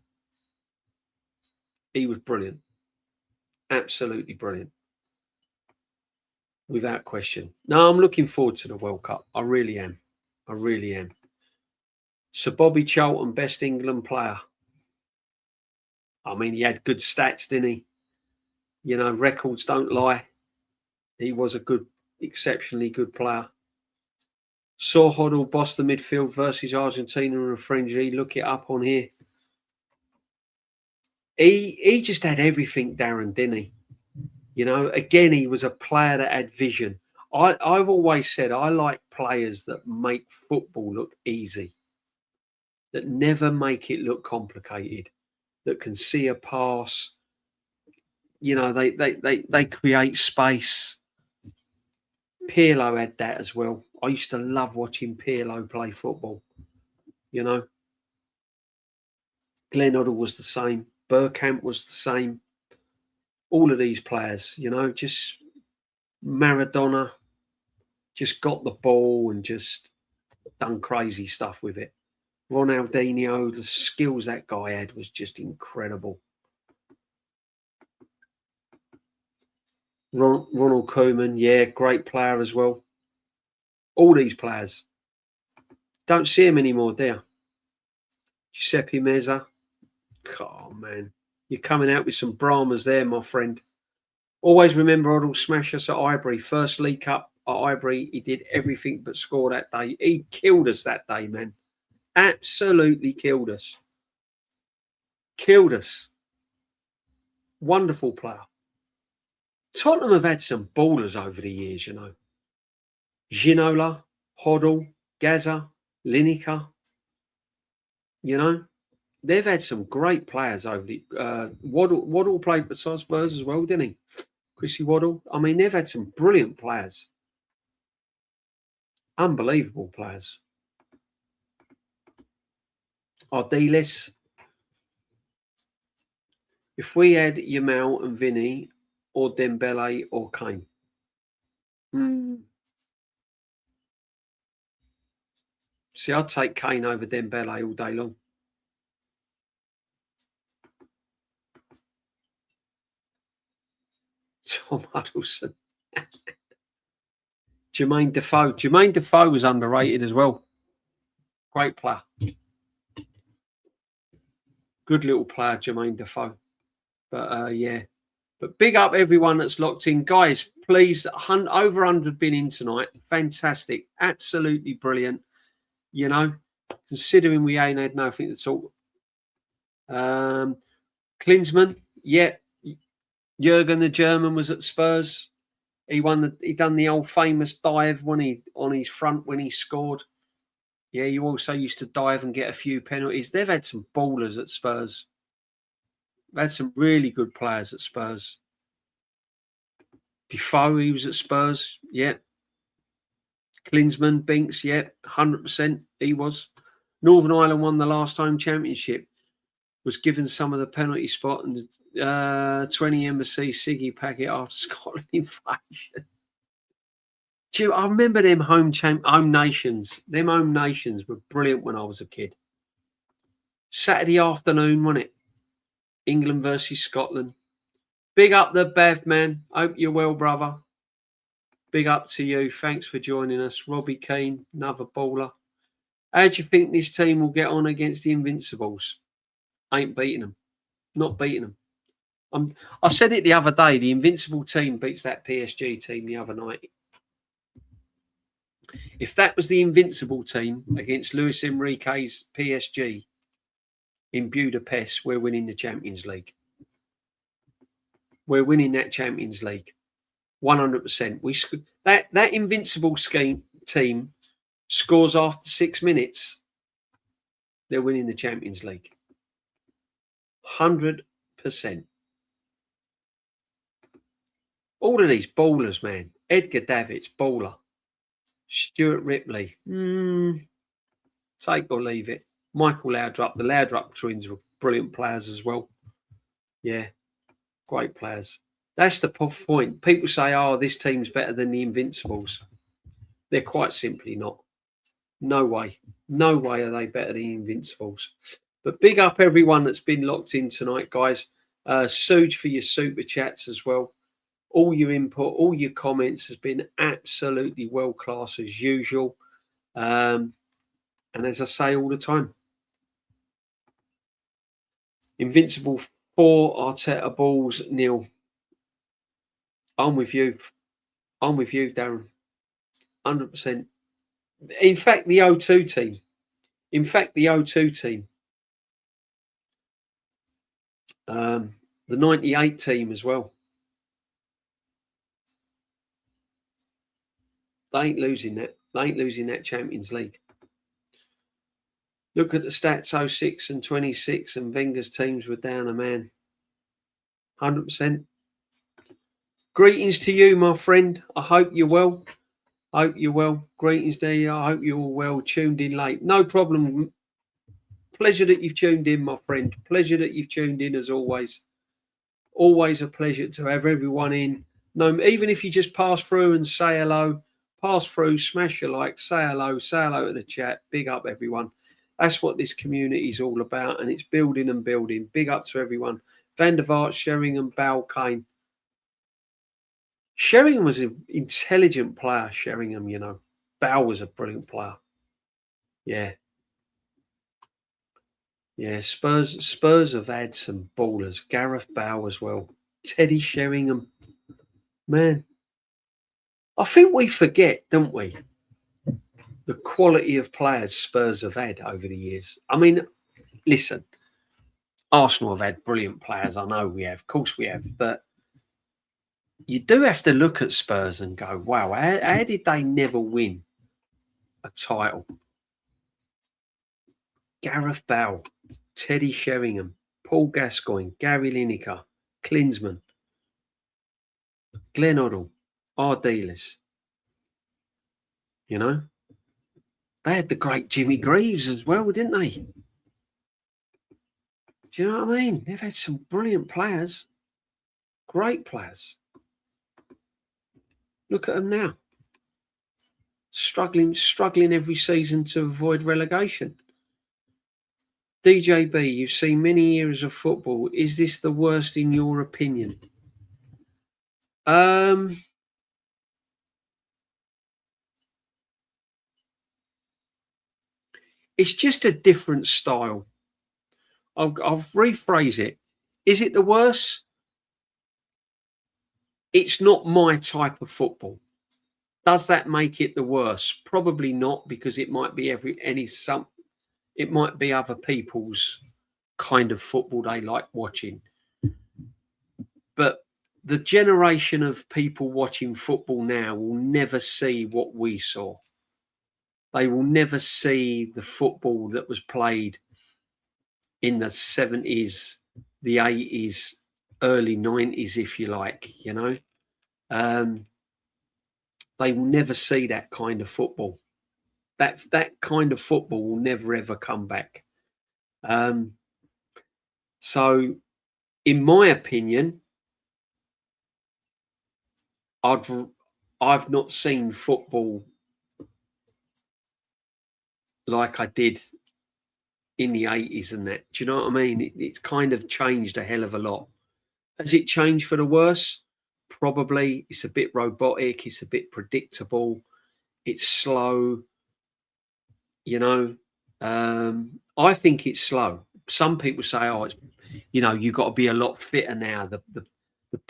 He was brilliant. Absolutely brilliant. Without question. No, I'm looking forward to the World Cup. I really am. I really am. Sir Bobby Charlton, best England player. I mean, he had good stats, didn't he? You know, records don't lie. He was a good, exceptionally good player. Saw Hoddle, Boston midfield versus Argentina in a friendly. Look it up on here. He just had everything, Darren, didn't he? You know, again, he was a player that had vision. I've always said I like players that make football look easy, that never make it look complicated, that can see a pass. You know, they create space. Pirlo had that as well. I used to love watching Pirlo play football. You know, Glenn Oddle was the same. Bergkamp was the same. All of these players, you know, just Maradona just got the ball and just done crazy stuff with it. Ronaldinho, the skills that guy had was just incredible. Ronald Koeman, yeah, great player as well. All these players. Don't see him anymore, do you? Giuseppe Meazza. Oh, man. You're coming out with some Brahmas there, my friend. Always remember Oddle smash us at Highbury. First League Cup at Highbury. He did everything but score that day. He killed us that day, man. Absolutely killed us. Killed us. Wonderful player. Tottenham have had some ballers over the years, you know. Ginola, Hoddle, Gazza, Lineker. You know, they've had some great players over the Waddle played for Spurs as well, didn't he? Chrissy Waddle. I mean, they've had some brilliant players. Unbelievable players. Ardiles. If we had Yamal and Vinny or Dembele or Kane. See, I'd take Kane over Dembele all day long. Tom Huddleston. Jermaine Defoe. Jermaine Defoe was underrated as well. Great player. Good little player, Jermaine Defoe. But yeah. But big up everyone that's locked in. Guys, please, over 100 been in tonight. Fantastic. Absolutely brilliant. You know, considering we ain't had nothing to talk. Klinsmann, yeah. Jurgen the German was at Spurs. He done the old famous dive when he on his front when he scored. Yeah, you also used to dive and get a few penalties. They've had some ballers at Spurs. They've had some really good players at Spurs. Defoe, he was at Spurs. Yeah. Klinsmann, Binks, yeah, 100% he was. Northern Ireland won the last home championship. Was given some of the penalty spot and 20 Embassy Siggy packet after Scotland invasion. I remember them home nations. Them home nations were brilliant when I was a kid. Saturday afternoon, wasn't it? England versus Scotland. Big up the Bev, man. Hope you're well, brother. Big up to you. Thanks for joining us. Robbie Keane, another baller. How do you think this team will get on against the Invincibles? Ain't beating them. Not beating them. I said it the other day. The Invincible team beats that PSG team the other night. If that was the Invincible team against Luis Enrique's PSG in Budapest, we're winning the Champions League. We're winning that Champions League. 100%. That invincible team scores after 6 minutes, they're winning the Champions League. 100%. All of these ballers, man. Edgar Davids, baller. Stuart Ripley, take or leave it. Michael Laudrup, the Laudrup twins were brilliant players as well. Yeah, great players. That's the point. People say, oh, this team's better than the Invincibles. They're quite simply not. No way. No way are they better than the Invincibles. But big up everyone that's been locked in tonight, guys. Suge for your super chats as well. All your input, all your comments has been absolutely world class as usual. And as I say all the time, Invincible 4 Arteta balls, Neil. I'm with you. I'm with you, Darren. 100%. In fact, the O2 team. The 98 team as well. They ain't losing that. They ain't losing that Champions League. Look at the stats, 06 and 26, and Wenger's teams were down a man. 100%. Greetings to you, my friend. I hope you're well. Greetings to you. I hope you're all well. Tuned in late. No problem. Pleasure that you've tuned in, my friend. Pleasure that you've tuned in as always. Always a pleasure to have everyone in. No, even if you just pass through and say hello, pass through, smash your like, say hello to the chat. Big up, everyone. That's what this community is all about, and it's building and building. Big up to everyone. Van der Vaart, Sheringham, Bowell, Kane. Sheringham was an intelligent player, Sheringham, you know. Bowell was a brilliant player. Yeah. Yeah, Spurs have had some ballers. Gareth Bowell as well. Teddy Sheringham. Man. I think we forget, don't we, the quality of players Spurs have had over the years. I mean, listen, Arsenal have had brilliant players. I know we have. Of course we have. But you do have to look at Spurs and go, wow, how did they never win a title? Gareth Bowell, Teddy Sheringham, Paul Gascoigne, Gary Lineker, Klinsmann, Glenn Hoddle, Ardiles. You know? They had the great Jimmy Greaves as well, didn't they? Do you know what I mean? They've had some brilliant players. Great players. Look at them now. Struggling every season to avoid relegation. DJB, you've seen many years of football. Is this the worst in your opinion? It's just a different style. I'll rephrase it. Is it the worst? It's not my type of football. Does that make it the worst? Probably not, because it might be it might be other people's kind of football they like watching. But the generation of people watching football now will never see what we saw. They will never see the football that was played in the 70s, the 80s, early 90s, if you like, you know. They will never see that kind of football. That kind of football will never, ever come back. So, in my opinion, I've not seen football like I did in the 80s and that. Do you know what I mean? It's kind of changed a hell of a lot. Has it changed for the worse? Probably. It's a bit robotic. It's a bit predictable. It's slow. You know, I think it's slow. Some people say, oh, it's, you know, you've got to be a lot fitter now. The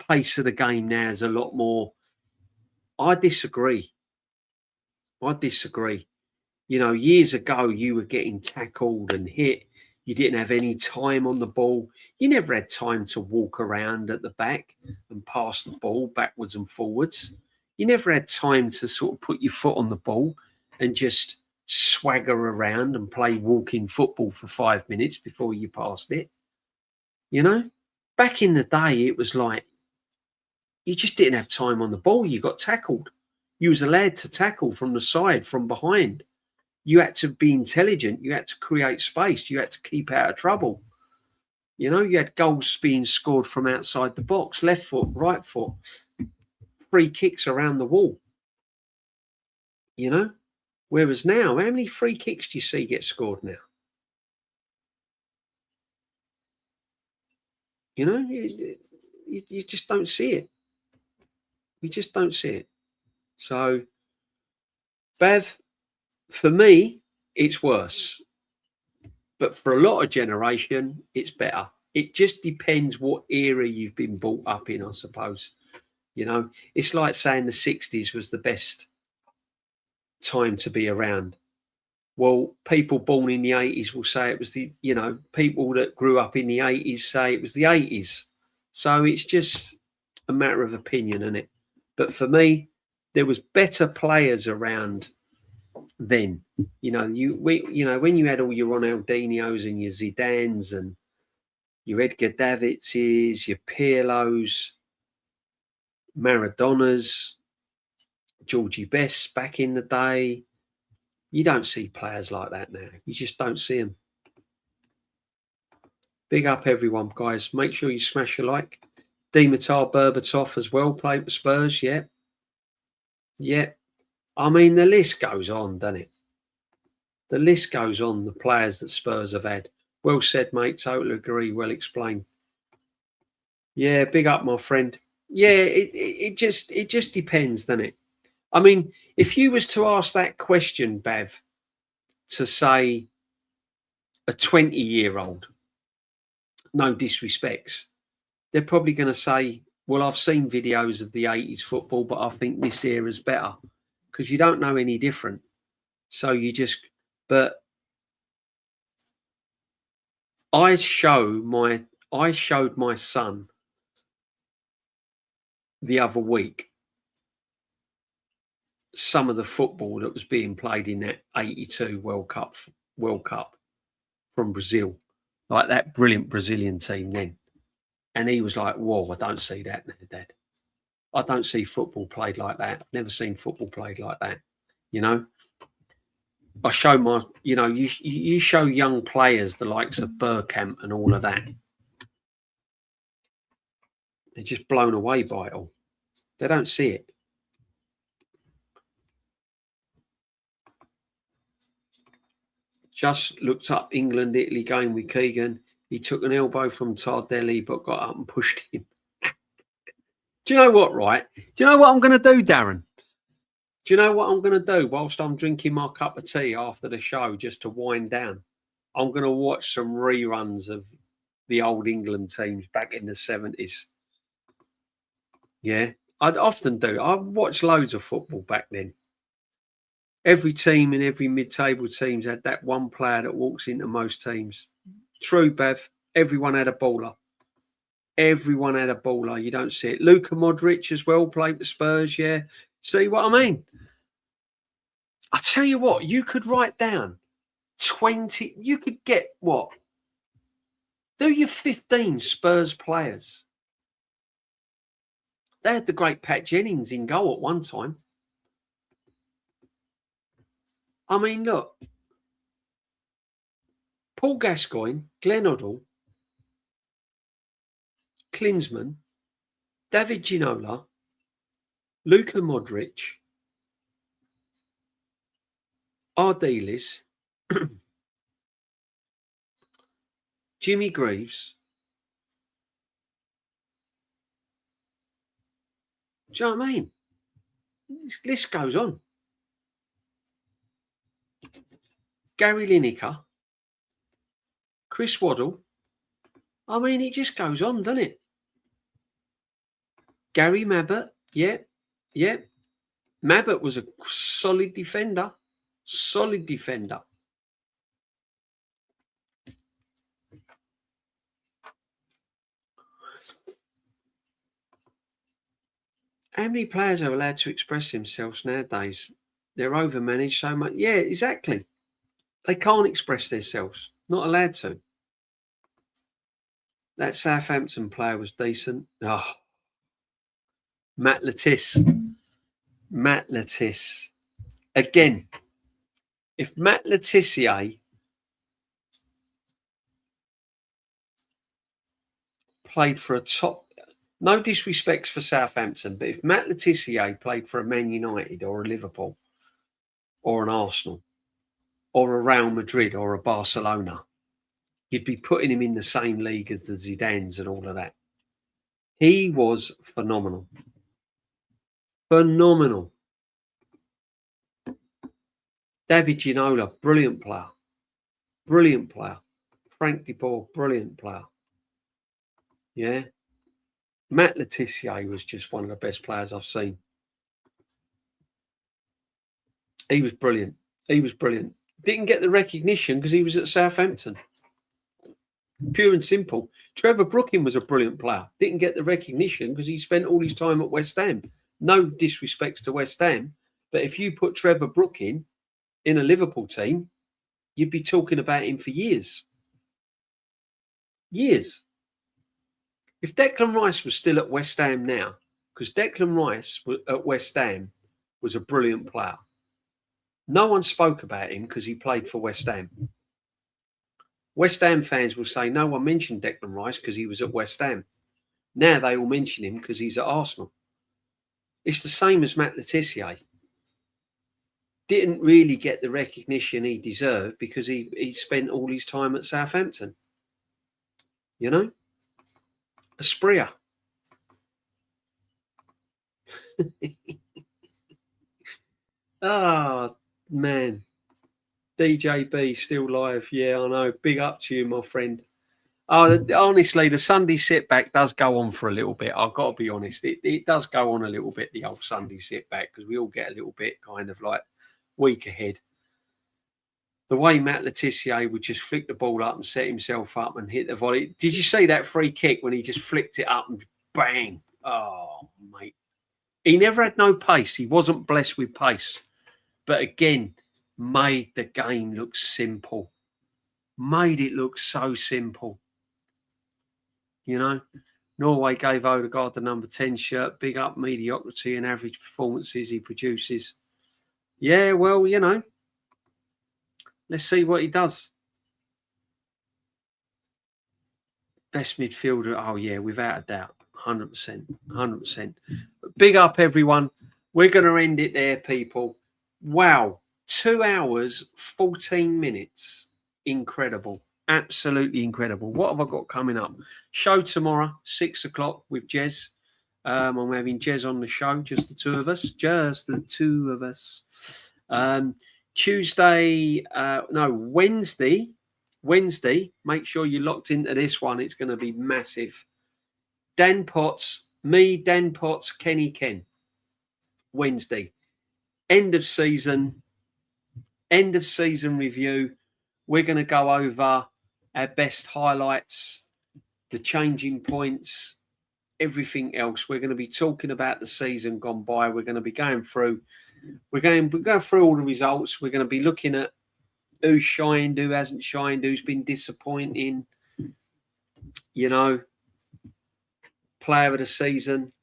pace of the game now is a lot more. I disagree. You know, years ago, you were getting tackled and hit. You didn't have any time on the ball. You never had time to walk around at the back and pass the ball backwards and forwards. You never had time to sort of put your foot on the ball and just swagger around and play walking football for 5 minutes before you passed it. You know, back in the day, it was like you just didn't have time on the ball. You got tackled. You was allowed to tackle from the side, from behind. You had to be intelligent. You had to create space. You had to keep out of trouble. You know, you had goals being scored from outside the box, left foot, right foot, free kicks around the wall. You know, whereas now, how many free kicks do you see get scored now? You know, you just don't see it. You just don't see it. So, Bev, for me, it's worse. But for a lot of generation, it's better. It just depends what era you've been brought up in, I suppose. You know, it's like saying the 60s was the best time to be around. Well, people born in the 80s will say it was the, you know, people that grew up in the 80s say it was the 80s. So it's just a matter of opinion, isn't it? But for me, there was better players around then. You know, when you had all your Ronaldinhos and your Zidanes and your Edgar Davidses, your Pirlos, Maradonas, Georgie Best back in the day, you don't see players like that now. You just don't see them. Big up everyone, guys. Make sure you smash a like. Dimitar Berbatov as well, played for Spurs, yeah. Yeah. I mean, the list goes on, doesn't it? The list goes on, the players that Spurs have had. Well said, mate. Totally agree. Well explained. Yeah, big up, my friend. Yeah, it just depends, doesn't it? I mean, if you was to ask that question, Bev, to say a 20-year-old, no disrespects, they're probably going to say, well, I've seen videos of the 80s football, but I think this era's better, because you don't know any different. So you just, but I showed my son the other week some of the football that was being played in that 82 World Cup from Brazil, like that brilliant Brazilian team then. And he was like, whoa, I don't see that now, Dad. I don't see football played like that. Never seen football played like that. You know, I show my, you know, you show young players the likes of Bergkamp and all of that. They're just blown away by it all. They don't see it. Just looked up England-Italy game with Keegan. He took an elbow from Tardelli, but got up and pushed him. Do you know what, right? Do you know what I'm going to do, Darren? Do you know what I'm going to do whilst I'm drinking my cup of tea after the show, just to wind down? I'm going to watch some reruns of the old England teams back in the 70s. Yeah, I'd often do. I watched loads of football back then. Every team and every mid-table teams had that one player that walks into most teams. True, Bev. Everyone had a baller. Everyone had a baller. You don't see it. Luka Modric as well played for Spurs, yeah. See what I mean? I tell you what, you could write down 20. You could get what? Do your 15 Spurs players. They had the great Pat Jennings in goal at one time. I mean, look. Paul Gascoigne, Glenn Hoddle, Klinsmann, David Ginola, Luka Modric, Ardiles, Jimmy Greaves. Do you know what I mean? This list goes on. Gary Lineker, Chris Waddle. I mean, it just goes on, doesn't it? Gary Mabbott, yeah. Mabbott was a solid defender. How many players are allowed to express themselves nowadays? They're overmanaged so much. Yeah, exactly. They can't express themselves. Not allowed to. That Southampton player was decent. Oh, Matt Latisse. Matt Latisse. Again, if Matt Letitia played for a top, no disrespect for Southampton, but if Matt Letitia played for a Man United or a Liverpool or an Arsenal or a Real Madrid or a Barcelona, you'd be putting him in the same league as the Zidanes and all of that. He was phenomenal. Phenomenal. David Ginola, brilliant player. Brilliant player. Frank de Boer, brilliant player. Yeah. Matt Letitia was just one of the best players I've seen. He was brilliant. He was brilliant. Didn't get the recognition because he was at Southampton. Pure and simple. Trevor Brooking was a brilliant player. Didn't get the recognition because he spent all his time at West Ham. No disrespects to West Ham, but if you put Trevor Brooking in a Liverpool team, you'd be talking about him for years. Years. If Declan Rice was still at West Ham now, because Declan Rice at West Ham was a brilliant player. No one spoke about him because he played for West Ham. West Ham fans will say no one mentioned Declan Rice because he was at West Ham. Now they all mention him because he's at Arsenal. It's the same as Matt Letitia. Didn't really get the recognition he deserved because he spent all his time at Southampton. You know? Asprilla. Oh, man. DJB still live. Yeah, I know. Big up to you, my friend. Oh, honestly, the Sunday sit back does go on for a little bit. I've got to be honest. It does go on a little bit, the old Sunday sit back, because we all get a little bit kind of like week ahead. The way Matt Letitia would just flick the ball up and set himself up and hit the volley. Did you see that free kick when he just flicked it up and bang? Oh, mate. He never had no pace. He wasn't blessed with pace. But again, made the game look simple. Made it look so simple. You know? Norway gave Odegaard the number 10 shirt. Big up mediocrity and average performances he produces. Yeah, well, you know. Let's see what he does. Best midfielder. Oh, yeah, without a doubt. 100%. 100%. But big up, everyone. We're going to end it there, people. Wow. 2 hours, 14 minutes. Incredible. Absolutely incredible. What have I got coming up? Show tomorrow, 6 o'clock with Jez. I'm having Jez on the show, just the two of us. Just the two of us. Wednesday, make sure you're locked into this one. It's going to be massive. Dan Potts, Kenny Ken. Wednesday. End of season review. We're going to go over our best highlights, the changing points, everything else. We're going to be talking about the season gone by. We're going to be going through. We're going through all the results. We're going to be looking at who's shined, who hasn't shined, who's been disappointing. You know, player of the season.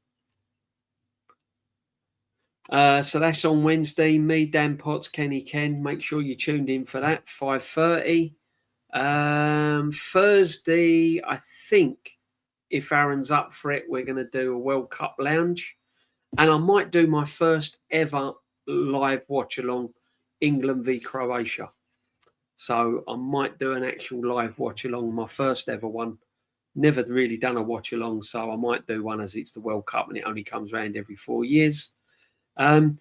So that's on Wednesday. Me, Dan Potts, Kenny Ken. Make sure you tuned in for that. 5:30. Thursday, I think, if Aaron's up for it, we're going to do a World Cup lounge, and I might do my first ever live watch along England v Croatia. So I might do an actual live watch along, my first ever one. Never really done a watch along, so I might do one as it's the World Cup and it only comes around every 4 years. I'm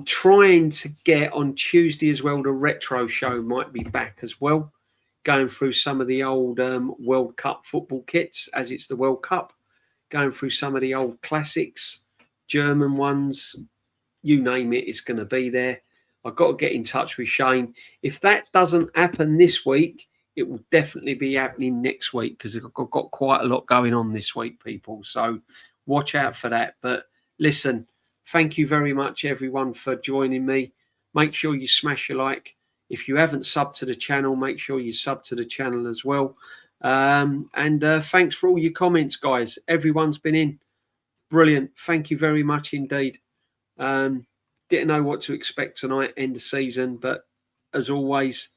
trying to get on Tuesday as well. The retro show might be back as well, going through some of the old World Cup football kits as it's the World Cup, going through some of the old classics, German ones, you name it, it's going to be there. I've got to get in touch with Shane. If that doesn't happen this week, it will definitely be happening next week because I've got quite a lot going on this week, people. So watch out for that. But listen, thank you very much, everyone, for joining me. Make sure you smash a like. If you haven't subbed to the channel, make sure you sub to the channel as well. And thanks for all your comments, guys. Everyone's been in. Brilliant. Thank you very much indeed. Didn't know what to expect tonight, end of season, but as always,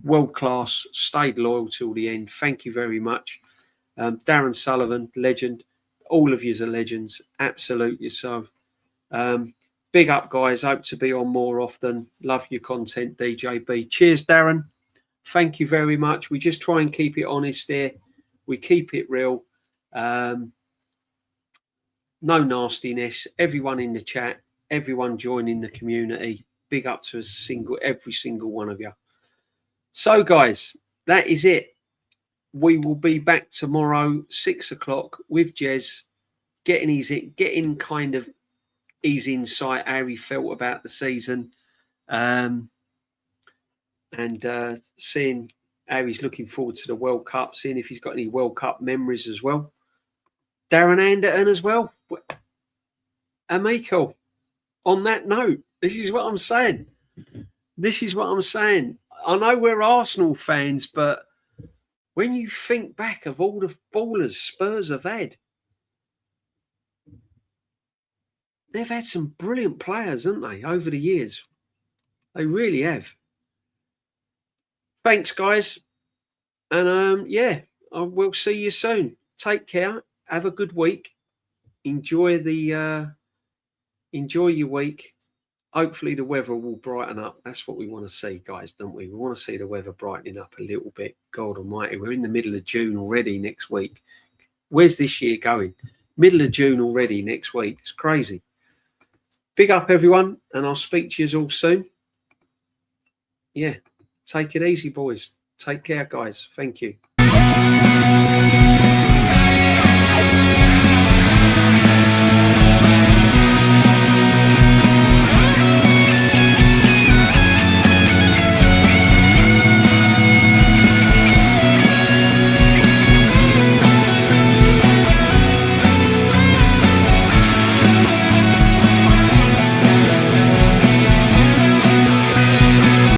world class, stayed loyal till the end. Thank you very much. Darren Sullivan, legend. All of you are legends, absolutely so. Big up, guys. Hope to be on more often. Love your content, DJB. Cheers, Darren. Thank you very much. We just try and keep it honest here. We keep it real. No nastiness. Everyone in the chat, everyone joining the community. Big up to every single one of you. So, guys, that is it. We will be back tomorrow, 6 o'clock, with Jez, getting kind of his insight, how he felt about the season, and seeing how he's looking forward to the World Cup, seeing if he's got any World Cup memories as well. Darren Anderton as well. Amico, on that note, this is what I'm saying. I know we're Arsenal fans, but when you think back of all the ballers Spurs have had, they've had some brilliant players, haven't they, over the years? They really have. Thanks, guys. And yeah, I will see you soon. Take care. Have a good week. Enjoy your week. Hopefully the weather will brighten up. That's what we want to see, guys, don't we? We want to see the weather brightening up a little bit. God almighty, we're in the middle of June already next week. Where's this year going? Middle of June already next week. It's crazy. Big up, everyone, and I'll speak to you all soon. Yeah, take it easy, boys. Take care, guys. Thank you.